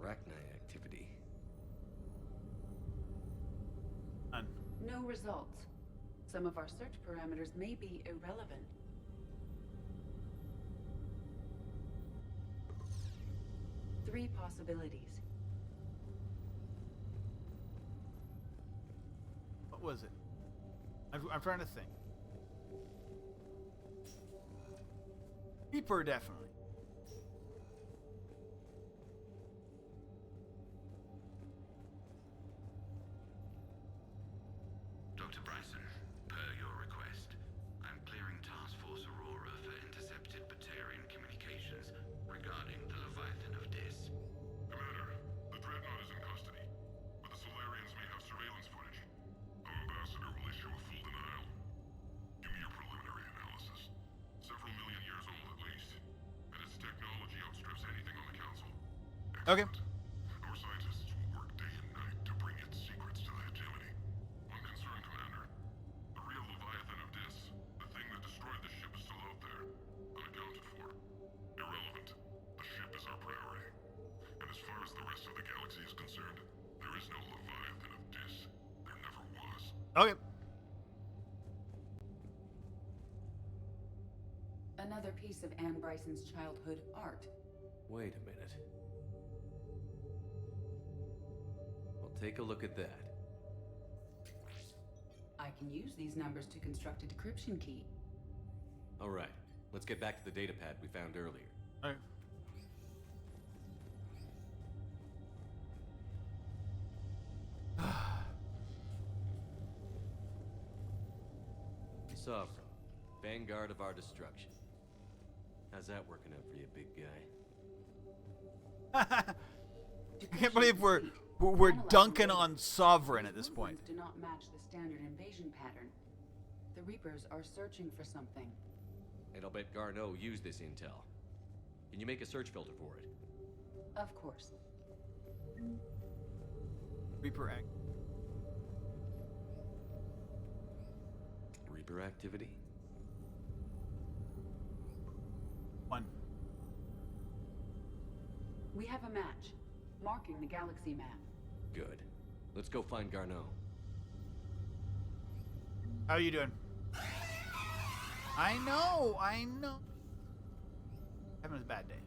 Rachni activity. None. No results. Some of our search parameters may be irrelevant. Three possibilities. What was it? I'm trying to think. Reaper, definitely. Dr. Bryson, per your request, I'm clearing Task Force Aurora for intercepted Batarian communications regarding the Leviathan of Dis. Commander, the Dreadnought is in custody, but the Solarians may have surveillance footage. Our ambassador will issue a full denial. Give me your preliminary analysis. Several million years old at least, and its technology outstrips anything on the Council. Okay. Our scientists will work day and night to bring its secrets to the hegemony. One concern, Commander. The real Leviathan of Dis, the thing that destroyed the ship, is still out there, unaccounted for. Irrelevant. The ship is our priority. And as far as the rest of the galaxy is concerned, there is no Leviathan of Dis. Okay. Another piece of Anne Bryson's childhood art. Wait a minute. Well, take a look at that. I can use these numbers to construct a decryption key. All right, let's get back to the datapad we found earlier. All right. Sovereign, vanguard of our destruction. How's that working out for you, big guy? I can't believe we're dunking on Sovereign at this point. Do not match the standard invasion pattern. The Reapers are searching for something. And I'll bet Garneau used this intel. Can you make a search filter for it? Of course. Reaper act. Reaper activity? 1. We have a match, marking the galaxy map. Good. Let's go find Garneau. How are you doing? I know. Having a bad day.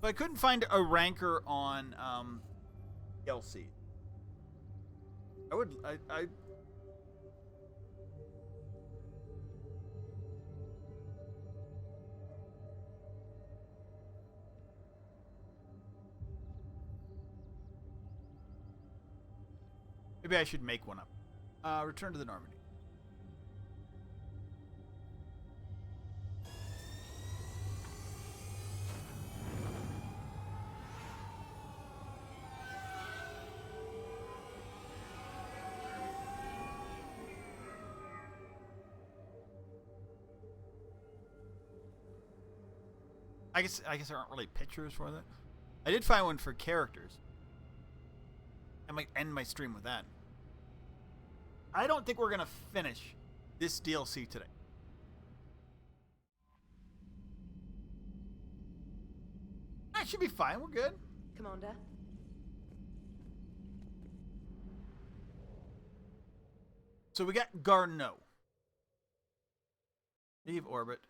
But I couldn't find a ranker on LC. I maybe I should make one up. Return to the Normandy. I guess there aren't really pictures for that. I did find one for characters. I might end my stream with that. I don't think we're gonna finish this DLC today. That should be fine. We're good. Commander. So we got Garneau. Leave orbit.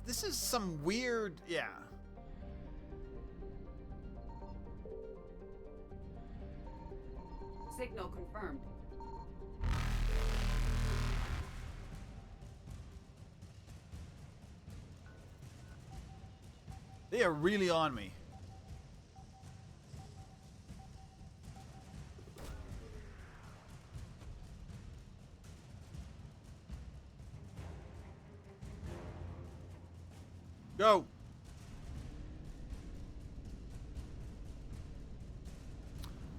This is some weird, yeah. Signal confirmed. They are really on me. Go.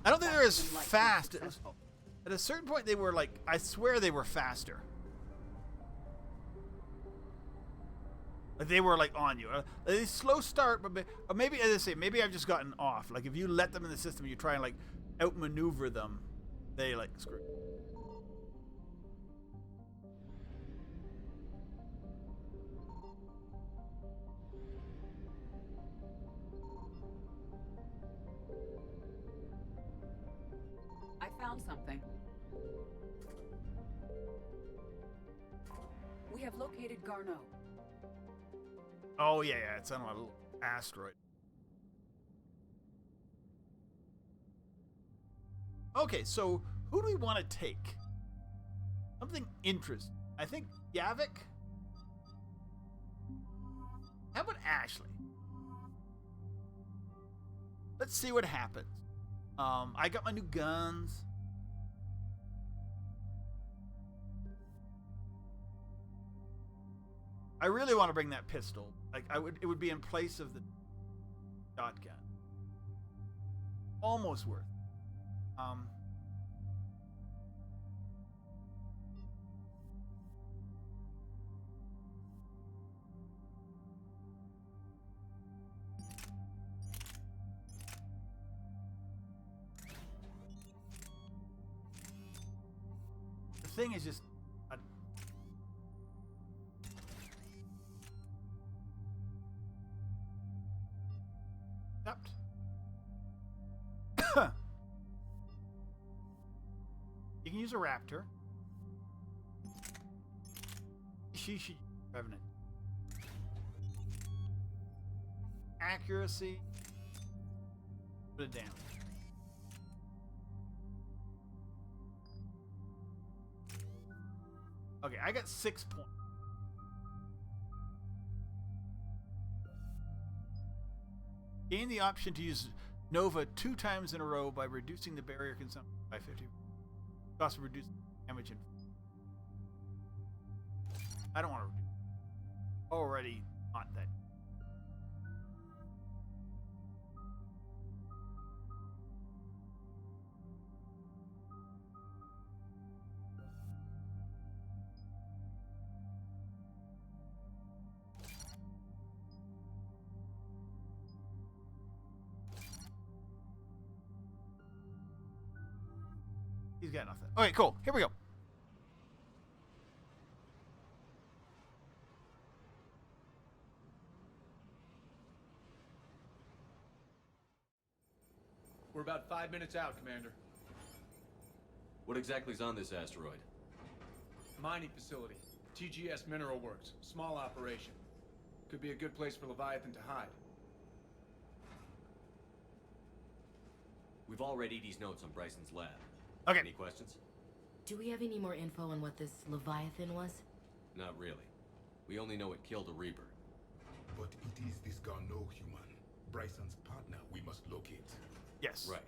I don't think they're as fast. At a certain point, they were like, I swear they were faster. Like they were like on you. They slow start, but or maybe, as I say, maybe I've just gotten off. Like if you let them in the system, you try and like outmaneuver them, they like screw. I found something. We have located Garneau. Oh yeah, it's on a little asteroid. Okay, so who do we want to take? Something interesting. I think Yavik. How about Ashley? Let's see what happens. I got my new guns. I really want to bring that pistol. Like it would be in place of the shotgun. Almost worth. thing is just a... Accept. You can use a raptor. She should Revenant. Accuracy. Put it down. Okay, I got 6 points. Gain the option to use Nova 2 times in a row by reducing the barrier consumption by 50. Cost of reducing damage and... I don't want to reduce. Already not that. He's got nothing. Okay, cool. Here we go. We're about 5 minutes out, Commander. What exactly is on this asteroid? Mining facility. TGS Mineral Works. Small operation. Could be a good place for Leviathan to hide. We've all read Edie's notes on Bryson's lab. Okay. Any questions? Do we have any more info on what this Leviathan was? Not really. We only know it killed a Reaper. But it is this Garneau human, Bryson's partner, we must locate. Yes. Right.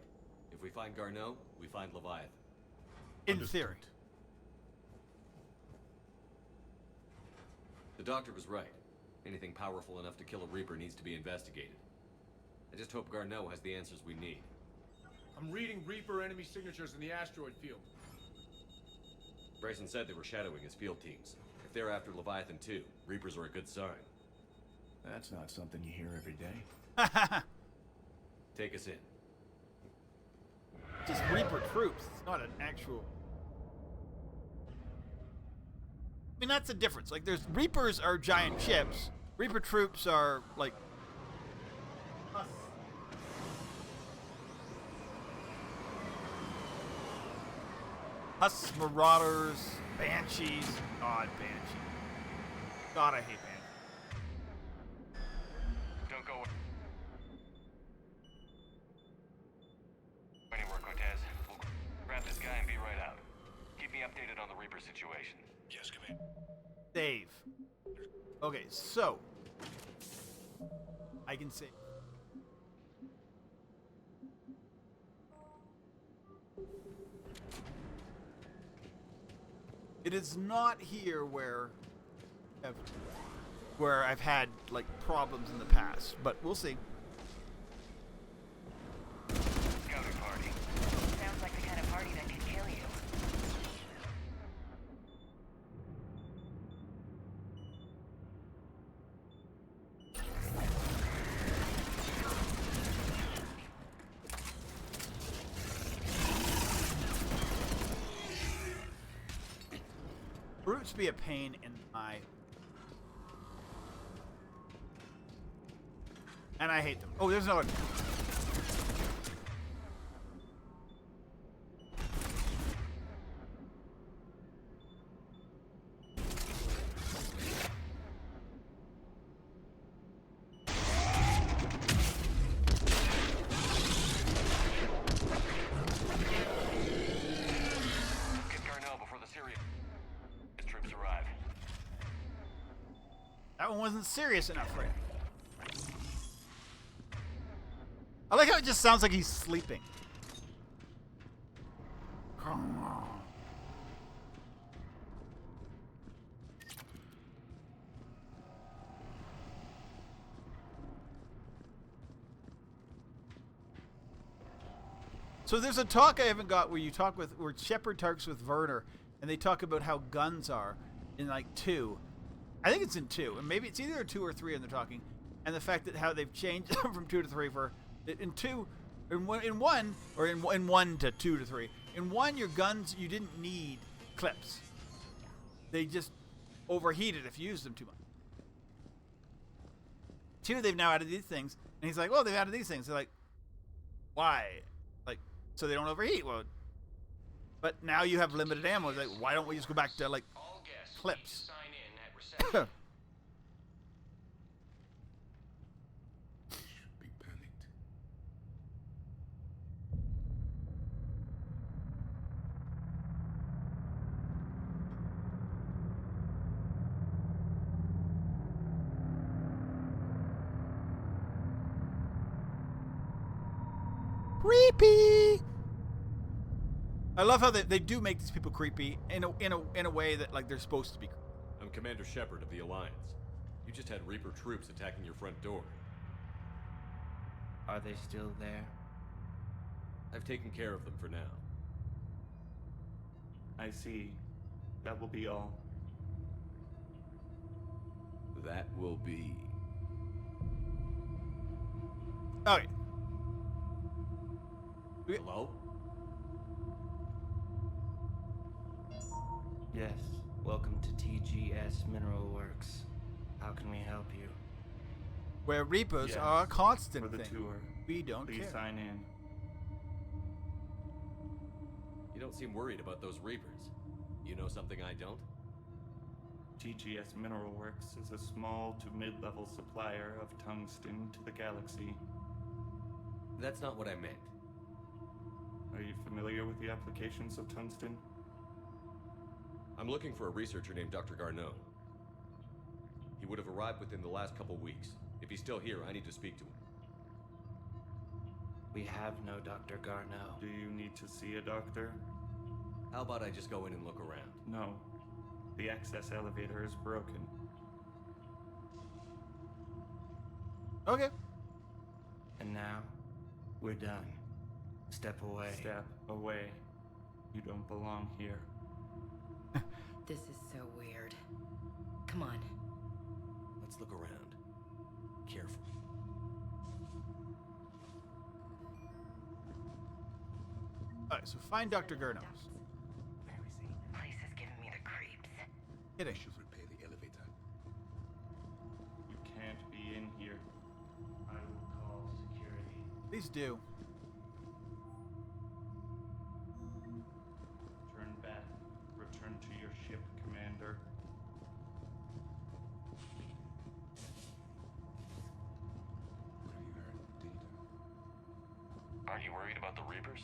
If we find Garneau, we find Leviathan. In theory. The doctor was right. Anything powerful enough to kill a Reaper needs to be investigated. I just hope Garneau has the answers we need. I'm reading Reaper enemy signatures in the asteroid field. Bryson said they were shadowing his field teams. If they're after Leviathan too, Reapers are a good sign. That's not something you hear every day. Take us in. Just Reaper troops. It's not an actual... I mean, that's the difference. Like, there's... Reapers are giant ships. Reaper troops are, like... Husks, Marauders, Banshees. God, Banshee. God, I hate Banshee. Don't go anywhere, Cortez. We'll grab this guy and be right out. Keep me updated on the Reaper situation. Yes, Commander. Save. Okay, so... I can save. It is not here where I've had like problems in the past, but we'll see. Scouting party. Sounds like the kind of party that could kill you. Brutes be a pain in my... And I hate them. Oh, there's another one. Get Garneau before the Syrian troops arrive. That one wasn't serious enough for you. I like how it just sounds like he's sleeping. So there's a talk I haven't got where Shepard talks with Werner, and they talk about how guns are in like 2. I think it's in 2, and maybe it's either 2 or 3, and they're talking, and the fact that how they've changed from 2 to 3 for in 2, in 1 to 2 to 3. In 1, your guns you didn't need clips. They just overheated if you used them too much. 2, they've now added these things, and he's like, well, they've added these things. They're like, why? Like, so they don't overheat. Well, but now you have limited ammo. Like, why don't we just go back to like clips? Be panicked. Creepy. I love how they do make these people creepy in a way that like they're supposed to be. I'm Commander Shepard of the Alliance. You just had Reaper troops attacking your front door. Are they still there? I've taken care of them for now. I see. That will be all. That will be... Okay. Hello? Yes. Welcome to TGS Mineral Works. How can we help you? Where Reapers Yes, are a constant for the thing. tour. We don't Please care. sign in. You don't seem worried about those Reapers. You know something I don't? TGS Mineral Works is a small to mid-level supplier of tungsten to the galaxy. That's not what I meant. Are you familiar with the applications of tungsten? I'm looking for a researcher named Dr. Garneau. He would have arrived within the last couple weeks. If he's still here, I need to speak to him. We have no Dr. Garneau. Do you need to see a doctor? How about I just go in and look around? No. The access elevator is broken. Okay. And now, we're done. Step away. Step away. You don't belong here. This is so weird. Come on. Let's look around. Careful. Alright, so find Dr. Garneau. Place is giving me the creeps. Kidding. Should repair the elevator. You can't be in here. I will call security. Please do. Turn back. Return to your ship, Commander. What have you heard? Data? Aren't you worried about the Reapers?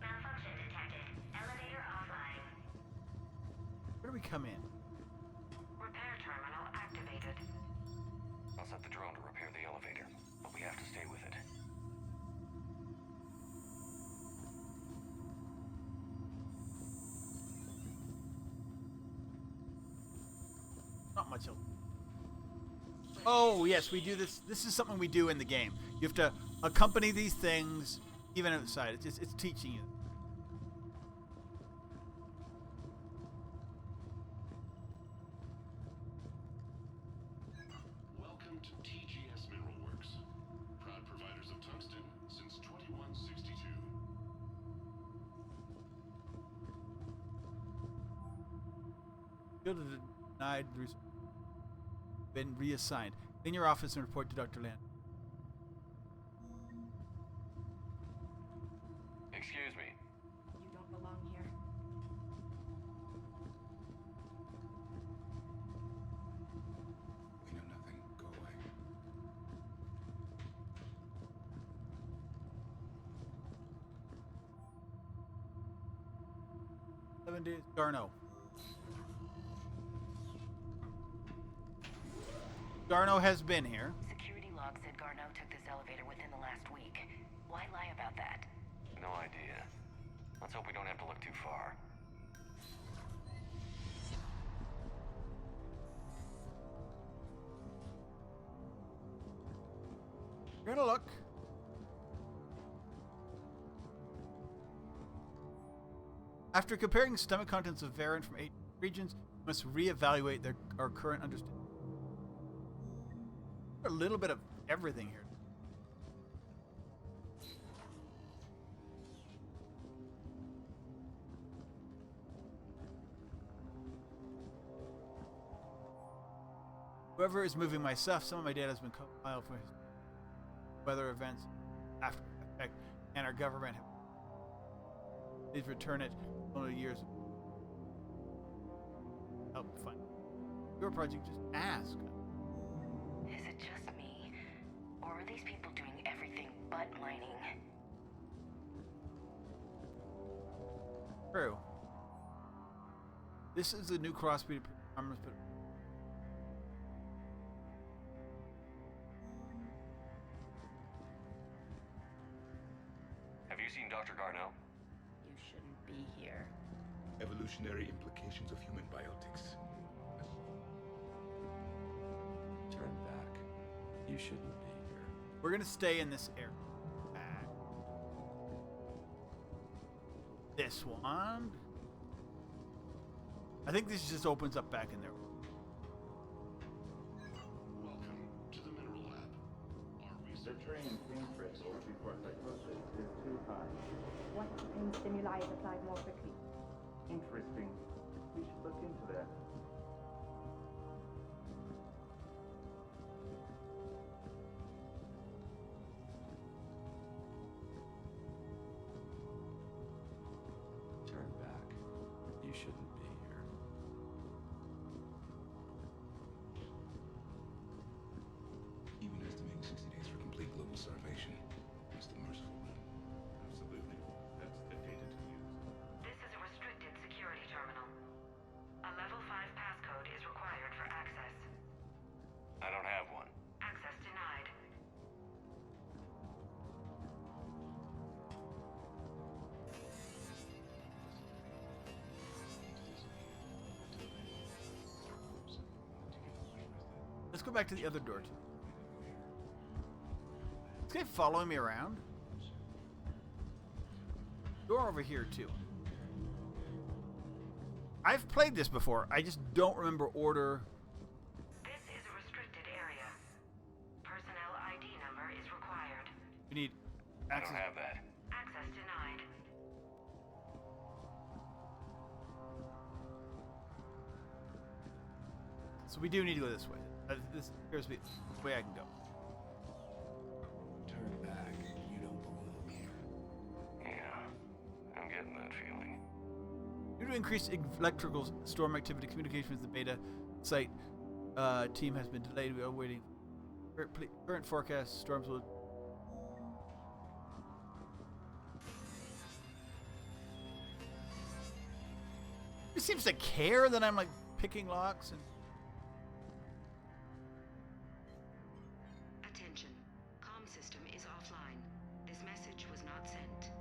Malfunction detected. Elevator offline. Where do we come in? Repair terminal activated. I'll set the drone to repair the elevator, but we have to stay with it. Not much else. Oh, yes, we do this. This is something we do in the game. You have to accompany these things even outside. It's teaching you. Welcome to TGS Mineral Works. Proud providers of tungsten since 2162. Field denied. Been reassigned. In your office and report to Dr. Land. Excuse me. You don't belong here. We know nothing. Go away. Seven days. Garneau. Garneau has been here. Security log said Garneau took this elevator within the last week. Why lie about that? No idea. Let's hope we don't have to look too far. We're gonna look. After comparing stomach contents of variant from 8 regions, we must reevaluate our current understanding. a little bit of everything here. Whoever is moving my stuff, some of my data has been compiled for weather events after effect, and our government have please return it only years help fund your project. Just ask. Is it just me? Or are these people doing everything but mining? True. This is the new crossbreed armors, but Have you seen Dr. Garneau? You shouldn't be here. Evolutionary implications of human biotics. Turn back. You shouldn't be here. we're gonna stay in this area. This one. I think this just opens up back in there. Welcome to the Mineral Lab. Our research... The train pain threshold before psychosis is too high. What pain stimuli is applied more quickly? Interesting. We should look into that. Turn back. You shouldn't be here. Even estimating 60 days for complete global starvation is the merciful route. Absolutely. That's the data to use. This is a restricted security terminal. A level 5 passcode is required for access. I don't have one. Access denied. Let's go back to the other door too. This guy following me around? Door over here too. I've played this before. I just don't remember order. This is a restricted area. Personnel ID number is required. We need access. I don't have that. Access denied. So we do need to go this way. This appears to be the way I can go. Turn back. You don't belong here. Yeah, I'm getting that feeling. Due to increased electrical storm activity, communication with the beta site team has been delayed. We are waiting. Current forecast storms will. He seems to care that I'm like picking locks and. Attention. Comm system is offline. This message was not sent.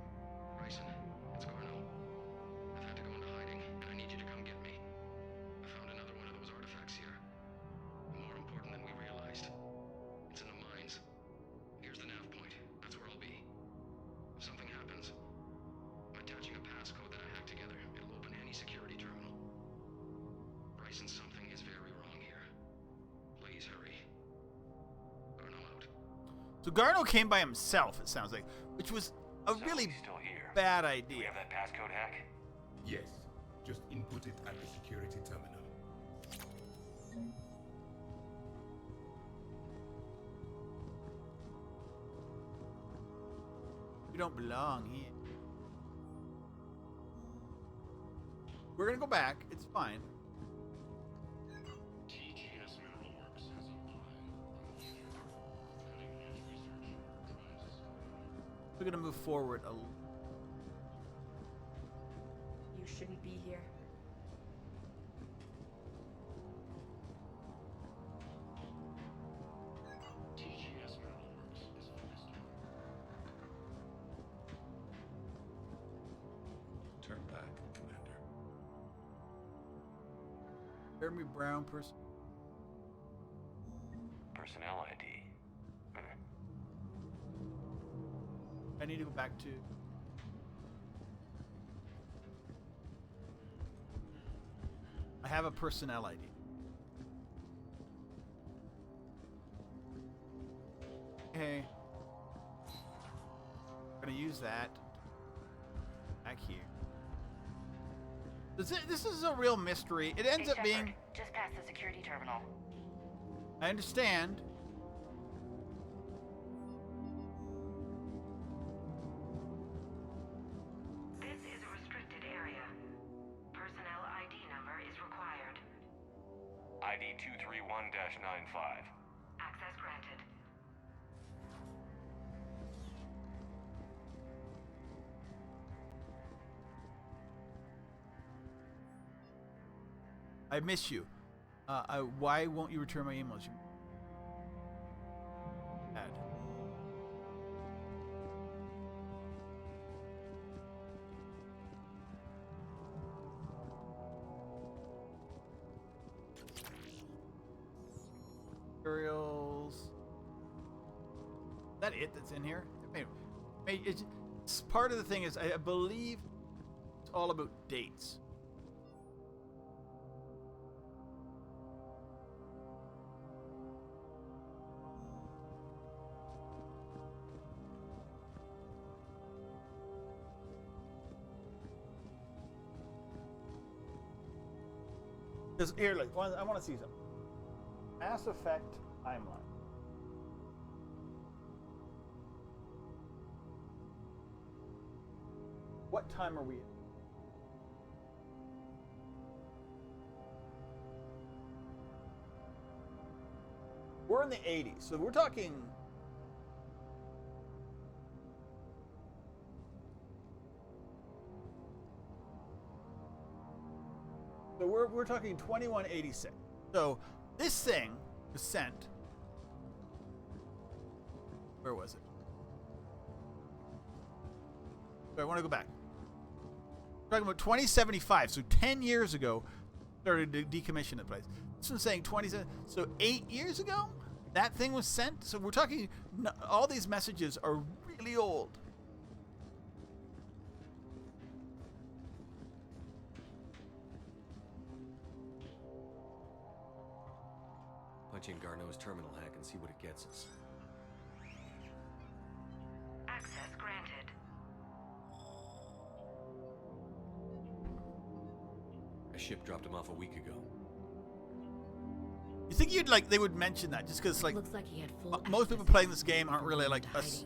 Bryson, it's Garneau. I've had to go into hiding, and I need you to come get me. I found another one of those artifacts here. More important than we realized. It's in the mines. Here's the nav point. That's where I'll be. If something happens, I'm attaching a passcode that I hacked together. It'll open any security terminal. Bryson, something is very wrong here. Please hurry. Garneau out. So Garneau came by himself, it sounds like, which was a So really he's still here. bad Do idea. we have that passcode hack? Yes. Just input it at the security terminal. We don't belong here. We're gonna go back. It's fine. TGS Mineral Works has a line from the cutting edge research. We're gonna move forward a little. You shouldn't be here. TGS Mineral Works is faster. Turn back, Commander. Jeremy Brown person. Personnel ID. I need to go back to. I have a personnel ID. Okay. I'm gonna use that back here. This is a real mystery. It ends up being just past the security terminal. I understand. This is a restricted area. Personnel ID number is required. ID 231-95. Access granted. I miss you. Why won't you return my emails? Bad. Materials. Is that it that's in here? It's part of the thing is I believe it's all about dates. Here, look, I want to see something. Mass Effect timeline. What time are we in? We're in the 80s, so we're talking. So we're talking 2186. So this thing was sent. Where was it? So I want to go back. We're talking about 2075. So 10 years ago, started to decommission the place. This one's saying 27. So 8 years ago, that thing was sent. So we're talking. All these messages are really old. Punch in Garneau's terminal hack and see what it gets us. Access granted. A ship dropped him off a week ago. You think they would mention that just because looks like he had full most people playing this game aren't really like us.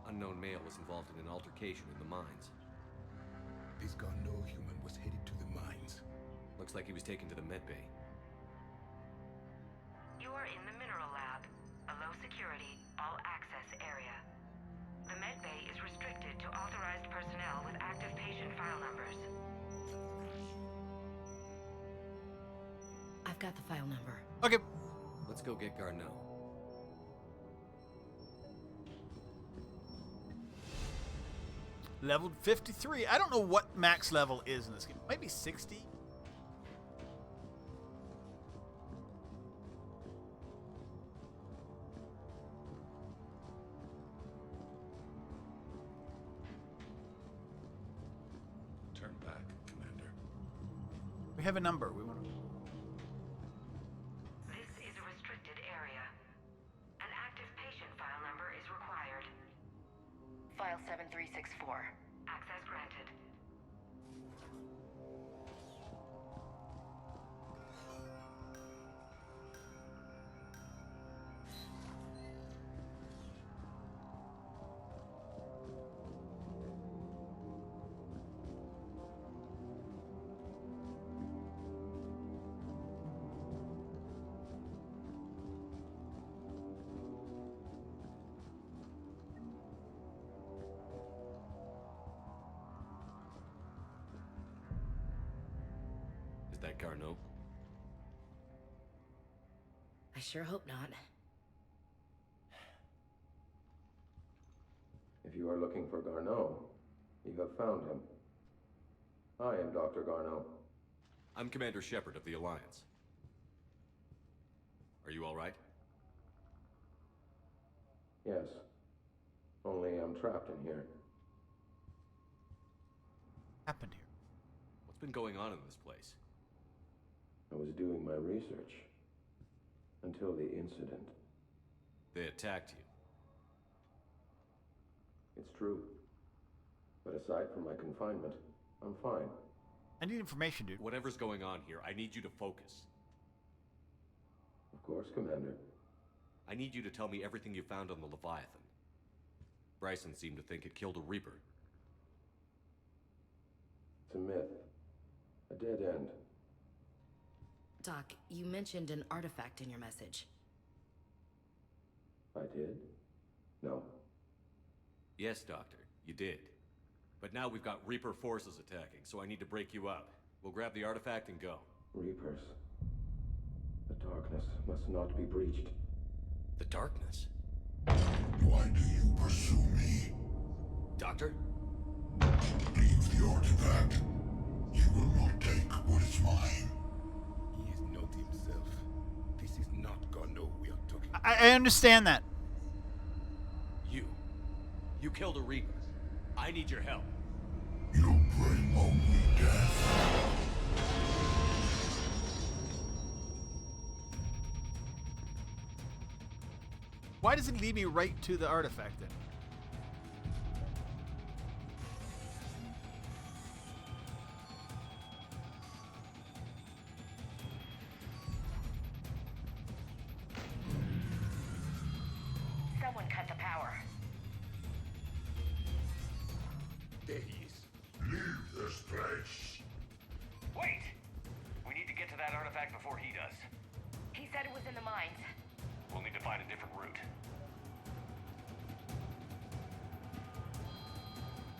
Unknown male was involved in an altercation in the mines. This Garneau human was headed to the mines. Looks like he was taken to the med bay. You are in the mineral lab, a low security, all access area. The med bay is restricted to authorized personnel with active patient file numbers. I've got the file number. Okay. Let's go get Garneau. Leveled 53. I don't know what max level is in this game. It might be 60. Turn back, Commander. We have a number. We want to. This is a restricted area. An active patient file number is required. File 7364. Access granted. Is that Garneau? I sure hope not. If you are looking for Garneau, you have found him. I am Dr. Garneau. I'm Commander Shepard of the Alliance. Are you all right? Yes. Only I'm trapped in here. Happened here. What's been going on in this place? I was doing my research. Until the incident. They attacked you. It's true. But aside from my confinement, I'm fine. I need information, dude. Whatever's going on here, I need you to focus. Of course, Commander. I need you to tell me everything you found on the Leviathan. Bryson seemed to think it killed a Reaper. It's a myth. A dead end. Doc, you mentioned an artifact in your message. I did? No. Yes, Doctor, you did. But now we've got Reaper forces attacking, so I need to break you up. We'll grab the artifact and go. Reapers. The darkness must not be breached. The darkness? Why do you pursue me? Doctor? Leave the artifact. You will not take what is mine. He is not himself. This is not Garneau we are talking about. I understand that. You killed a Reaper. I need your help. You bring only death. Why does it lead me right to the artifact then? Someone cut the power. There he is. Leave this place. Wait! We need to get to that artifact before he does. He said it was in the mines. We'll need to find a different route.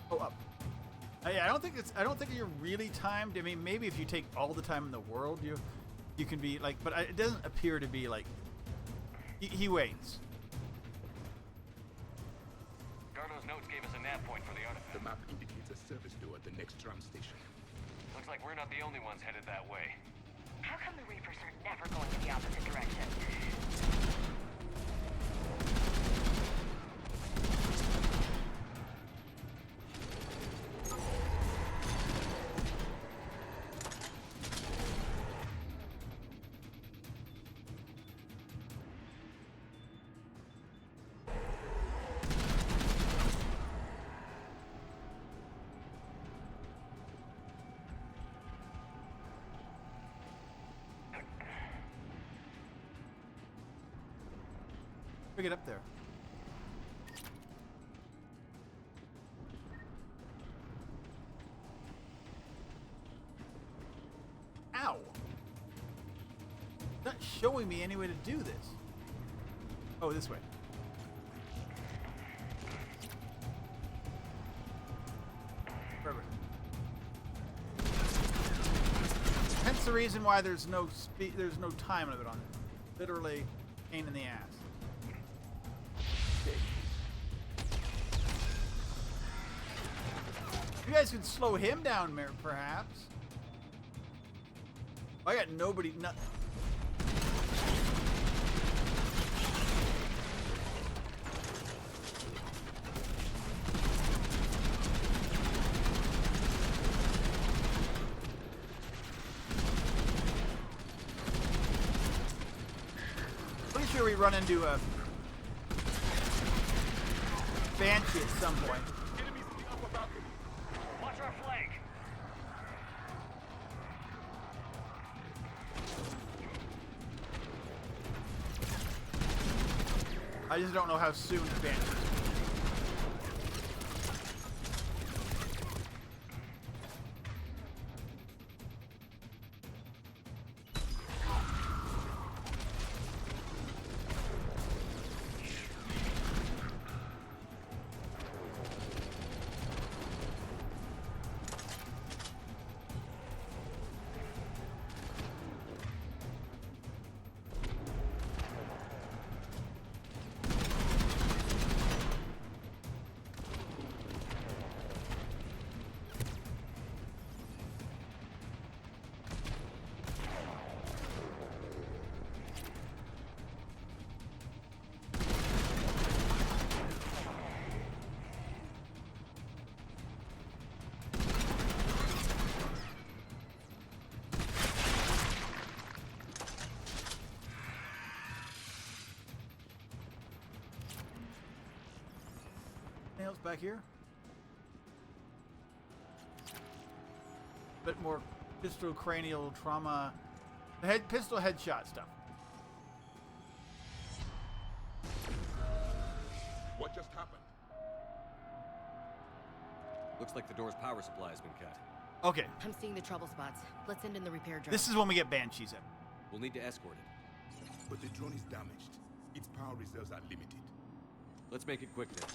Oh, up. Yeah, I don't think you're really timed. I mean, maybe if you take all the time in the world, you can be like, but it doesn't appear to be like. He waits. Garneau's notes gave us a nav point for the artifact. The map indicates a service door at the next tram station. Looks like we're not the only ones headed that way. How come the Reapers are never going in the opposite direction? We get up there. Ow! Not showing me any way to do this. Oh, this way. Perfect. Hence the reason why there's no time limit on it. Literally, pain in the ass. You guys could slow him down, perhaps. I got nobody. Pretty sure we run into a Banshee at some point. Watch our flank! I just don't know how soon the Banshee. else back here? Bit more pistol cranial trauma, pistol headshot stuff. What just happened? Looks like the door's power supply has been cut. Okay. I'm seeing the trouble spots. Let's send in the repair drone. This is when we get Banshees in. We'll need to escort it. But the drone is damaged. Its power reserves are limited. Let's make it quick then.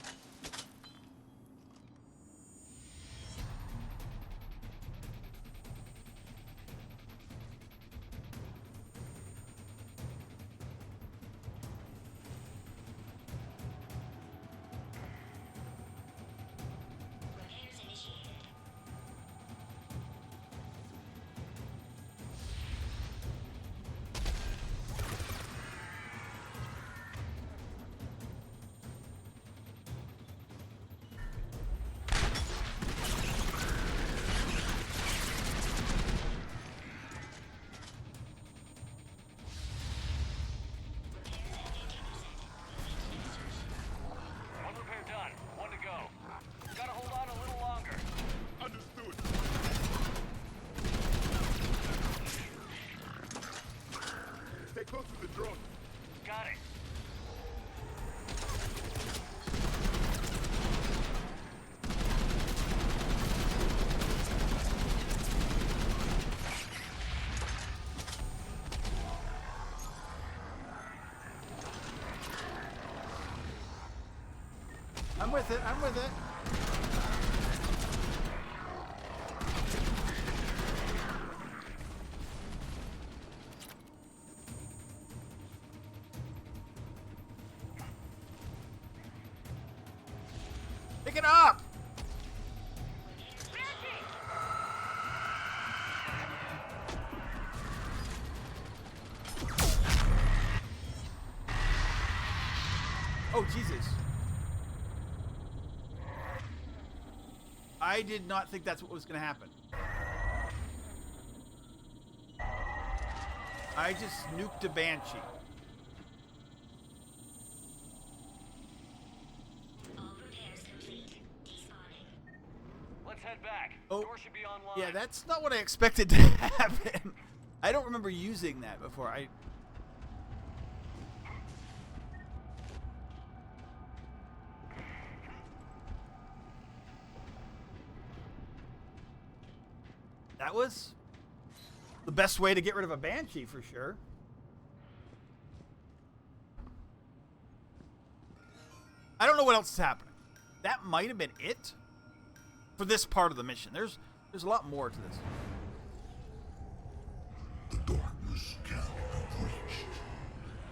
I'm with it. I'm with it. Pick it up. Oh, Jesus. I did not think that's what was going to happen. I just nuked a Banshee. Let's head back. Oh, Door should be online. yeah, that's not what I expected to happen. I don't remember using that before. That was the best way to get rid of a Banshee for sure. I don't know what else is happening. That might have been it for this part of the mission. There's a lot more to this. The darkness can't be breached.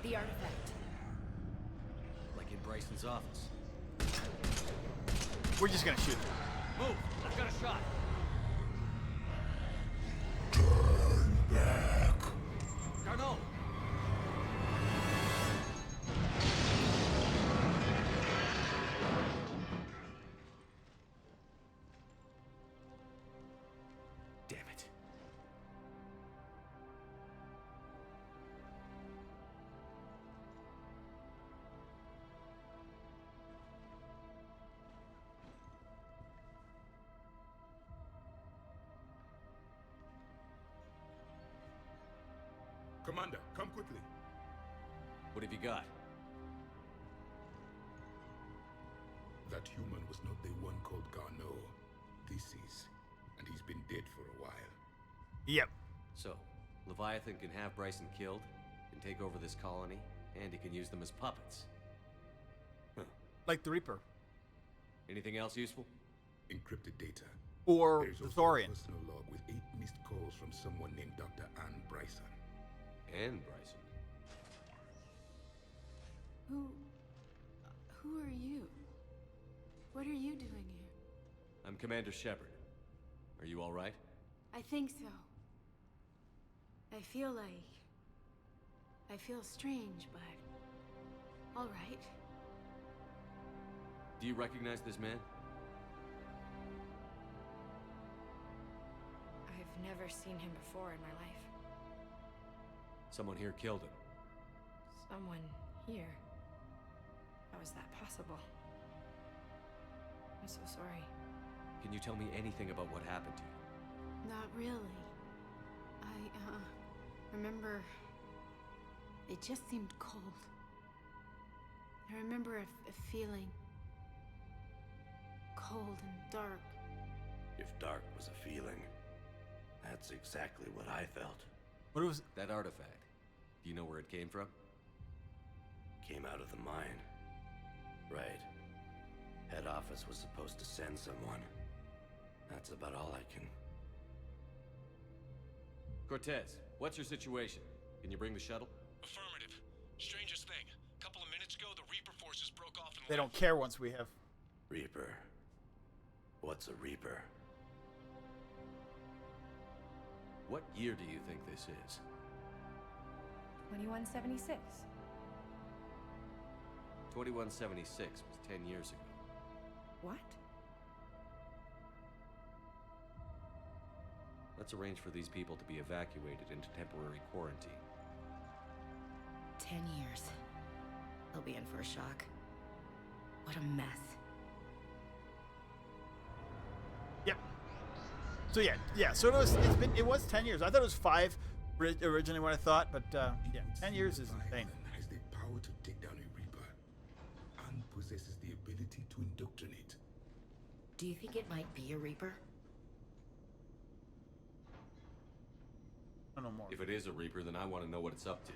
The artifact. Like in Bryson's office. We're just gonna shoot it. Move! I've got a shot. Turn back. Garneau! Damn it. Commander, come quickly. What have you got? That human was not the one called Garneau. This is. And he's been dead for a while. Yep. So, Leviathan can have Bryson killed, can take over this colony, and he can use them as puppets. Huh. Like the Reaper. Anything else useful? Encrypted data. Or There's the also Thorian. a personal log with 8 missed calls from someone named Dr. Anne Bryson. And Bryson. Who are you? What are you doing here? I'm Commander Shepard. Are you all right? I think so. I feel strange, but all right. Do you recognize this man? I've never seen him before in my life. Someone here killed him. Someone here. How is that possible? I'm so sorry. Can you tell me anything about what happened to you? Not really. I, remember... It just seemed cold. I remember a feeling... cold and dark. If dark was a feeling, that's exactly what I felt. What was that artifact? Do you know where it came from? Came out of the mine. Right. Head office was supposed to send someone. That's about all I can... Cortez, what's your situation? Can you bring the shuttle? Affirmative. Strangest thing. A couple of minutes ago, the Reaper forces broke off and They don't care once we have... Reaper. What's a Reaper? What year do you think this is? 2176. 2176 was 10 years ago. What? Let's arrange for these people to be evacuated into temporary quarantine. 10 years. They'll be in for a shock. What a mess. Yep. So yeah. So it was 10 years. I thought it was 5 originally what I thought, but yeah, 10 years is insane. Has the power to take down a Reaper and possesses the ability to indoctrinate. Do you think it might be a Reaper? I don't know more. If it is a Reaper, then I want to know what it's up to.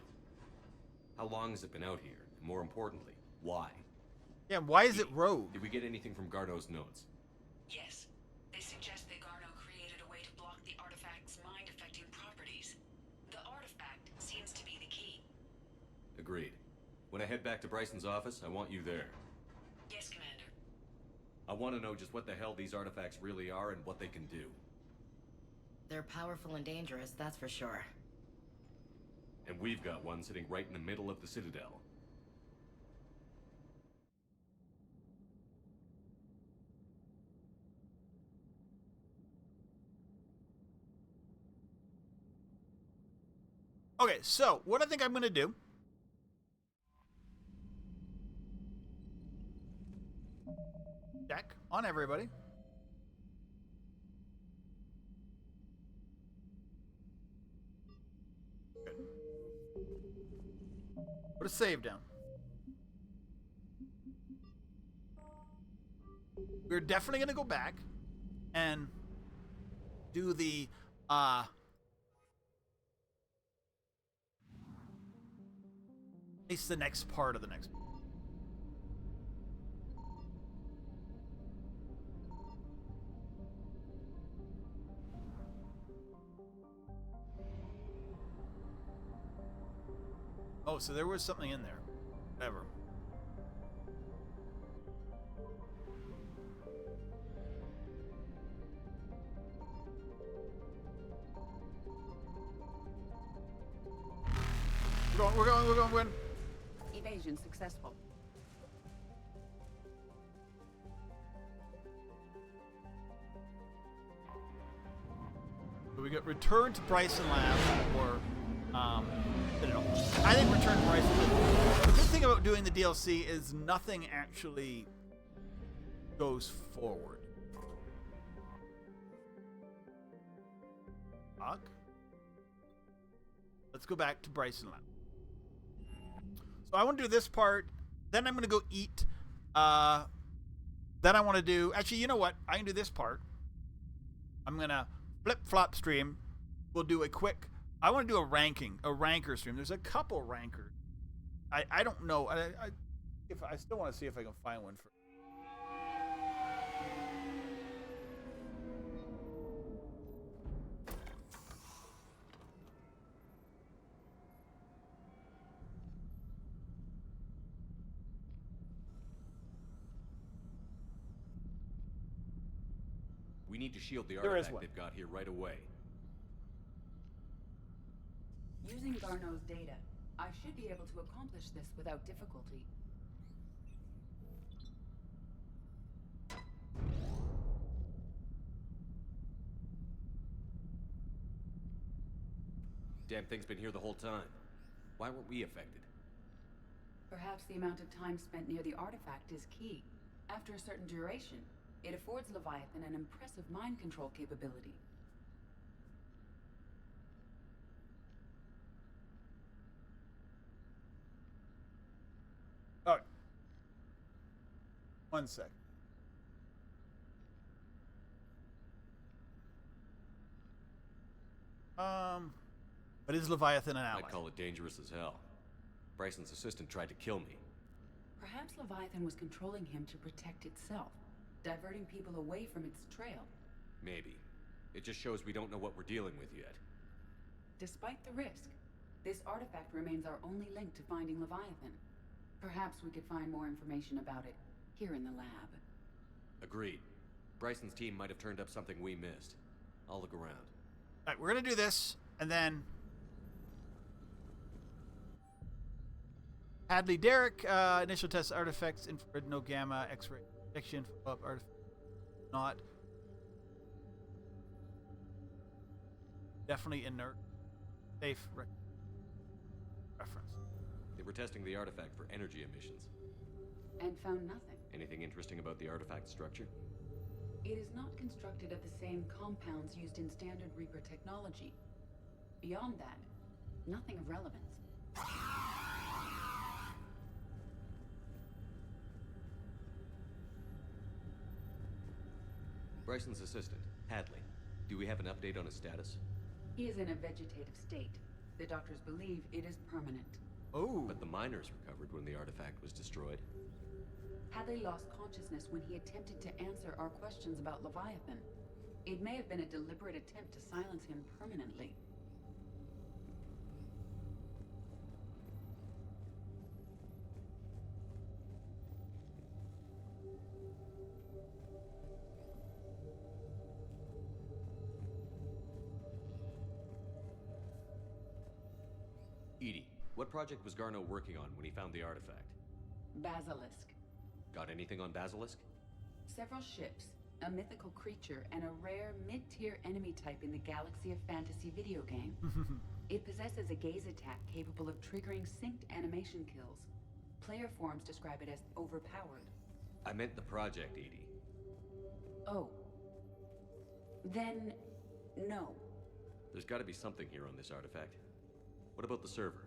How long has it been out here? And more importantly, why? Yeah, why is it rogue? Did we get anything from Garneau's notes? Yes. They suggest that Garneau created a way to block the artifact's mind-affecting properties. The artifact seems to be the key. Agreed. When I head back to Bryson's office, I want you there. Yes, Commander. I want to know just what the hell these artifacts really are and what they can do. They're powerful and dangerous, that's for sure. And we've got one sitting right in the middle of the Citadel. Okay, so what I think I'm going to do... Check on everybody. Good. Put a save down. We're definitely going to go back and do the at least the next part of the next. Oh, so there was something in there. Whatever. We're going. Evasion successful. So we got return to Bryson Lab or I think return to Bryson Lab. The good thing about doing the DLC is nothing actually goes forward. Fuck. Let's go back to Bryson Lab. So I want to do this part, then I'm going to go eat. Then I want to do... Actually, you know what? I can do this part. I'm going to flip-flop stream. We'll do a quick... I want to do a ranker stream. There's a couple rankers. I don't know. I still want to see if I can find one for... We need to shield the There is artifact one. they've got here right away. Using Garneau's data, I should be able to accomplish this without difficulty. Damn thing's been here the whole time. Why weren't we affected? Perhaps the amount of time spent near the artifact is key. After a certain duration, It affords Leviathan an impressive mind control capability. Oh. 1 sec. But is Leviathan an ally? I'd call it dangerous as hell. Bryson's assistant tried to kill me. Perhaps Leviathan was controlling him to protect itself, diverting people away from its trail. Maybe. It just shows we don't know what we're dealing with yet. Despite the risk, this artifact remains our only link to finding Leviathan. Perhaps we could find more information about it here in the lab. Agreed. Bryson's team might have turned up something we missed. I'll look around. Alright, we're gonna do this, and then... Hadley Derrick, initial test artifacts, infrared, no gamma, X-ray detection, follow-up artifact, not. Definitely inert. Safe reference. They were testing the artifact for energy emissions. And found nothing. Anything interesting about the artifact structure? It is not constructed of the same compounds used in standard Reaper technology. Beyond that, nothing of relevance. Bryson's assistant, Hadley. Do we have an update on his status? He is in a vegetative state. The doctors believe it is permanent. Oh. But the miners recovered when the artifact was destroyed. Hadley lost consciousness when he attempted to answer our questions about Leviathan. It may have been a deliberate attempt to silence him permanently. Edie, what project was Garneau working on when he found the artifact? Basilisk. Got anything on Basilisk? Several ships, a mythical creature, and a rare mid-tier enemy type in the Galaxy of Fantasy video game. It possesses a gaze attack capable of triggering synced animation kills. Player forums describe it as overpowered. I meant the project, Edie. Oh. Then, no. There's gotta be something here on this artifact. What about the server?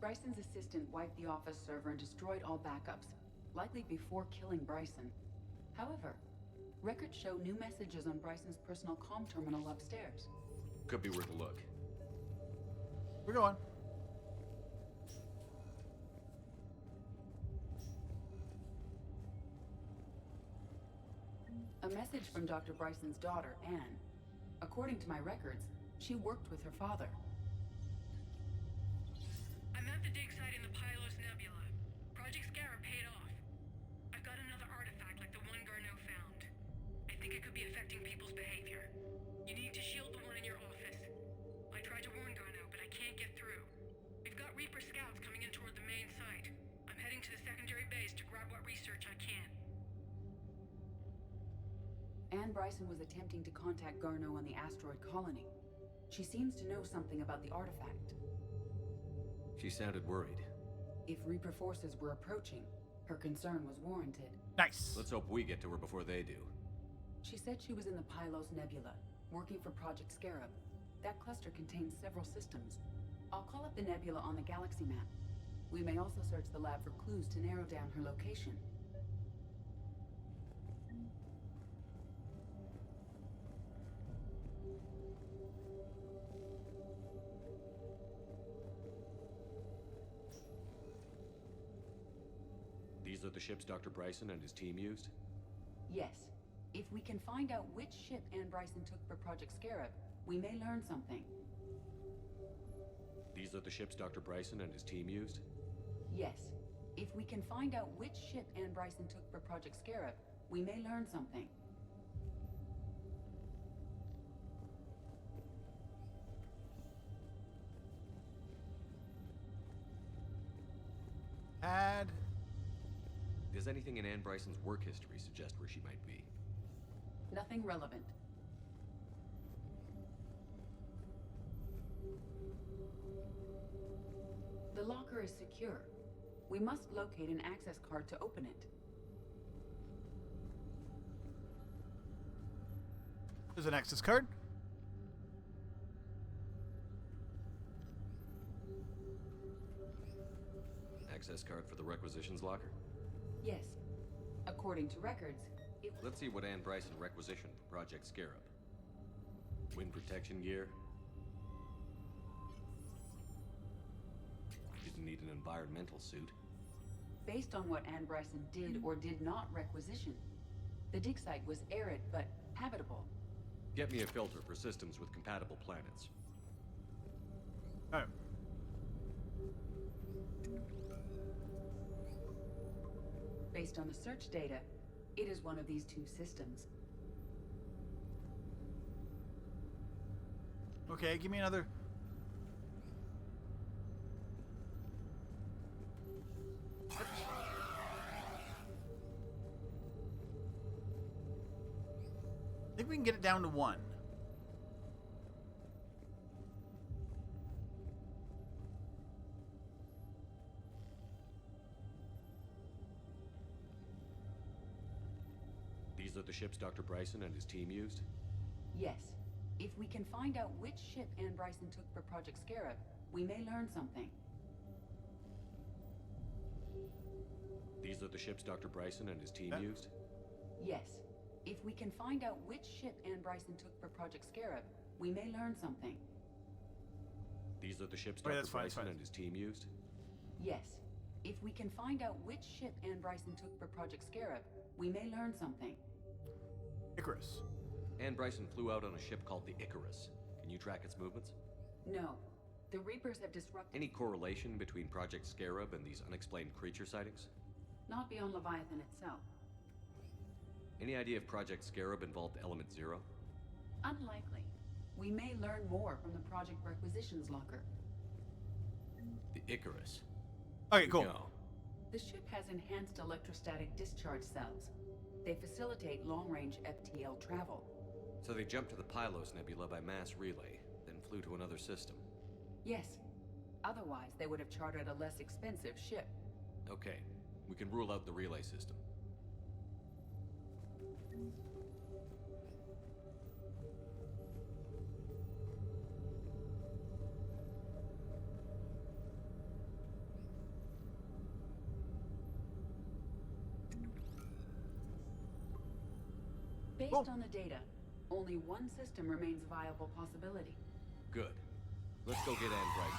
Bryson's assistant wiped the office server and destroyed all backups, likely before killing Bryson. However, records show new messages on Bryson's personal comm terminal upstairs. Could be worth a look. We're going. A message from Dr. Bryson's daughter, Anne. According to my records, she worked with her father. I'm at the dig site in the Pylos Nebula. Project Scarab paid off. I've got another artifact like the one Garneau found. I think it could be affecting people's behavior. You need to shield the one in your office. I tried to warn Garneau, but I can't get through. We've got Reaper scouts coming in toward the main site. I'm heading to the secondary base to grab what research I can. Anne Bryson was attempting to contact Garneau on the asteroid colony. She seems to know something about the artifact. She sounded worried. If Reaper forces were approaching, her concern was warranted. Nice. Let's hope we get to her before they do. She said she was in the Pylos Nebula, working for Project Scarab. That cluster contains several systems. I'll call up the nebula on the galaxy map. We may also search the lab for clues to narrow down her location. These are the ships Dr. Bryson and his team used? Yes. If we can find out which ship Anne Bryson took for Project Scarab, we may learn something. These are the ships Dr. Bryson and his team used? Yes. If we can find out which ship Anne Bryson took for Project Scarab, we may learn something. Add. Does anything in Anne Bryson's work history suggest where she might be? Nothing relevant. The locker is secure. We must locate an access card to open it. There's an access card. Access card for the requisitions locker? Yes. According to records, Let's see what Ann Bryson requisitioned for Project Scarab. Wind protection gear. Didn't need an environmental suit. based on what Ann Bryson did or did not requisition, the dig site was arid but habitable. Get me a filter for systems with compatible planets. Oh. Based on the search data, it is one of these two systems. Okay, give me another. I think we can get it down to one. These are the ships Dr. Bryson and his team used? Yes. If we can find out which ship Ann Bryson took for Project Scarab, we may learn something. These are the ships Dr. Bryson and his team used? Yes. If we can find out which ship Ann Bryson took for Project Scarab, we may learn something. These are the ships Okay, Dr. that's fine, Bryson fine. and his team used? Yes. If we can find out which ship Ann Bryson took for Project Scarab, we may learn something. Icarus. Ann Bryson flew out on a ship called the Icarus. Can you track its movements? No. The Reapers have disrupted... Any correlation between Project Scarab and these unexplained creature sightings? Not beyond Leviathan itself. Any idea if Project Scarab involved Element Zero? Unlikely. We may learn more from the Project Requisitions Locker. The Icarus. Okay, cool. The ship has enhanced electrostatic discharge cells. They facilitate long-range FTL travel. So they jumped to the Pylos Nebula by mass relay, then flew to another system. Yes. Otherwise, they would have chartered a less expensive ship. Okay, we can rule out the relay system. Based on the data, only one system remains a viable possibility. Good. Let's go get Ann Bryson.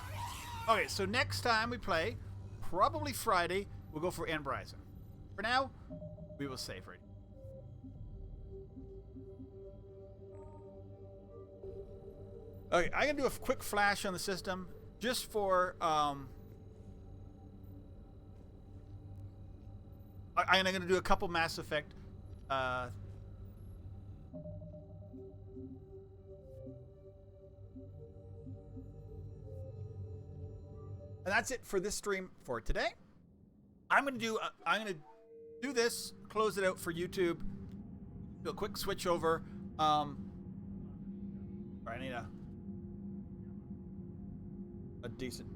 Okay, so next time we play, probably Friday, we'll go for Ann Bryson. For now, we will save right. Okay, I'm gonna do a quick flash on the system just for I'm gonna do a couple Mass Effect and that's it for this stream for today. I'm gonna do this, close it out for YouTube. Do a quick switch over. I need a decent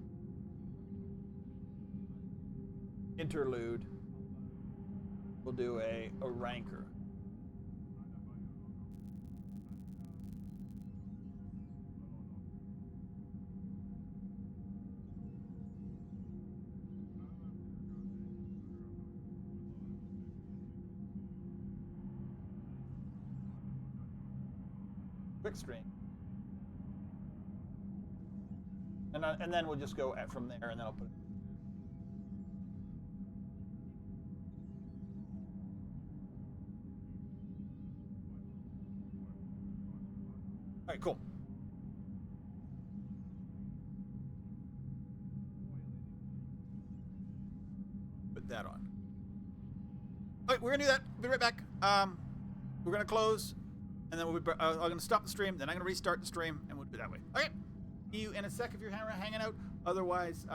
interlude. We'll do a ranker. Quick stream. And then we'll just go from there, and then I'll put it. All right, cool. Put that on. All right, we're gonna do that. Be right back. We're gonna close, and then we'll be. I'm gonna stop the stream. Then I'm gonna restart the stream, and we'll do it that way. Okay. See you in a sec if you're hanging out. Otherwise,